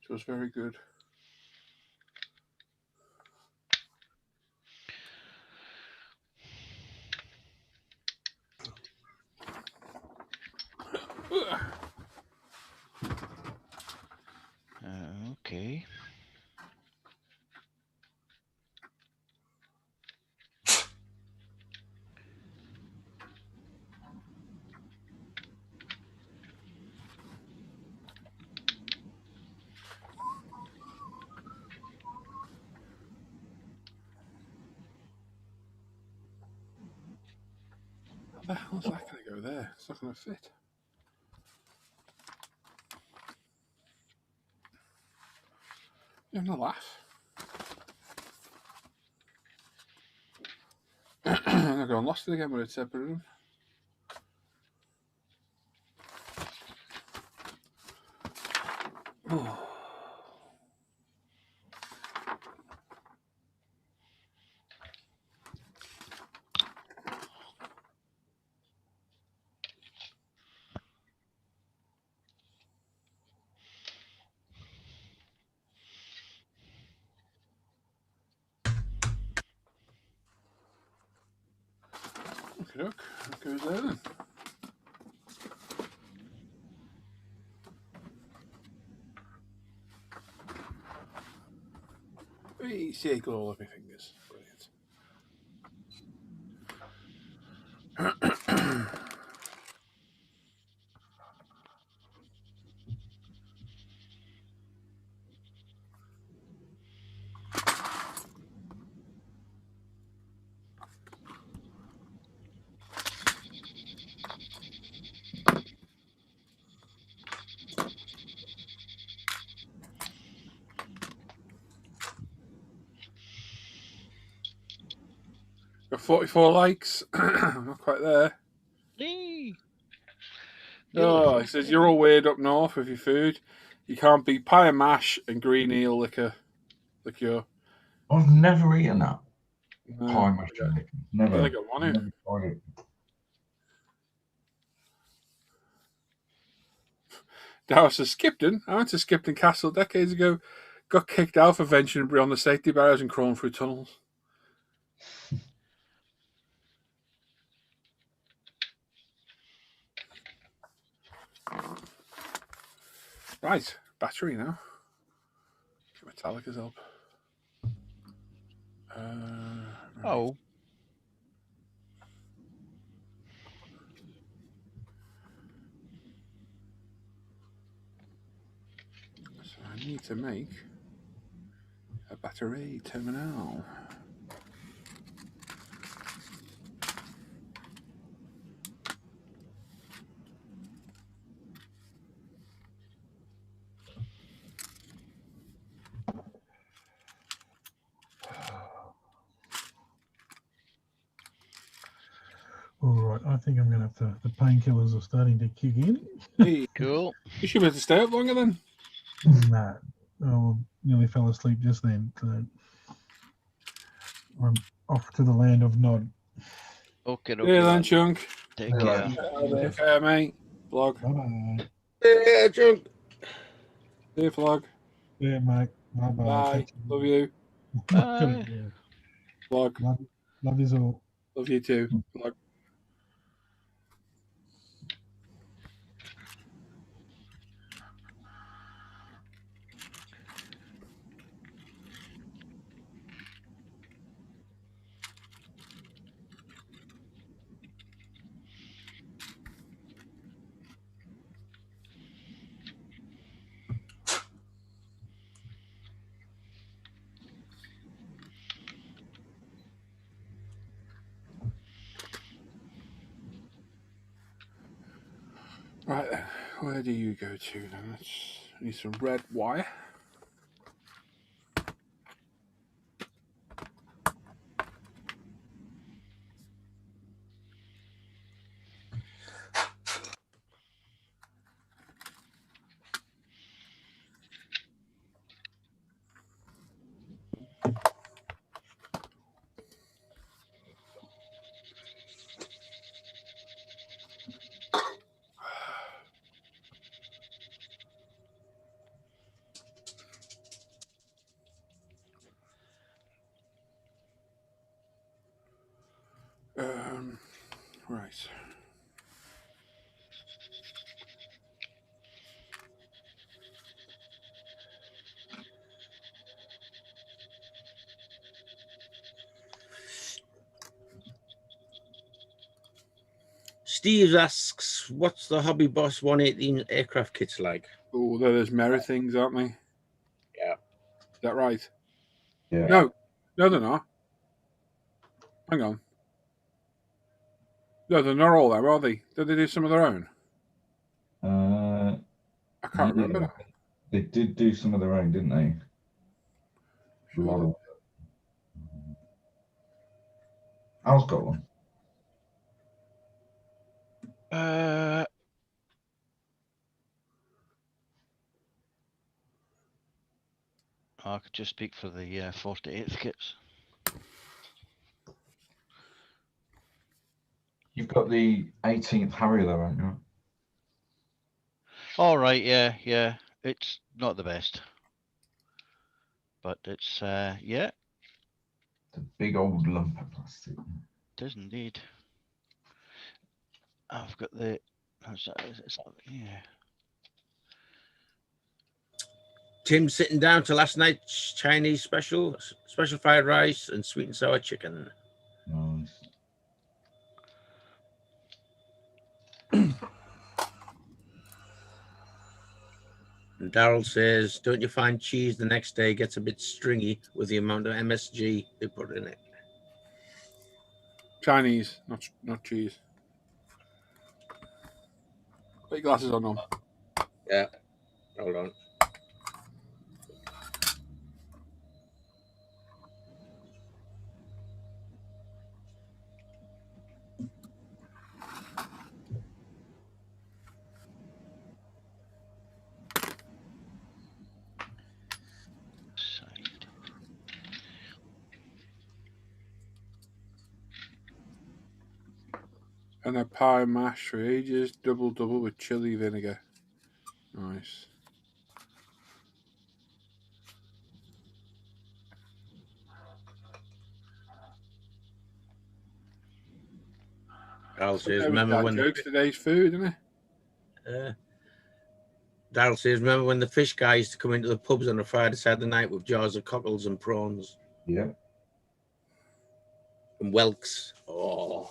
It was very good. the hell's that going to go there? It's not going to fit. You're having a laugh. I've gone lost it again when it's separated. Oh. Okay, look, that goes there then. See it go all over my fingers. Brilliant. Got 44 likes. I'm not quite there. Yay. Oh, it says you're all weird up north with your food. You can't beat pie and mash and green eel liquor. I've never eaten that. No, Pie mash and liquor. Never. I think I want it. Never tried it. Dallas says Skipton. I went to Skipton Castle decades ago. Got kicked out for venturing beyond the safety barriers and crawling through tunnels. Right, battery now. Metallica's up. Right. Oh. So I need to make a battery terminal. All right, I think I'm going to have to. The painkillers are starting to kick in. Hey, Cool. you should be able to stay up longer then. Nah, I nearly fell asleep just then. So I'm off to the land of Nod. Okay, Yeah, then, Chunk. Take Hello. care. Take care, mate. Vlog. Bye bye. Yeah, Chunk. See you, vlog. Yeah, mate. Bye bye. Bye. Love you. Bye. Vlog. Love you all. Love you too. Vlog. Right then, where do you go to then? Let's need some red wire. Right. Steve asks, what's the Hobby Boss 118 aircraft kits like? Oh, there's mirror things, aren't they? Yeah. Is that right? Yeah. No, they're not. Hang on. No, they're not all there, are they? Did they do some of their own? Uh, I can't remember yeah, that. they did do some of their own, didn't they? A lot of. Al's got one. I could just speak for the 48th kits. You've got the 18th Harrier though, haven't you? All right, yeah. It's not the best, but it's yeah, The big old lump of plastic. it is indeed. I've got the. Yeah. Tim's sitting down to last night's Chinese special fried rice and sweet and sour chicken. Nice. And Daryl says, don't you find cheese the next day gets a bit stringy with the amount of MSG they put in it? Chinese, not cheese. Put your glasses on them. Yeah. Hold on. And a pie mash for ages, double with chili vinegar. Nice. Daryl says, remember when jokes today's food, isn't it? Daryl says, remember when the fish guy used to come into the pubs on a Friday, Saturday night with jars of cockles and prawns? Yeah. And whelks. Oh.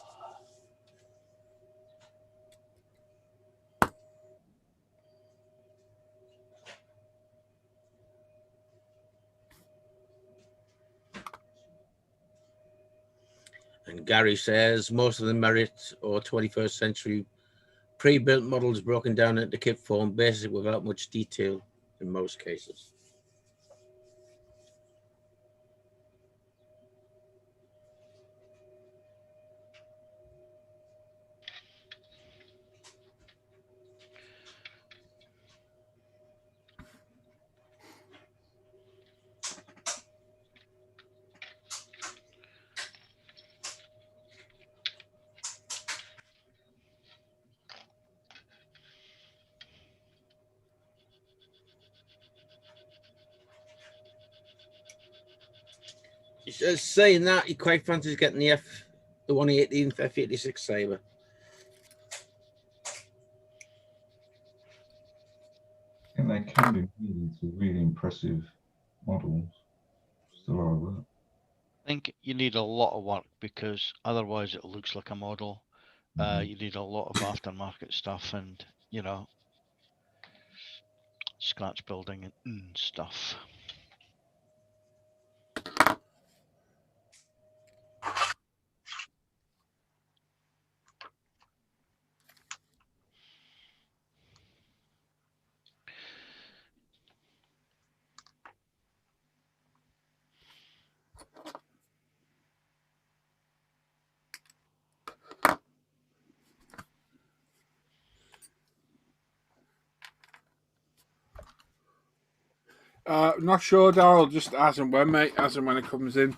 And Gary says, most of the Merit or 21st century pre-built models broken down into kit form, basic without much detail in most cases. He says, saying that, he quite fancies getting the 118th F86 Sabre. I think they can be really impressive models. Still are that. I think you need a lot of work because otherwise it looks like a model. You need a lot of aftermarket stuff and, scratch building and stuff. Not sure, Daryl. Just as and when, mate. As and when it comes in.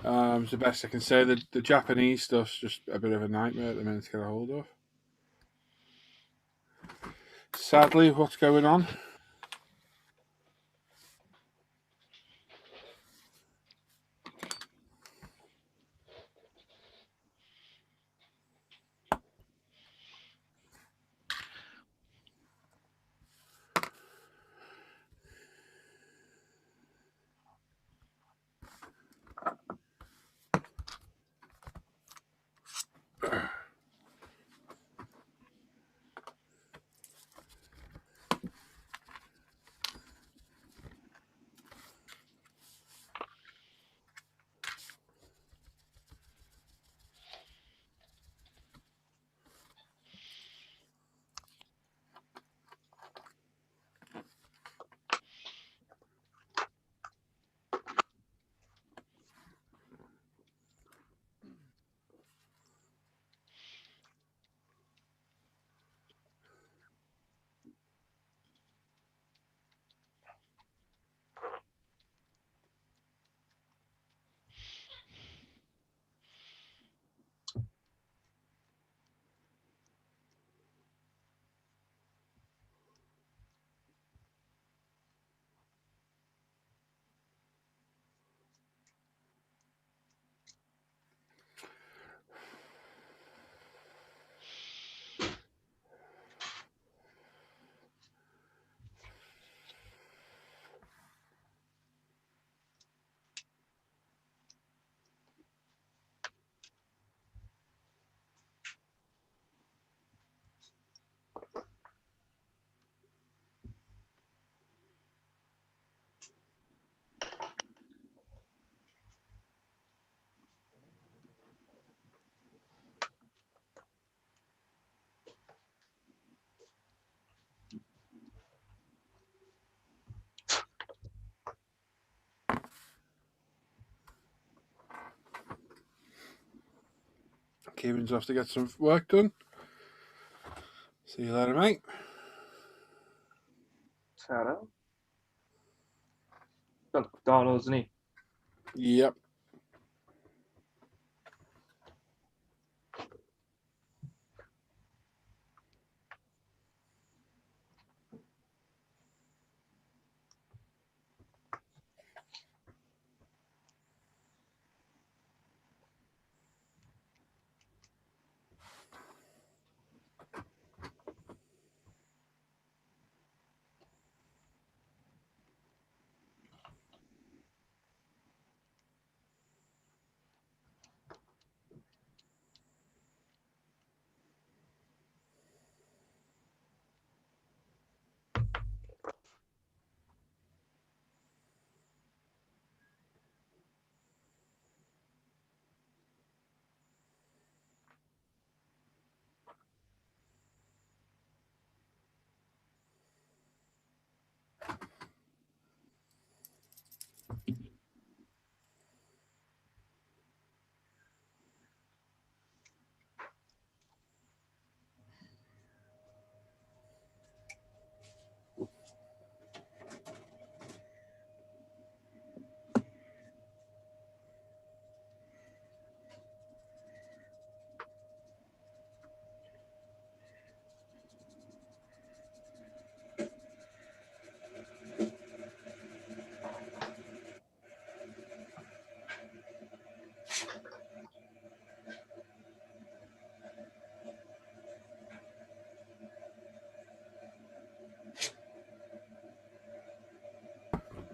It's the best I can say. The Japanese stuff's just a bit of a nightmare at the minute to get a hold of. Sadly, what's going on? Kieran's off to get some work done. See you later, mate. Ta-ra. Gone to McDonald's, isn't he? Yep.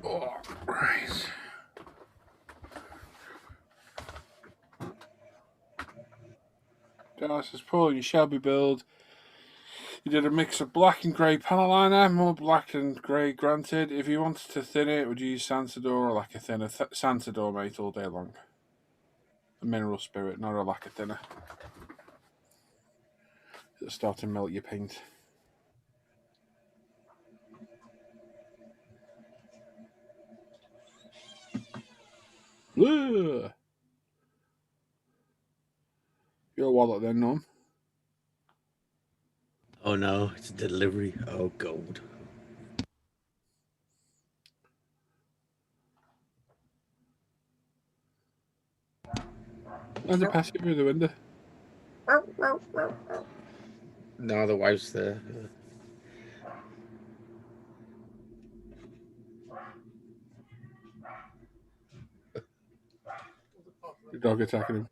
Oh, right. Darcy's pulling your Shelby build. You did a mix of black and grey panel liner, more black and grey granted. If you wanted to thin it, would you use Santador or like a thinner? Santador, mate, all day long. A mineral spirit, not a lacquer thinner. It'll start to melt your paint. Ugh. Your wallet then, Norm. Oh no, it's a delivery. Oh God. And to pass it through the window. No, the wife's there. The dog attacking him.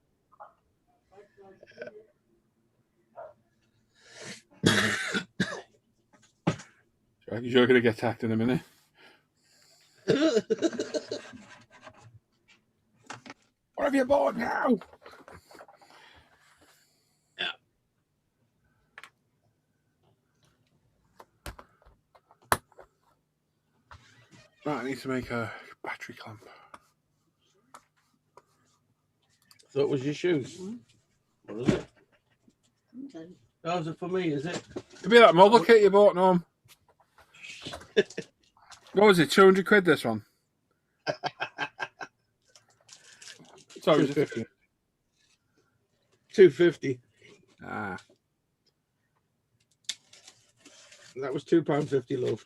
You're going to get attacked in a minute. What have you bought now? Yeah. Right, I need to make a battery clamp. Thought it was your shoes. What is it? Okay. Oh, is it for me? Is it? It'd be that model kit you bought, Norm. What was it? 200 quid this one? Sorry, was it 50? 250. Ah. That was £2.50, love.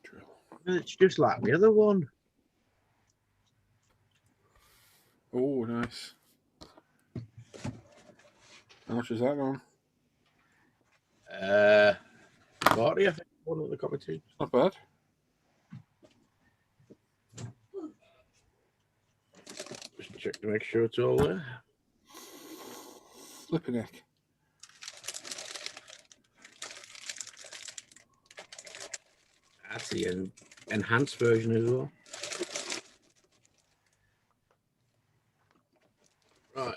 Drill. It's just like the other one. Oh, nice. How much is that on? 40, I think, one of the competition. Not bad. Just check to make sure it's all there. Flipping heck. That's the enhanced version as well. Right.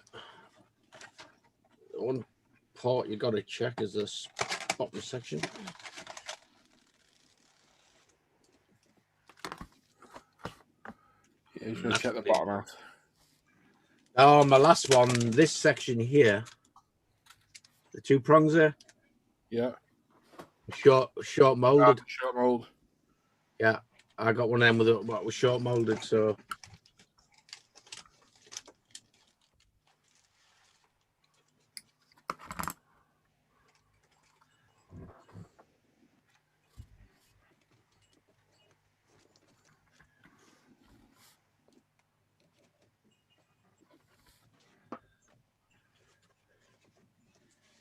The one part you got to check is this bottom section. Yeah, just gonna check the bottom out. Oh, my last one, this section here, the 2 prongs there, Yeah. short molded. Short mold. Yeah, I got one of them with what was short molded. So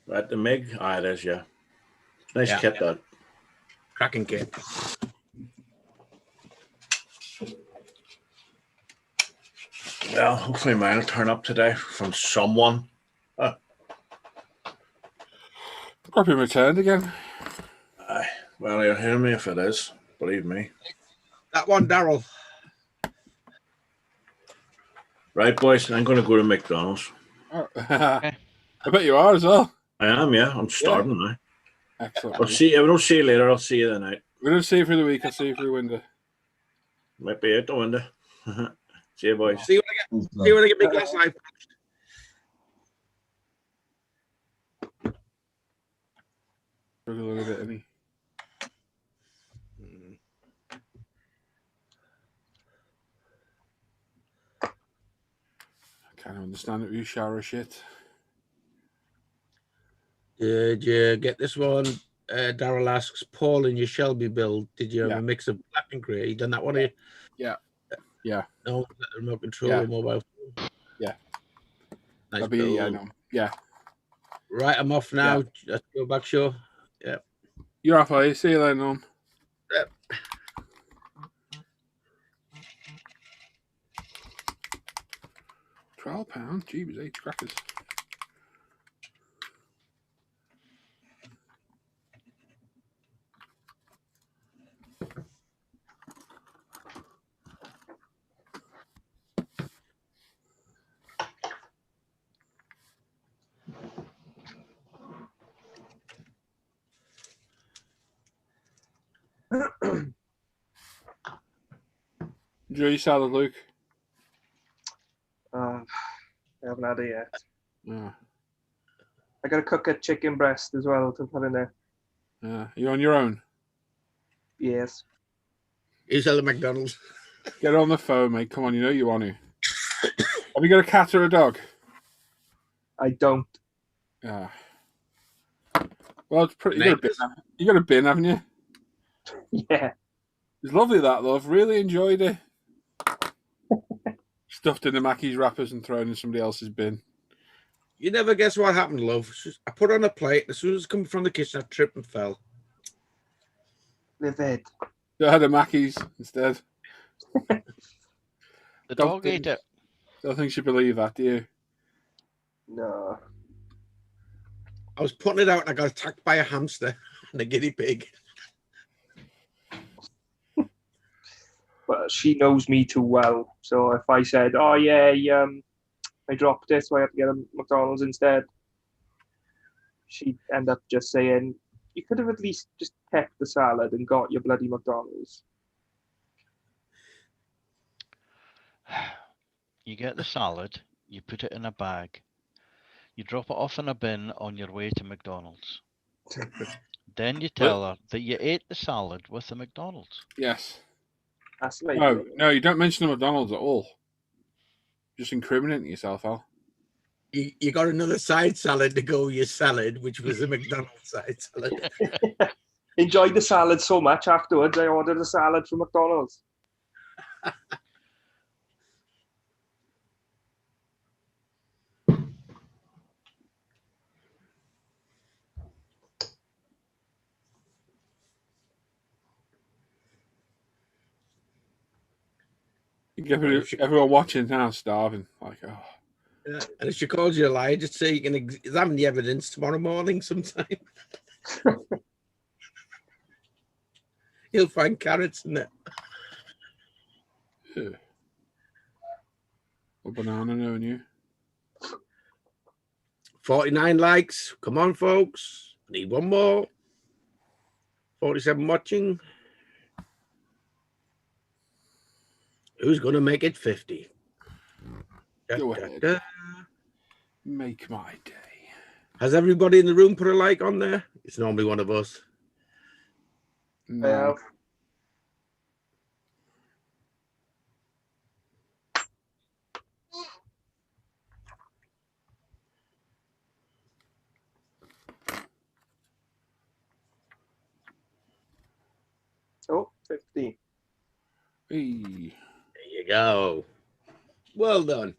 Right, the MiG. Ah, it is, yeah. Nice Yeah. kit, that. cracking kit. Well, hopefully mine will turn up today from someone. Probably returned again. Aye. Well, you'll hear me if it is. Believe me. That one, Daryl. Right, boys. I'm going to go to McDonald's. Oh, I bet you are as well. I am, yeah. I'm starving now. Excellent. I'll see. If I don't see you later, I'll see you tonight. We don't see you through the week. I'll see you through the window. Might be out the window. See you, boys. See when I get my glass knife. Struggle with it, any. I can't understand it. You shower shit. Did you get this one? Daryl asks, Paul, in your Shelby build, did you have a mix of black and grey? You done that one? Yeah. Yeah. No, remote control or mobile phone. Yeah. Nice be, yeah, no. Yeah. Right, I'm off now. Let's go back, show. Yeah. You're off, are you? See you later, Norm. Yep. £12? Jeebus, 8 crackers. Enjoy your salad, Luke. I haven't had it yet. Yeah. I got to cook a chicken breast as well to put in there. Yeah. You on your own? Yes. He's at the McDonald's. Get on the phone, mate. Come on, you know you want to. Have you got a cat or a dog? I don't. Yeah. Well, it's pretty. You got a bin, haven't you? Yeah. It's lovely that, love. Really enjoyed it. Stuffed in the Mackey's wrappers and thrown in somebody else's bin. You never guess what happened, love. I put on a plate. As soon as it come from the kitchen, I tripped and fell. Livid. I had a Mackey's instead. The dog ate it. Don't think you believe that, do you? No. I was putting it out and I got attacked by a hamster and a guinea pig. But she knows me too well. So if I said, "Oh yeah, I dropped it, so I have to get a McDonald's instead," she'd end up just saying, "You could have at least just kept the salad and got your bloody McDonald's." You get the salad, you put it in a bag, you drop it off in a bin on your way to McDonald's. Then you tell her that you ate the salad with the McDonald's. Yes. That's like No, you don't mention the McDonald's at all. Just incriminating yourself, Al. You got another side salad to go with your salad, which was a McDonald's side salad. Enjoyed the salad so much afterwards, I ordered a salad from McDonald's. Everyone watching now starving. Like, oh. Yeah. And if she calls you a liar, just say you can examine the evidence tomorrow morning sometime. You'll find carrots in it. Yeah. A banana knowing you. 49 likes. Come on, folks. Need one more. 47 watching. Who's going to make it 50? Go Da, ahead. da. Make my day. Has everybody in the room put a like on there? It's normally one of us. No. Oh, 50. Hey. There you go. Well done.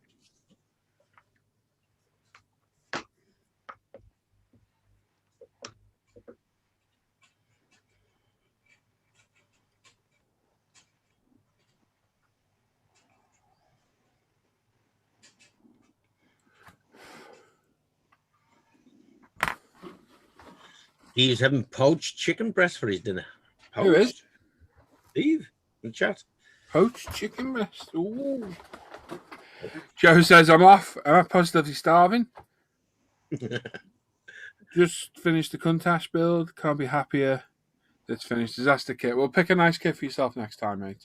He's having poached chicken breast for his dinner. Who is? Poached? Steve in the chat. Poached chicken breast. Ooh. Joe says, I'm off. I'm positively starving. Just finished the Countach build. Can't be happier. It's finished. Disaster kit. Well, pick a nice kit for yourself next time, mate.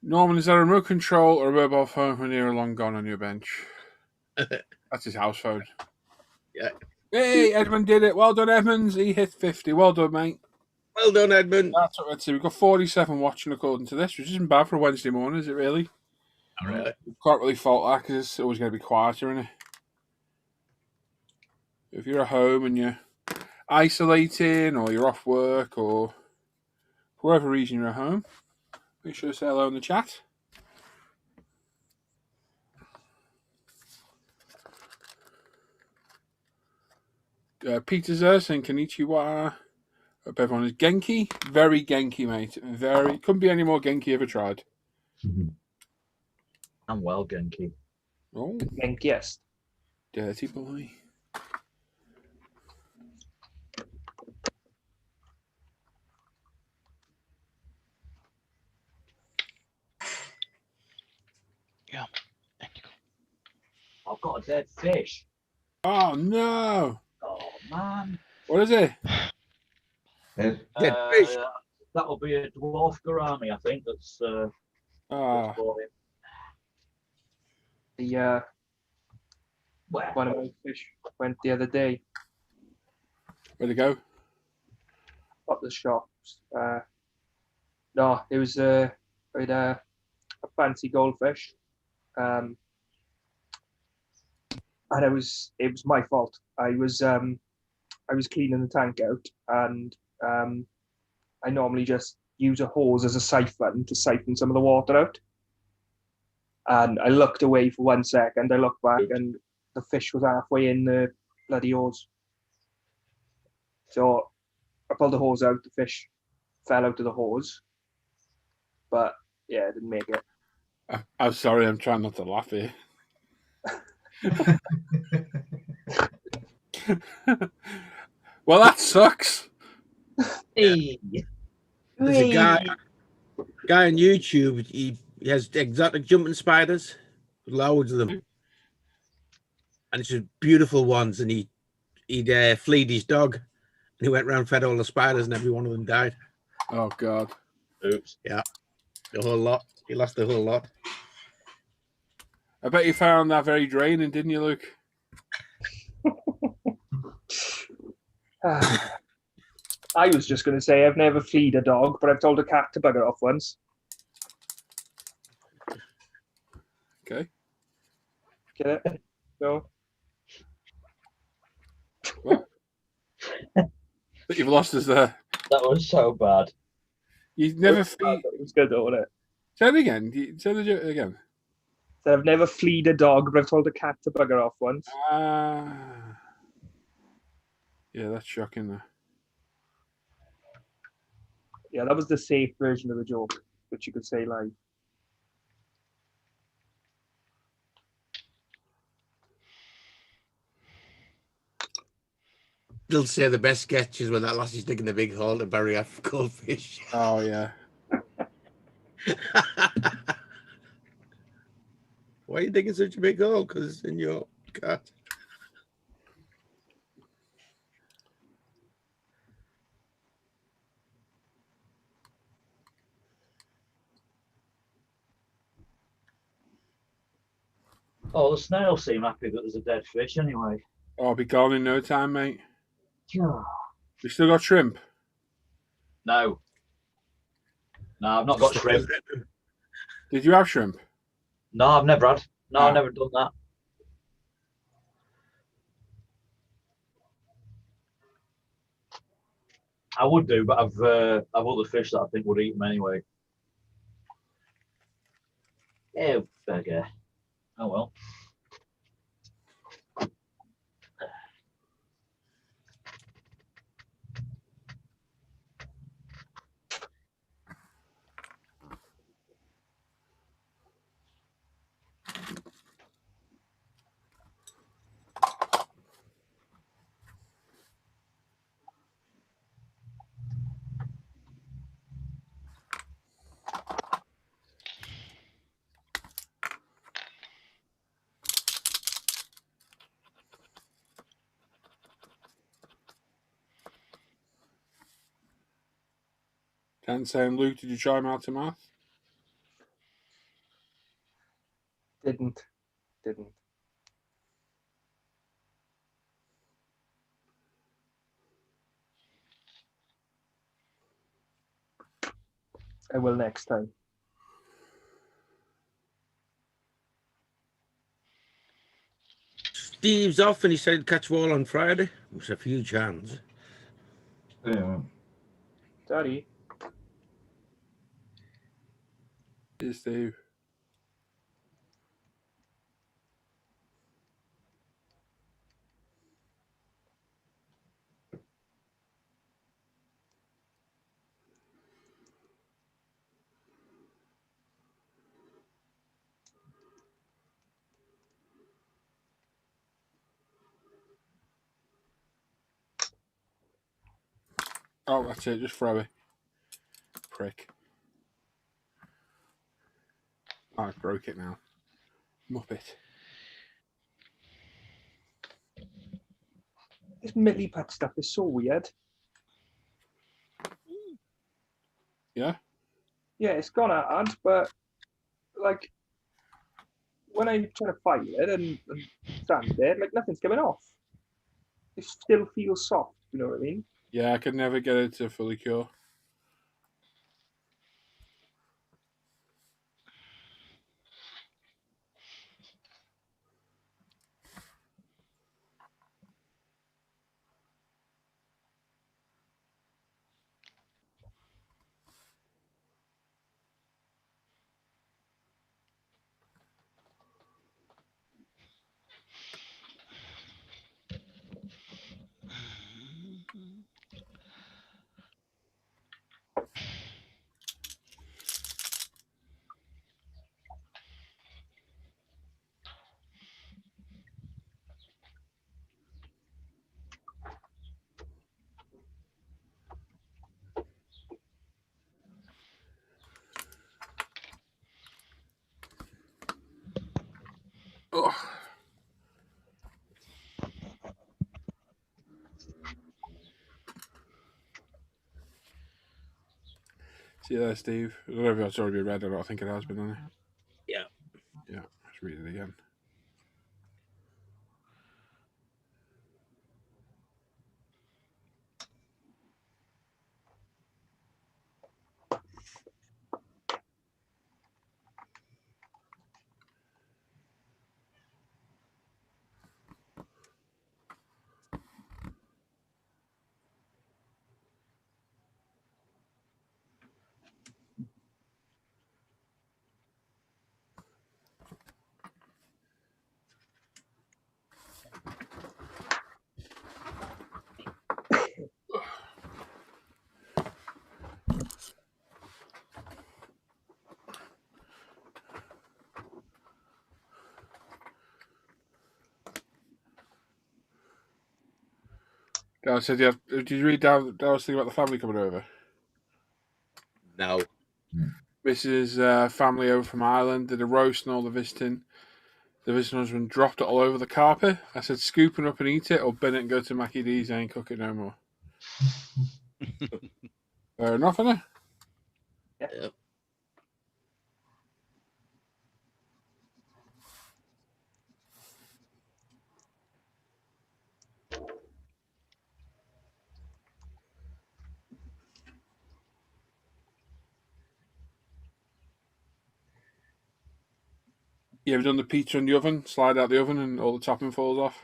Norman, is that a remote control or a mobile phone when you're long gone on your bench? That's his house phone. Yeah. Hey, Edmund did it. Well done, Edmonds. He hit 50. Well done, mate. Well done, Edmund. That's what I'd say. We've got 47 watching according to this, which isn't bad for a Wednesday morning, is it really? All right. Can't really fault that because it's always going to be quieter, isn't it? If you're at home and you're isolating or you're off work or for whatever reason you're at home, make sure to say hello in the chat. Peter's there saying konnichiwa. Hope everyone is Genki. Very Genki, mate. Very. Couldn't be any more Genki ever tried. I'm well, Genki. Oh, Yes. dirty boy. Yeah. Thank you. I've got a dead fish. Oh, no. Oh, man. What is it? Ed, Dead fish. That'll be a dwarf gourami, I think. That's Ah, for him. The Where? one of my fish went the other day where'd it go? up the shops. No, it was with a fancy goldfish. And it was my fault. I was cleaning the tank out, and I normally just use a hose as a siphon to siphon some of the water out. And I looked away for 1 second. I looked back, and the fish was halfway in the bloody hose. So I pulled the hose out. The fish fell out of the hose, but yeah, I didn't make it. I'm sorry, I'm trying not to laugh here. Well, that sucks. Hey. There's a guy on YouTube. He has exotic jumping spiders, loads of them, and it's just beautiful ones. And he'd fleed his dog, and he went around fed all the spiders, and every one of them died. Oh, God. Oops. Yeah, the whole lot. He lost the whole lot. I bet you found that very draining, didn't you, Luke? I was just going to say I've never fleed a dog, but I've told a cat to bugger off once. Okay. Get it? No. What? But you've lost us there. That was so bad. You never fleed. It was good, though, wasn't it? Say it again. Say the joke again. So I've never fleed a dog, but I've told a cat to bugger off once. Yeah, that's shocking. There. Yeah, that was the safe version of the joke, which you could say live. They'll say the best sketch is when that lassie's digging a big hole to bury a goldfish. Oh, yeah. Why are you digging such a big hole? Because it's in your cat. Oh, the snails seem happy that there's a dead fish anyway. I'll be gone in no time, mate. No. We still got shrimp. No, I've not got shrimp. Did you have shrimp? No, I've never had. No, Ah. I've never done that. I would do, but I've other fish that I think would eat them anyway. Oh, bugger. Oh well. Ken saying, Luke, did you try mouth to mouth? Didn't. I will next time. Steve's off and he said he'd catch Wall on Friday. It's a few chance. Yeah. Sorry. Cheers, Steve. Oh, that's it. Just throw it. Prick. Oh, I broke it now. Muppet. This milliput stuff is so weird. Yeah? Yeah, it's gone hard, but like when I try to file it and stand there, like nothing's coming off. It still feels soft, you know what I mean? Yeah, I could never get it to fully cure. Oh. See you there, Steve. I don't know if that's already been read or not. I think it has been, hasn't it? Yeah. Yeah, let's read it again. Dad said, yeah, did you read down Daryl's thing about the family coming over? No. Mrs. Family over from Ireland did a roast and all the visiting. The visiting husband dropped it all over the carpet. I said, scoop it up and eat it, or bin it and go to Mackie D's. I ain't cook it no more. Fair enough, innit? Yep. You ever done the pizza in the oven? Slide out the oven and all the topping falls off?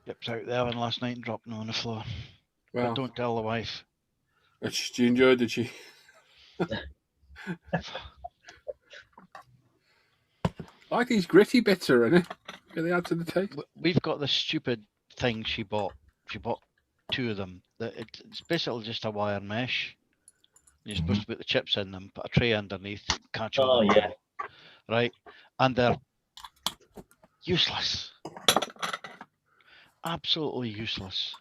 Dipped out the oven last night and dropped them on the floor. Well, But don't tell the wife. she enjoyed, did she? I like these gritty bits are in it. Really add to the taste. We've got this stupid thing she bought. She bought 2 of them. It's basically just a wire mesh. You're supposed to put the chips in them, put a tray underneath, catch all Oh the yeah. right? And they're useless. Absolutely useless.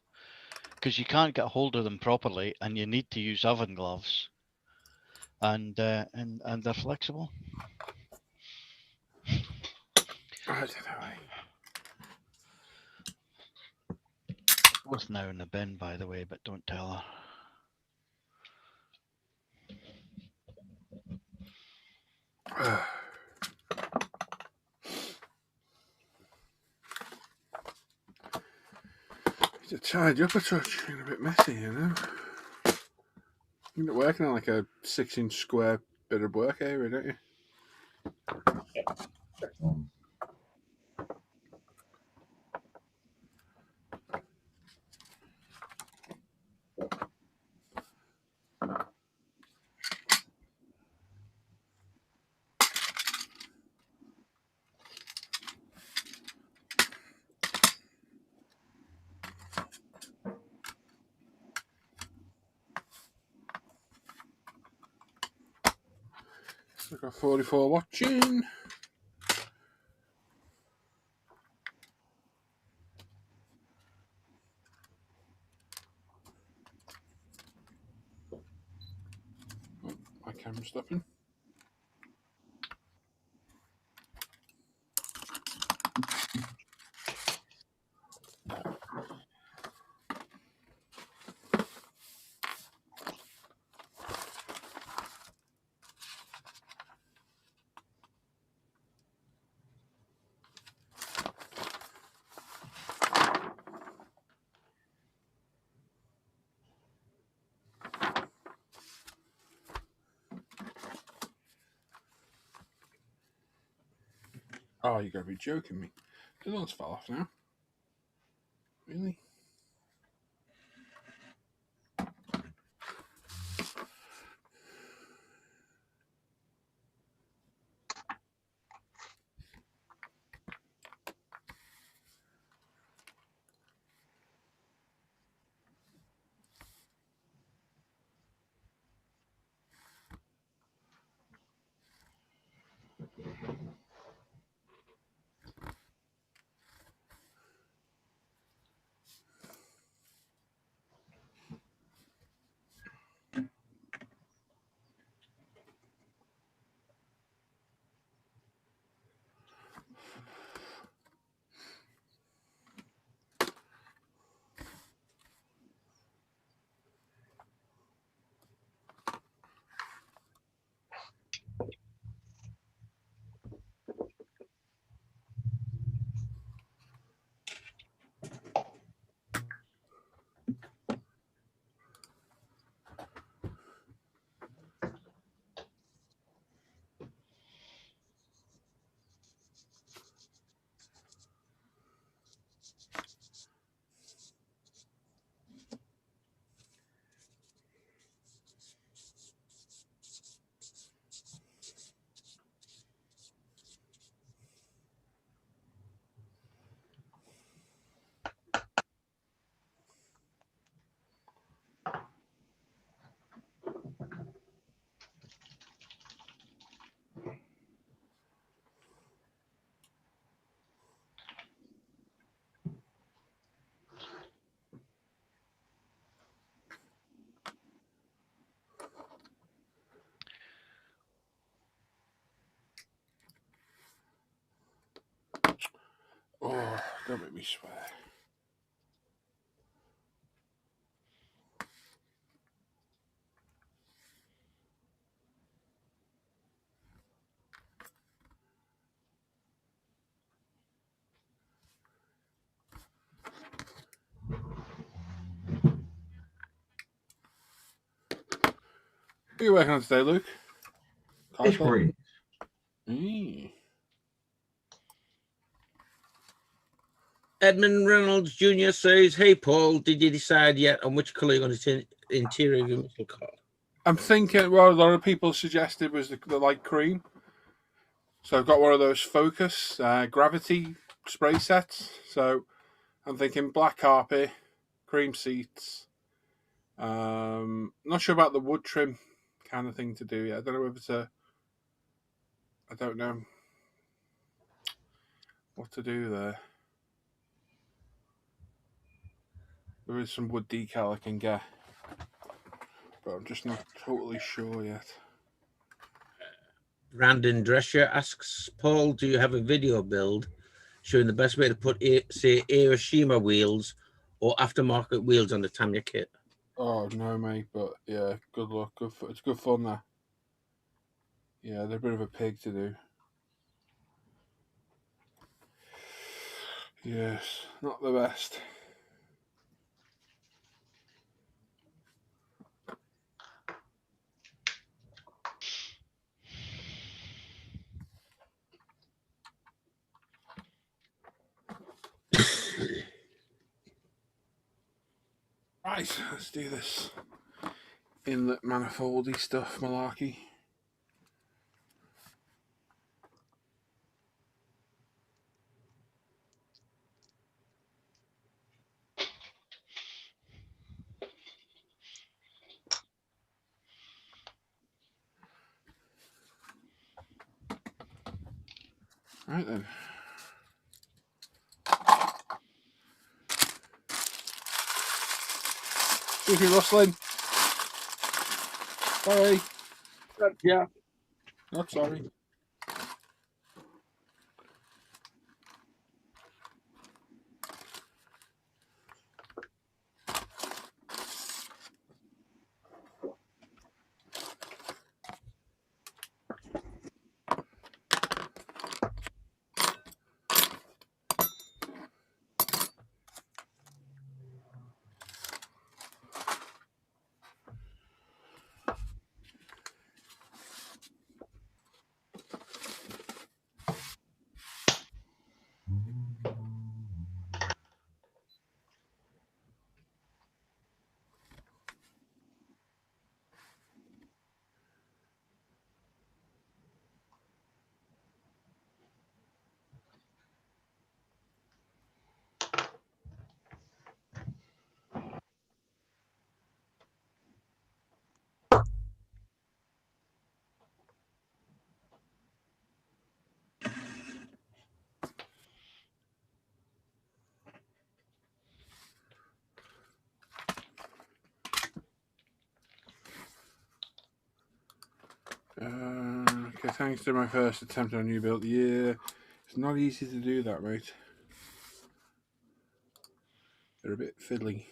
Because you can't get hold of them properly, and you need to use oven gloves. And they're flexible. I don't know. Both now in the bin, by the way, but don't tell her. It's a tidy up a touch, and a bit messy, you know. You're not working on like a 6-inch square bit of work area, don't you? So I've got 44 watching. Oh, my camera's stopping. Oh, you gotta be joking me. The one's fell off now. Really? Oh, don't make me swear. What are you working on today, Luke? Fish breed. Mm. Edmund Reynolds Jr. says, "Hey Paul, did you decide yet on which colour you're going to interior of your muscle car?" I'm thinking what a lot of people suggested was the light cream. So I've got one of those Focus gravity spray sets. So I'm thinking black carpet, cream seats. Not sure about the wood trim kind of thing to do yet. I don't know if it's I don't know what to do there. There is some wood decal I can get, but I'm just not totally sure yet. Brandon Drescher asks, "Paul, do you have a video build showing the best way to put, say, Hiroshima wheels or aftermarket wheels on the Tamiya kit?" Oh no, mate, but yeah, good luck. It's good fun there. Yeah, they're a bit of a pig to do. Yes, not the best. Right, let's do this inlet manifoldy stuff, malarkey. Right then. Excuse me, rustling. Sorry. Yeah. Not sorry. Okay, thanks to my first attempt on a new build. Yeah, it's not easy to do that, mate. They're a bit fiddly.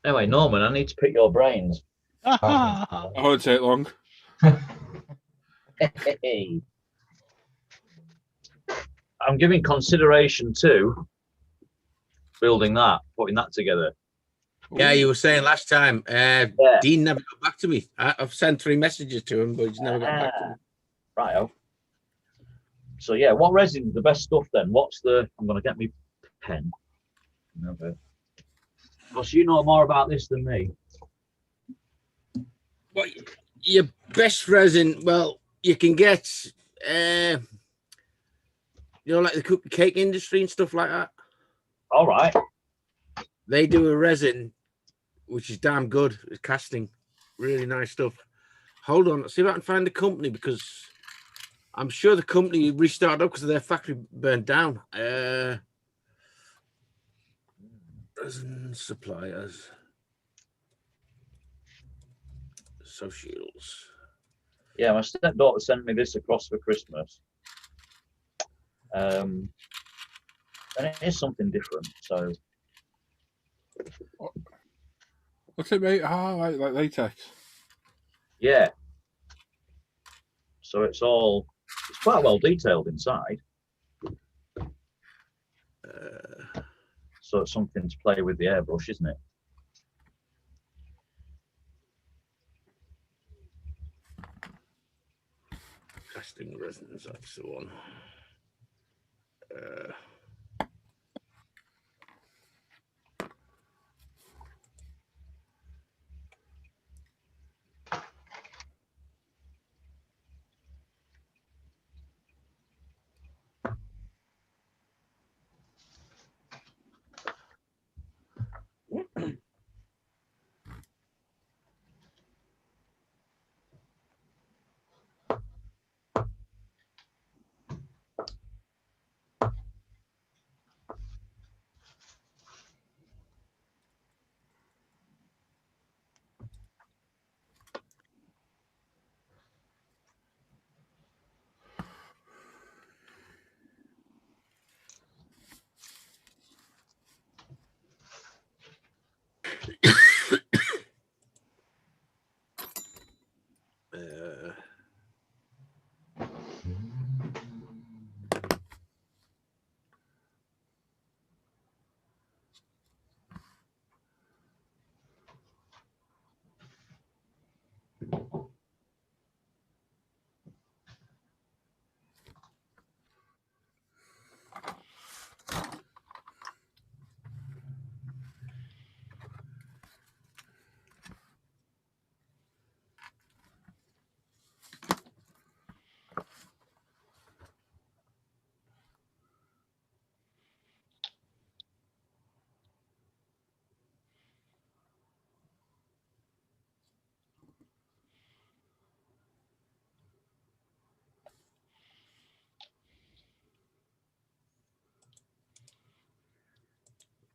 Anyway, Norman, I need to pick your brains. I won't take long. Hey. I'm giving consideration to building that, putting that together. Yeah, you were saying last time. Dean never got back to me. I've sent 3 messages to him, but he's never got back to me. Right. So yeah, what resin is the best stuff then? I'm gonna get me pen. Because you know more about this than me. Well, your best resin, well, you can get, like the cookie cake industry and stuff like that. All right. They do a resin which is damn good. It's casting, really nice stuff. Hold on, let's see if I can find the company, because I'm sure the company restarted up because their factory burned down. Resin suppliers. So shields. Yeah, my stepdaughter sent me this across for Christmas. And it is something different. So What's it, mate? Ah, like latex. yeah. So it's quite well detailed inside. So it's something to play with the airbrush, isn't it? Casting resins, that's the one.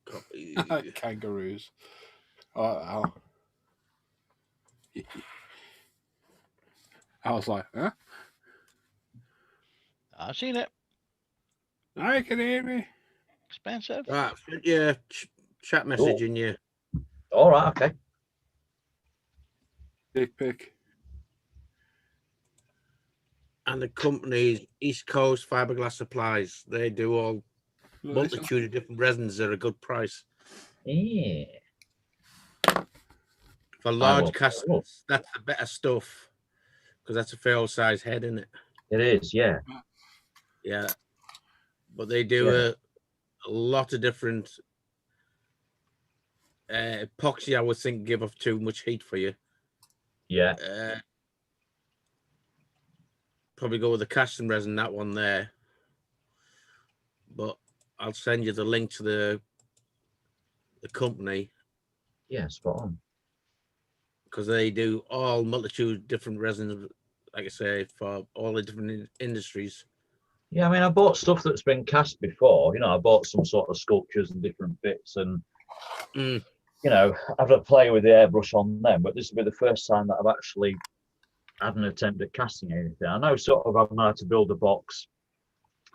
Copy. Kangaroos. Oh, I was like, huh? I've seen it. I can hear me. Expensive. Right, yeah, chat message in you. All right, okay. Dick pic. And the company's East Coast Fiberglass Supplies. They do all multitude of different resins at a good price. Yeah. For large castings, that's the better stuff because that's a fair size head, isn't it? It is, yeah. Yeah. But they do a lot of different epoxy, I would think, give off too much heat for you. Yeah. Probably go with the casting resin, that one there. But I'll send you the link to the company. Yeah, spot on. Because they do all multitude of different resins, like I say, for all the different industries. Yeah, I mean, I bought stuff that's been cast before. You know, I bought some sort of sculptures and different bits, and you know, I've had to play with the airbrush on them. But this will be the first time that I've actually had an attempt at casting anything. I know sort of I've had to build a box.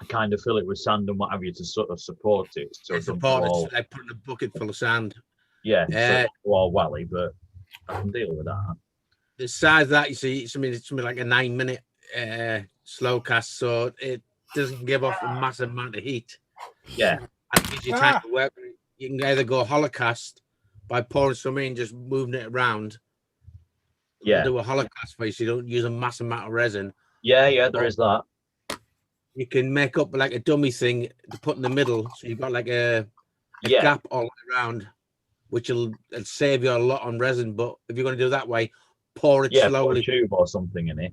I kind of fill it with sand and what have you to sort of support it. So It's like putting a bucket full of sand. Yeah, so all wally, but I can deal with that. The size of that, you see, it's something like a 9-minute slow cast, so it doesn't give off a massive amount of heat. Yeah. And it gives you time to work. You can either go holocast by pouring some in, just moving it around. Yeah. Do a holocast for you, so you don't use a massive amount of resin. Yeah, there is that. You can make up like a dummy thing to put in the middle, so you've got like a gap all around, which will save you a lot on resin. But if you're going to do it that way, pour it slowly. Pour a tube or something in it.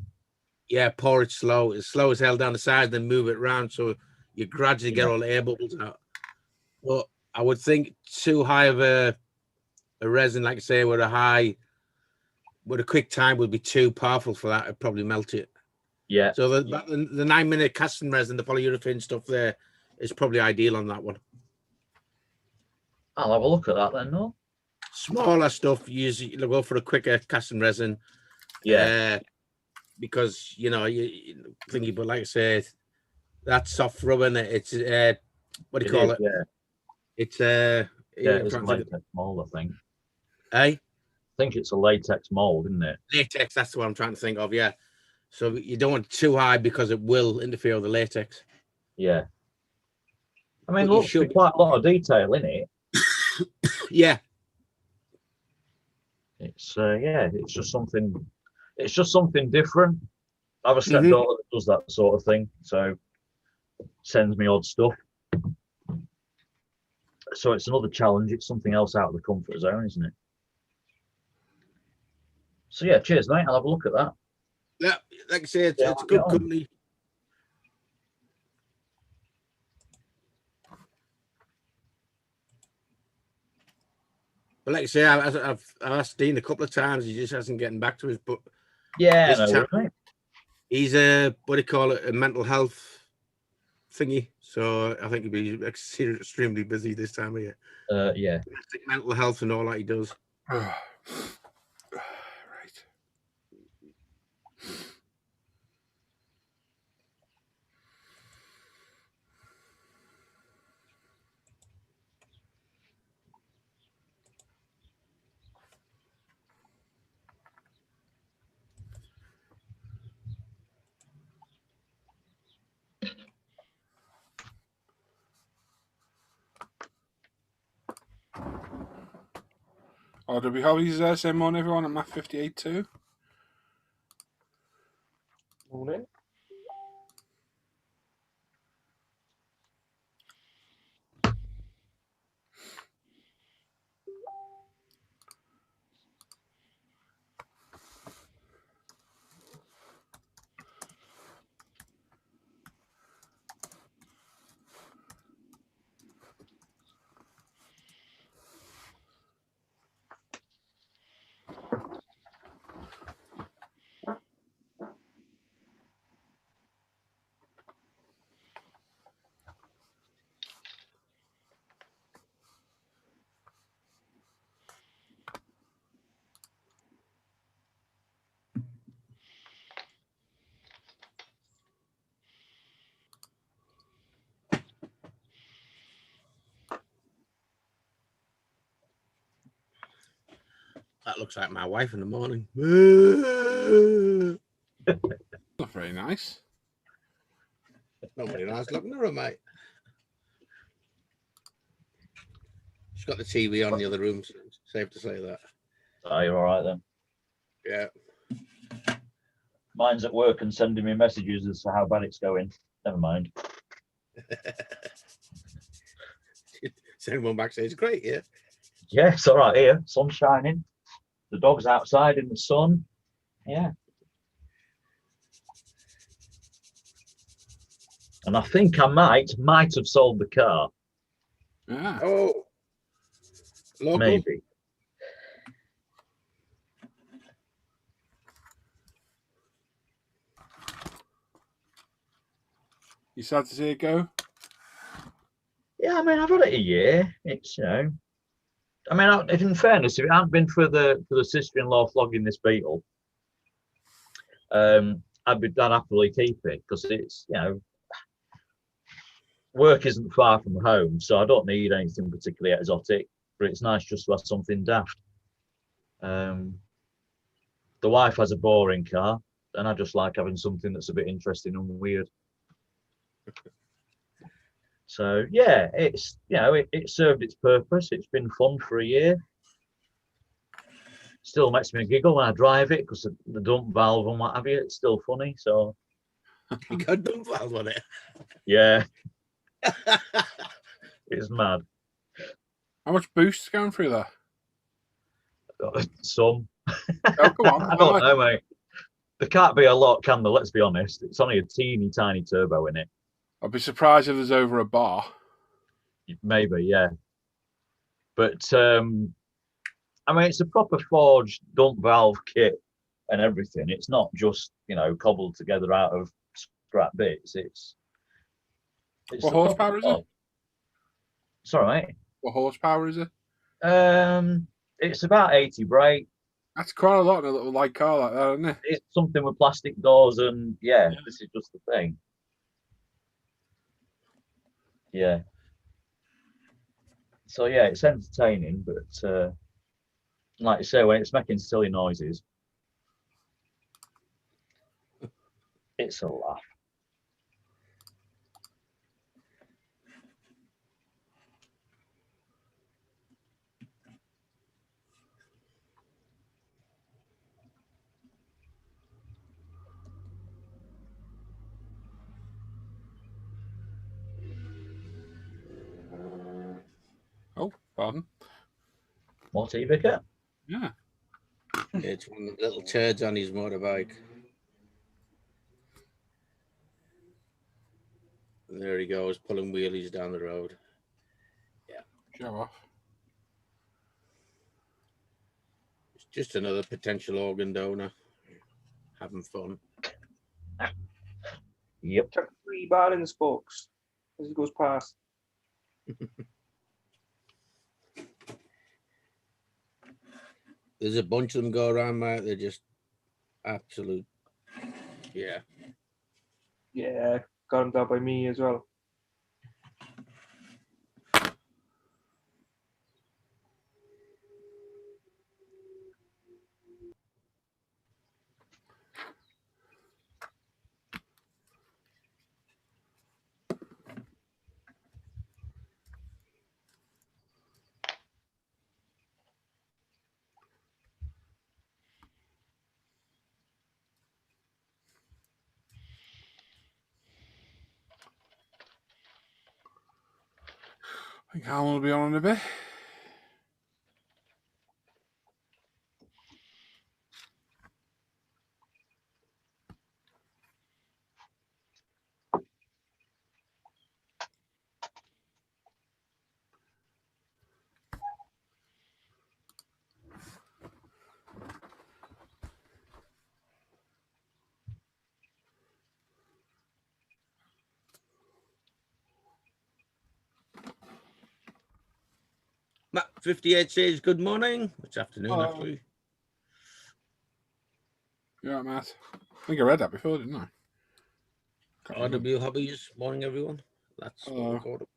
Yeah, pour it slow. It's slow as hell down the sides, then move it around so you gradually get all the air bubbles out. But I would think too high of a resin, like I say, with a quick time would be too powerful for that. It'd probably melt it. Yeah. So the 9-minute casting resin, the polyurethane stuff there is probably ideal on that one. I'll have a look at that then, no? Smaller stuff, you'll go for a quicker casting resin. Yeah. Because you know you thingy, but like I said, that soft rubbing, it's what do you call it? Yeah. It's Yeah, I'm it's a trying to think latex mold, I think. I think it's a latex mold, isn't it? latex. That's what I'm trying to think of. Yeah. So you don't want it too high because it will interfere with the latex. Yeah. I mean, But you looks should. quite a lot of detail in it. Yeah. It's it's just something different. I have a stepdaughter that does that sort of thing, so sends me odd stuff. So it's another challenge. It's something else out of the comfort zone, isn't it? So yeah, cheers, mate. I'll have a look at that. Yeah, like I say, it's Yeah, a I'll good get on. company. But like I say, I've asked Dean a couple of times. He just hasn't getting back to us. But Yeah, this no chap, worries, mate. he's a what do you call it? A mental health thingy. So I think he'll be extremely busy this time of year. Yeah. Mental health and all that he does. Right. RW Hobbies there. Same morning, everyone at Math 58 too. Morning. That looks like my wife in the morning. Not very nice. Nobody nice looking at her, mate. She's got the TV on in the other room, so it's safe to say that. Oh, you're all right then. Yeah. Mine's at work and sending me messages as to how bad it's going. Never mind. Send one back says great, yeah. Yeah, it's all right here. Sun's shining. The dog's outside in the sun. Yeah. And I think I might have sold the car. Yeah. Oh. Local? Maybe. You sad to see it go? Yeah, I mean, I've had it a year. It's, I mean, in fairness, if it hadn't been for the sister-in-law flogging this beetle, I'd happily keep it because it's, work isn't far from home, so I don't need anything particularly exotic, but it's nice just to have something daft. The wife has a boring car, and I just like having something that's a bit interesting and weird. So yeah, it's it served its purpose. It's been fun for a year. Still makes me giggle when I drive it because the dump valve and what have you. It's still funny. So You got a dump valve on it. yeah, it's mad. How much boost's going through there? Some. Oh, come on. I don't know, mate. There can't be a lot, can there? Let's be honest. It's only a teeny tiny turbo in it. I'd be surprised if there's over a bar. Maybe, yeah. But I mean, it's a proper forged dump valve kit and everything. It's not just cobbled together out of scrap bits. It's What horsepower is it? Sorry, mate. What horsepower is it? It's about 80 brake. That's quite a lot in a little light car like that, isn't it? It's something with plastic doors, and yeah, this is just the thing. Yeah. So yeah, it's entertaining, but like you say, when it's making silly noises, it's a laugh. Oh, pardon. What, Vicar? Yeah. It's one of the little turds on his motorbike. And there he goes, pulling wheelies down the road. Yeah. Show off. It's just another potential organ donor. Having fun. Yep. Chuck 3 bar in the spokes as he goes past. There's a bunch of them go around, mate. They're just absolute. Yeah. Yeah, got him down by me as well. I think Alan will be on in a bit. Matt 58 says good morning. It's afternoon, Hello. actually. You all right, Matt? I think I read that before, didn't I? Can't remember. RW Hobbies, morning, everyone. That's what Hello. we call it.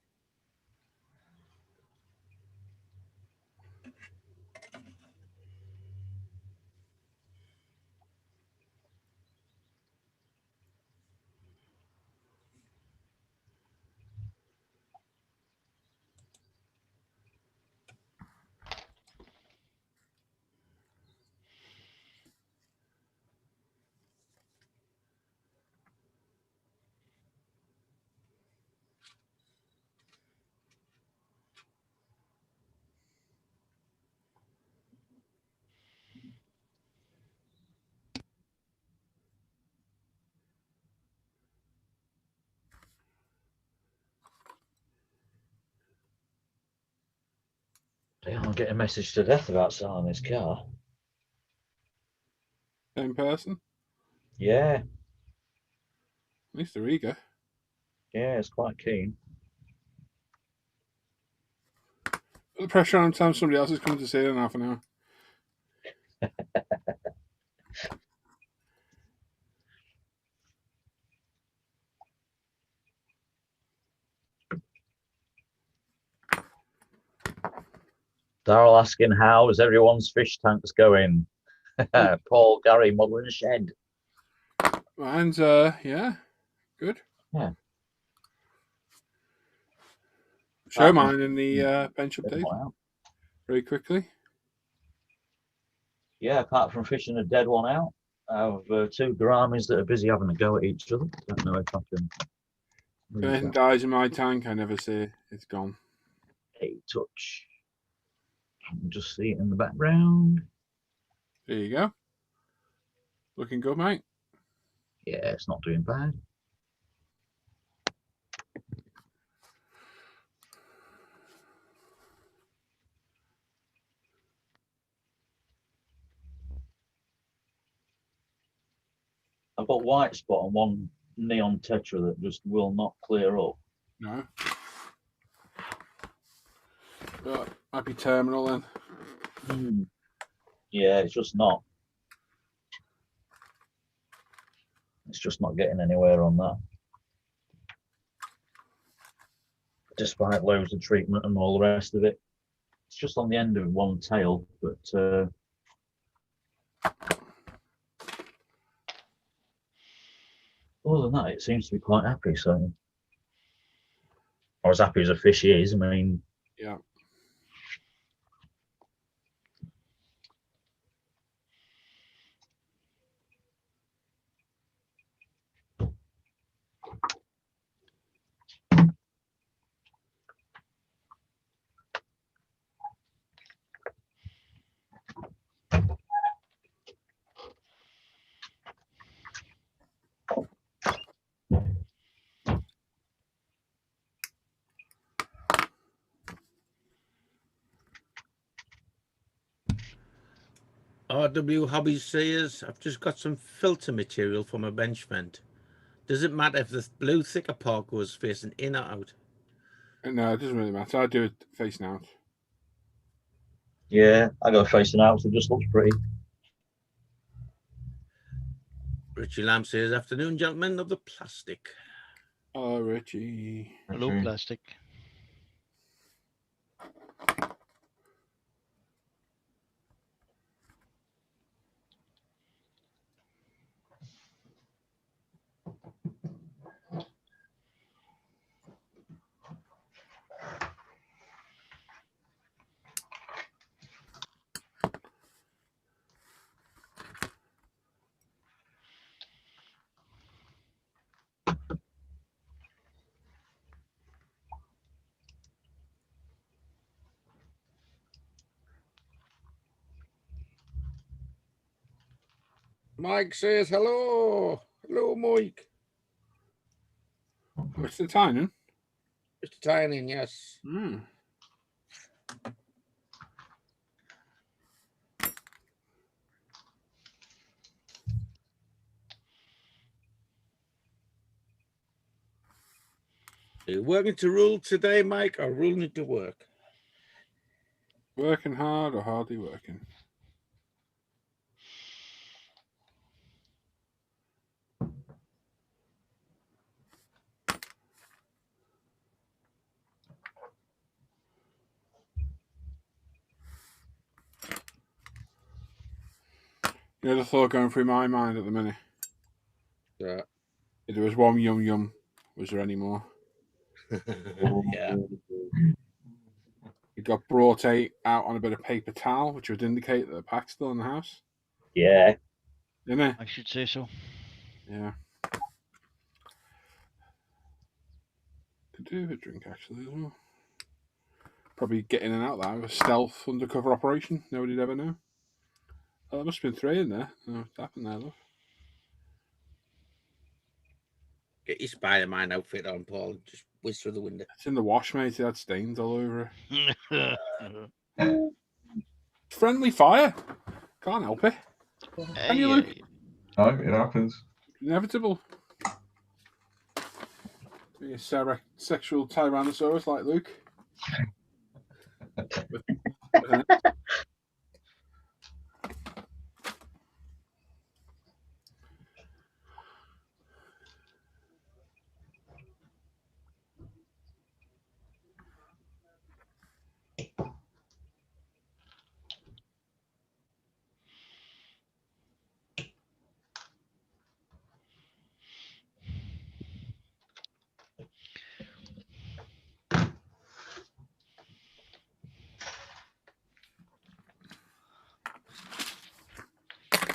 Damn, I'm getting a message to death about selling this car. Same person? Yeah, At least they're eager. yeah, it's quite keen. Put the pressure on time somebody else is coming to see it in half an hour. Daryl asking how is everyone's fish tanks going? Paul, Gary, modelling a shed. Mine's, yeah, good. Yeah. Show mine in the bench update Wow. very quickly. Yeah, apart from fishing a dead one out, I have two gouramis that are busy having a go at each other. Don't know if I can. If anything dies in my tank, I never see it. It's gone. A touch. You can just see it in the background. There you go. Looking good, mate. Yeah, it's not doing bad. I've got white spot on one neon tetra that just will not clear up. No. But might be terminal then. Yeah, it's just not. It's just not getting anywhere on that. Despite loads of treatment and all the rest of it. It's just on the end of one tail, but other than that, it seems to be quite happy. So, or as happy as a fish is. I mean, Yeah. RW Hobby says, I've just got some filter material for my bench vent. Does it matter if the blue thicker part goes facing in or out? No, it doesn't really matter. I do it facing out. yeah, I go facing out, so it just looks pretty. Richie Lamb says, afternoon, gentlemen of the plastic. Oh, Richie. Hello, Okay. plastic. Mike says, hello. Hello, Mike. What's the timing? Mr. Tynan, yes. Mm. Are you working to rule today, Mike, or ruling to work? Working hard or hardly working? You know the thought going through my mind at the minute? Yeah. If there was one yum yum, was there any more? Yeah. It got brought out on a bit of paper towel, which would indicate that the pack's still in the house. Yeah. Isn't it? I should say so. Yeah. Could do with a drink actually as well. Probably get in and out that with a stealth undercover operation. Nobody'd ever know. Oh, there must have been 3 in there. Oh, what's happened there, love? Get your Spider-Man outfit on, Paul. Just whiz through the window. It's in the wash, mate. It had stains all over it. Friendly fire. Can't help it. Can you, Luke? No, it happens. Inevitable. Be a sexual tyrannosaurus like Luke. With an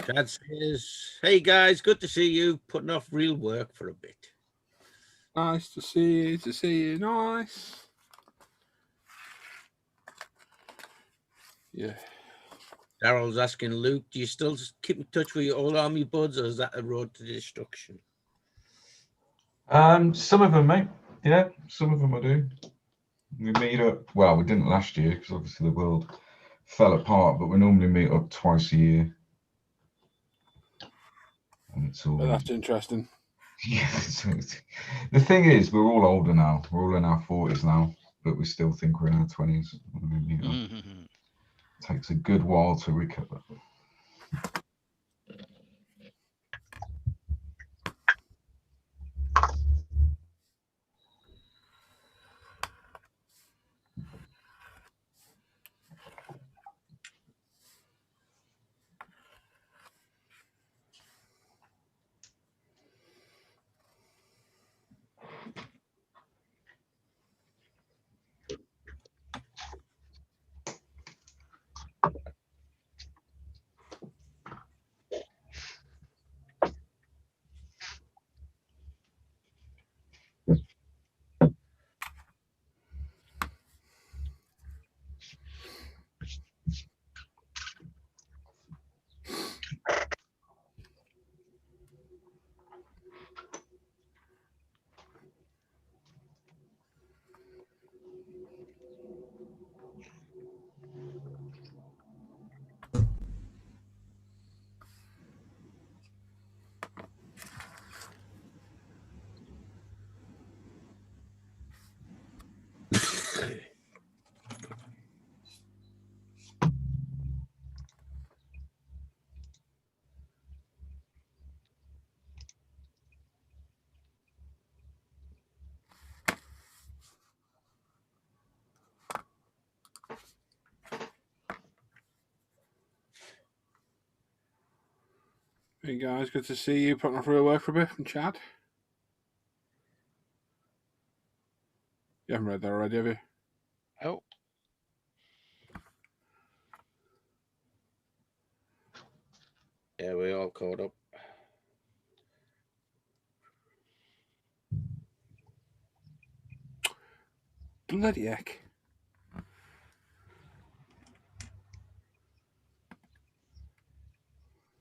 Chad says, hey guys, good to see you. Putting off real work for a bit. Nice to see you. Nice. Yeah. Daryl's asking Luke, do you still keep in touch with your old army buds, or is that a road to destruction? Some of them, mate. Yeah, some of them I do. We meet up. Well, we didn't last year because obviously the world fell apart, but we normally meet up twice a year. And it's all. But that's interesting. Yeah. The thing is, we're all older now. We're all in our 40s now, but we still think we're in our 20s when we meet up. takes a good while to recover. Hey guys, good to see you. Putting off real work for a bit from Chad. You haven't read that already, have you? Oh, Yeah, we all caught up. Bloody heck.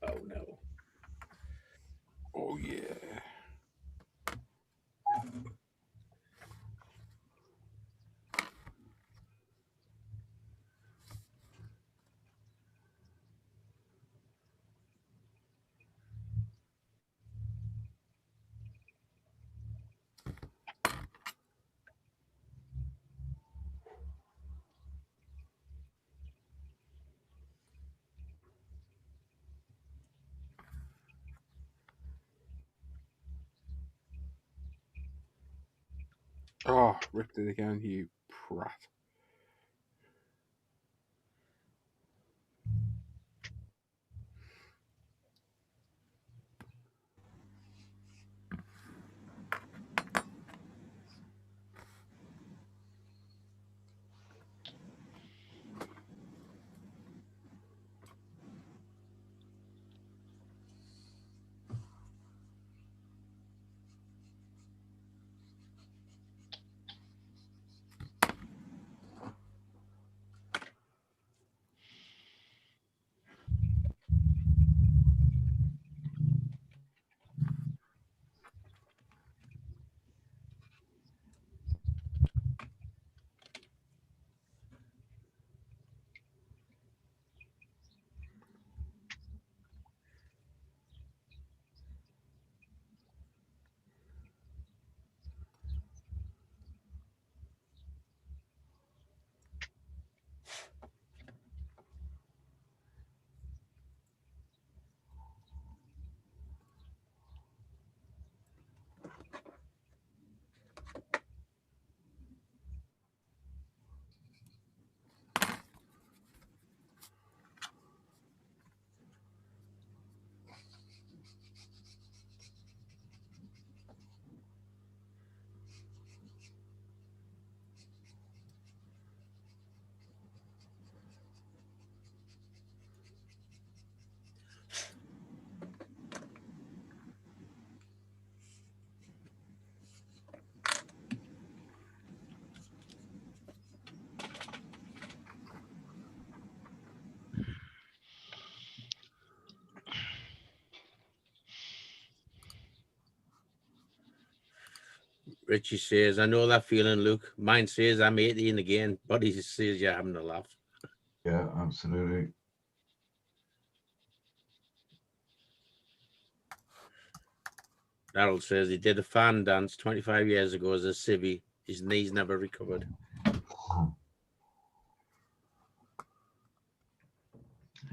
Oh no. Oh yeah. Oh, ripped it again, you prat. Richie says, I know that feeling, Luke. Mine says I'm 18 again. Body says you're having a laugh. Yeah, absolutely. Darrell says he did a fan dance 25 years ago as a civvy. His knees never recovered.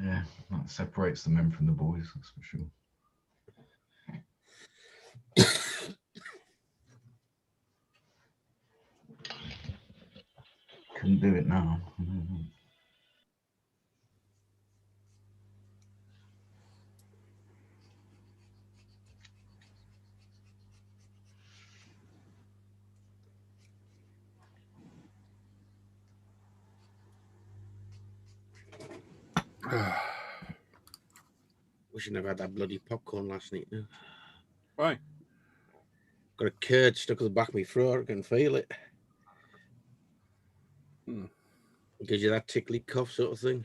Yeah, that separates the men from the boys, that's for sure. Couldn't do it now. Wish I never had that bloody popcorn last night. Now. Why? Got a curd stuck at the back of my throat. I can feel it. It gives you that tickly cough sort of thing.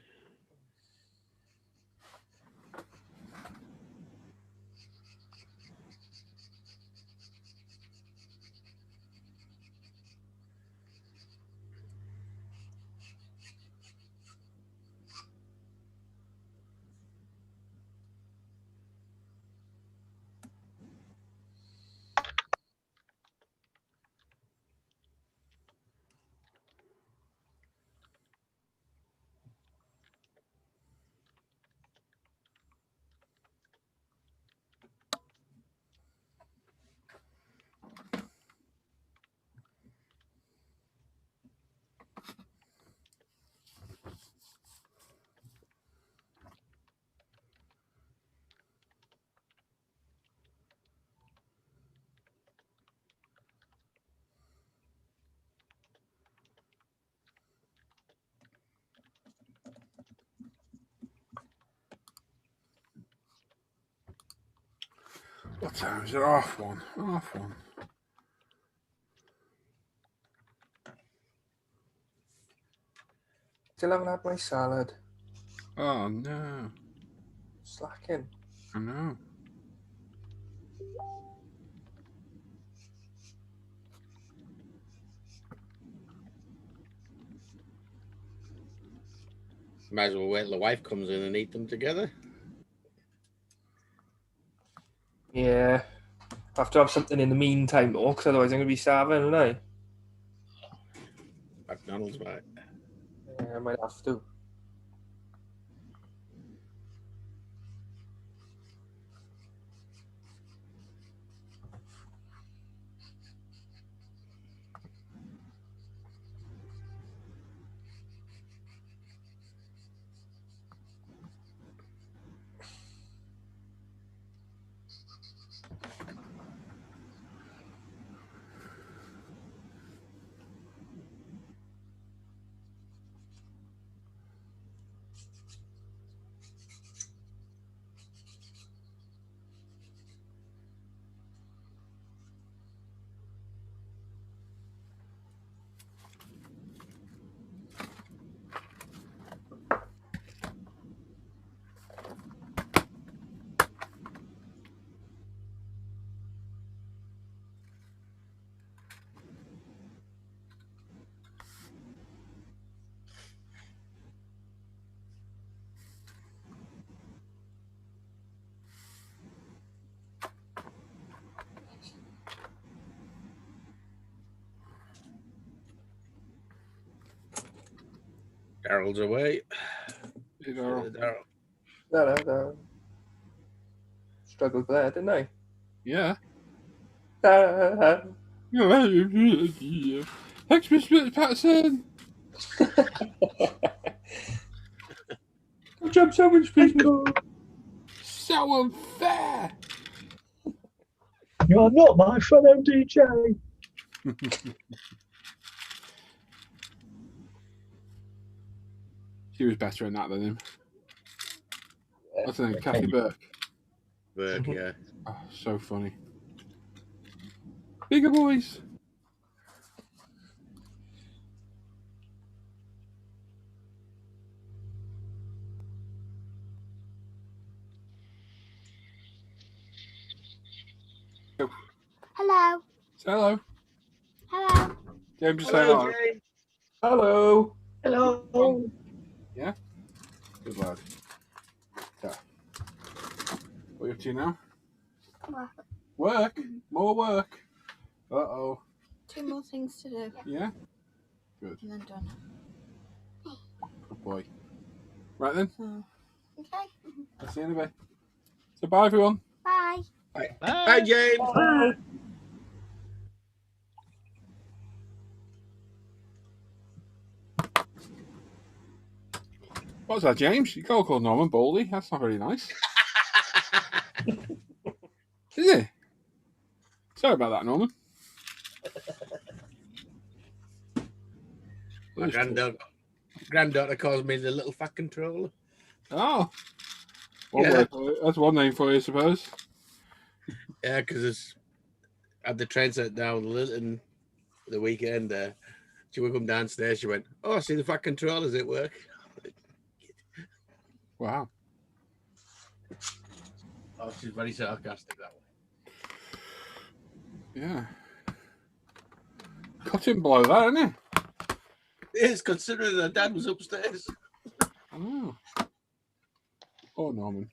What time is it? Half one. Half one. Still haven't had my salad. Oh no. Slacking. I know. Might as well wait till the wife comes in and eat them together. Yeah. I have to have something in the meantime, though, because otherwise I'm going to be starving, aren't I? McDonald's, mate. Yeah, I might have to. Daryl's away. Hey, Daryl. Daryl. Struggled there, didn't I? Yeah. Ah. Thanks, Mr. Patterson. Good job, sandwich, please, no. So unfair. You're not my fellow DJ. She was better in that than him. What's her name? Kathy Burke. Burke, yeah. Oh, so funny. Bigger boys. Hello. Say hello. Hello. James, just say hello. James. Hello. Hello. Yeah? Good lad. Yeah. What are you up to now? Work. Work? More work? Uh-oh. 2 more things to do. Yeah? Good. And then done. Good boy. Right then. So, Okay. I'll see you in a bit. So bye, everyone. Bye. Bye, James. Bye. What's that, James? You can't call Norman Baldy. That's not very nice. Is it? Sorry about that, Norman. My granddaughter calls me the little fat controller. Oh. Yeah. That's one name for you, I suppose. Yeah, because it's at the train set down Lilton the weekend. She would come downstairs. She went, "Oh, I see the fat controllers at work." Wow. Oh, she's very sarcastic that way. Yeah. Cut him below that, isn't it? Yes, considering her dad was upstairs. Oh. Oh, Norman.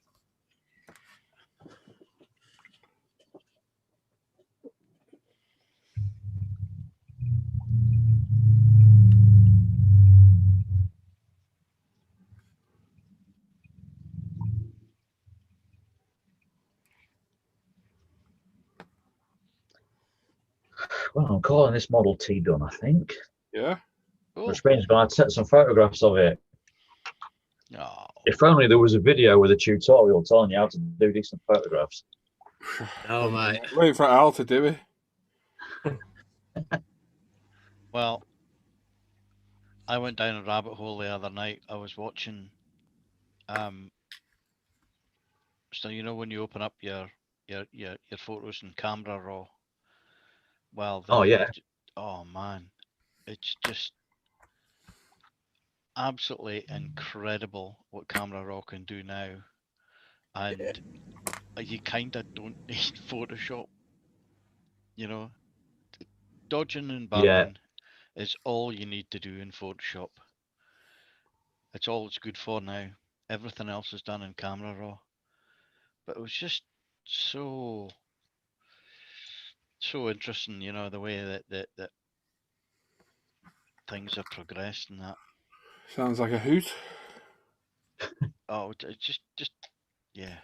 Well, I'm calling this Model T done, I think. Yeah. Cool. Which means I'm going to take some photographs of it. Oh. If only there was a video with a tutorial telling you how to do decent photographs. Oh, mate. Waiting for Al to do it. Well, I went down a rabbit hole the other night. I was watching, so you know when you open up your photos in Camera Raw. Well, Oh, yeah. Oh man, it's just absolutely incredible what Camera Raw can do now, and you kind of don't need Photoshop. You know, dodging and burning is all you need to do in Photoshop. It's all it's good for now. Everything else is done in Camera Raw. But it was just so interesting, you know, the way that things have progressed and that. Sounds like a hoot. Oh, it's just yeah.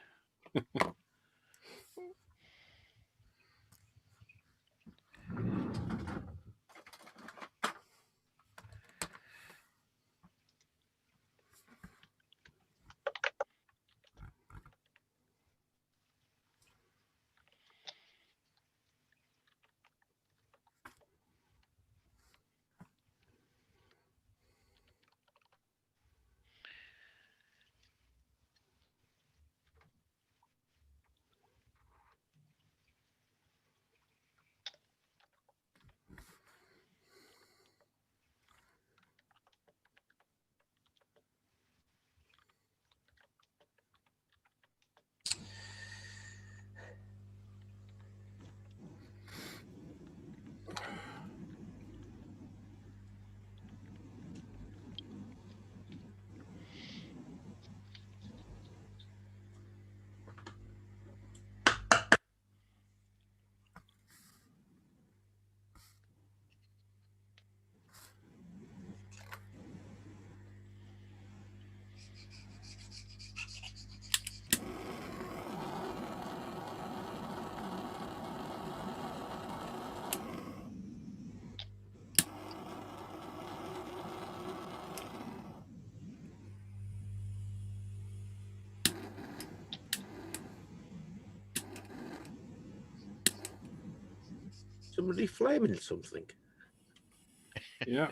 Somebody flaming something. Yeah.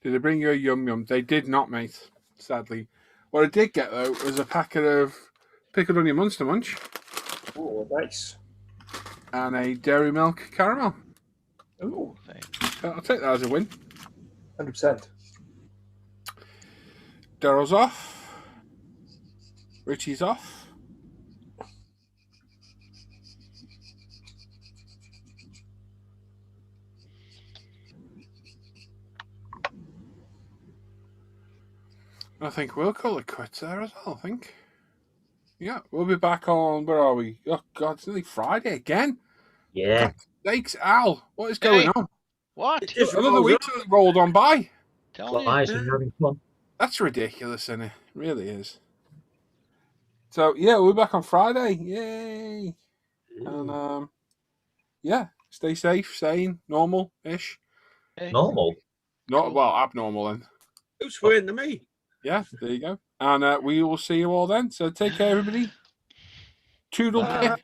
Did they bring you a yum yum? They did not, mate. Sadly. What I did get though was a packet of pickled onion Monster Munch. Oh, nice. And a dairy milk caramel. Oh, I'll take that as a win. 100%. Daryl's off. Richie's off. I think we'll call it quits there as well, I think. Yeah, we'll be back on, where are we? Oh, God, it's nearly Friday again. Yeah. God sakes, Al, what is going on? What? Just Another rolls week's only rolled on by. Tell you. Nice and having fun. That's ridiculous, isn't it? It really is. So, yeah, we'll be back on Friday. Yay. And, yeah, stay safe, sane, normal-ish. Normal. Not, Cool. well, abnormal then. Who's swearing to me? Yeah, there you go. And we will see you all then. So take care, everybody. Toodle Bye. pip.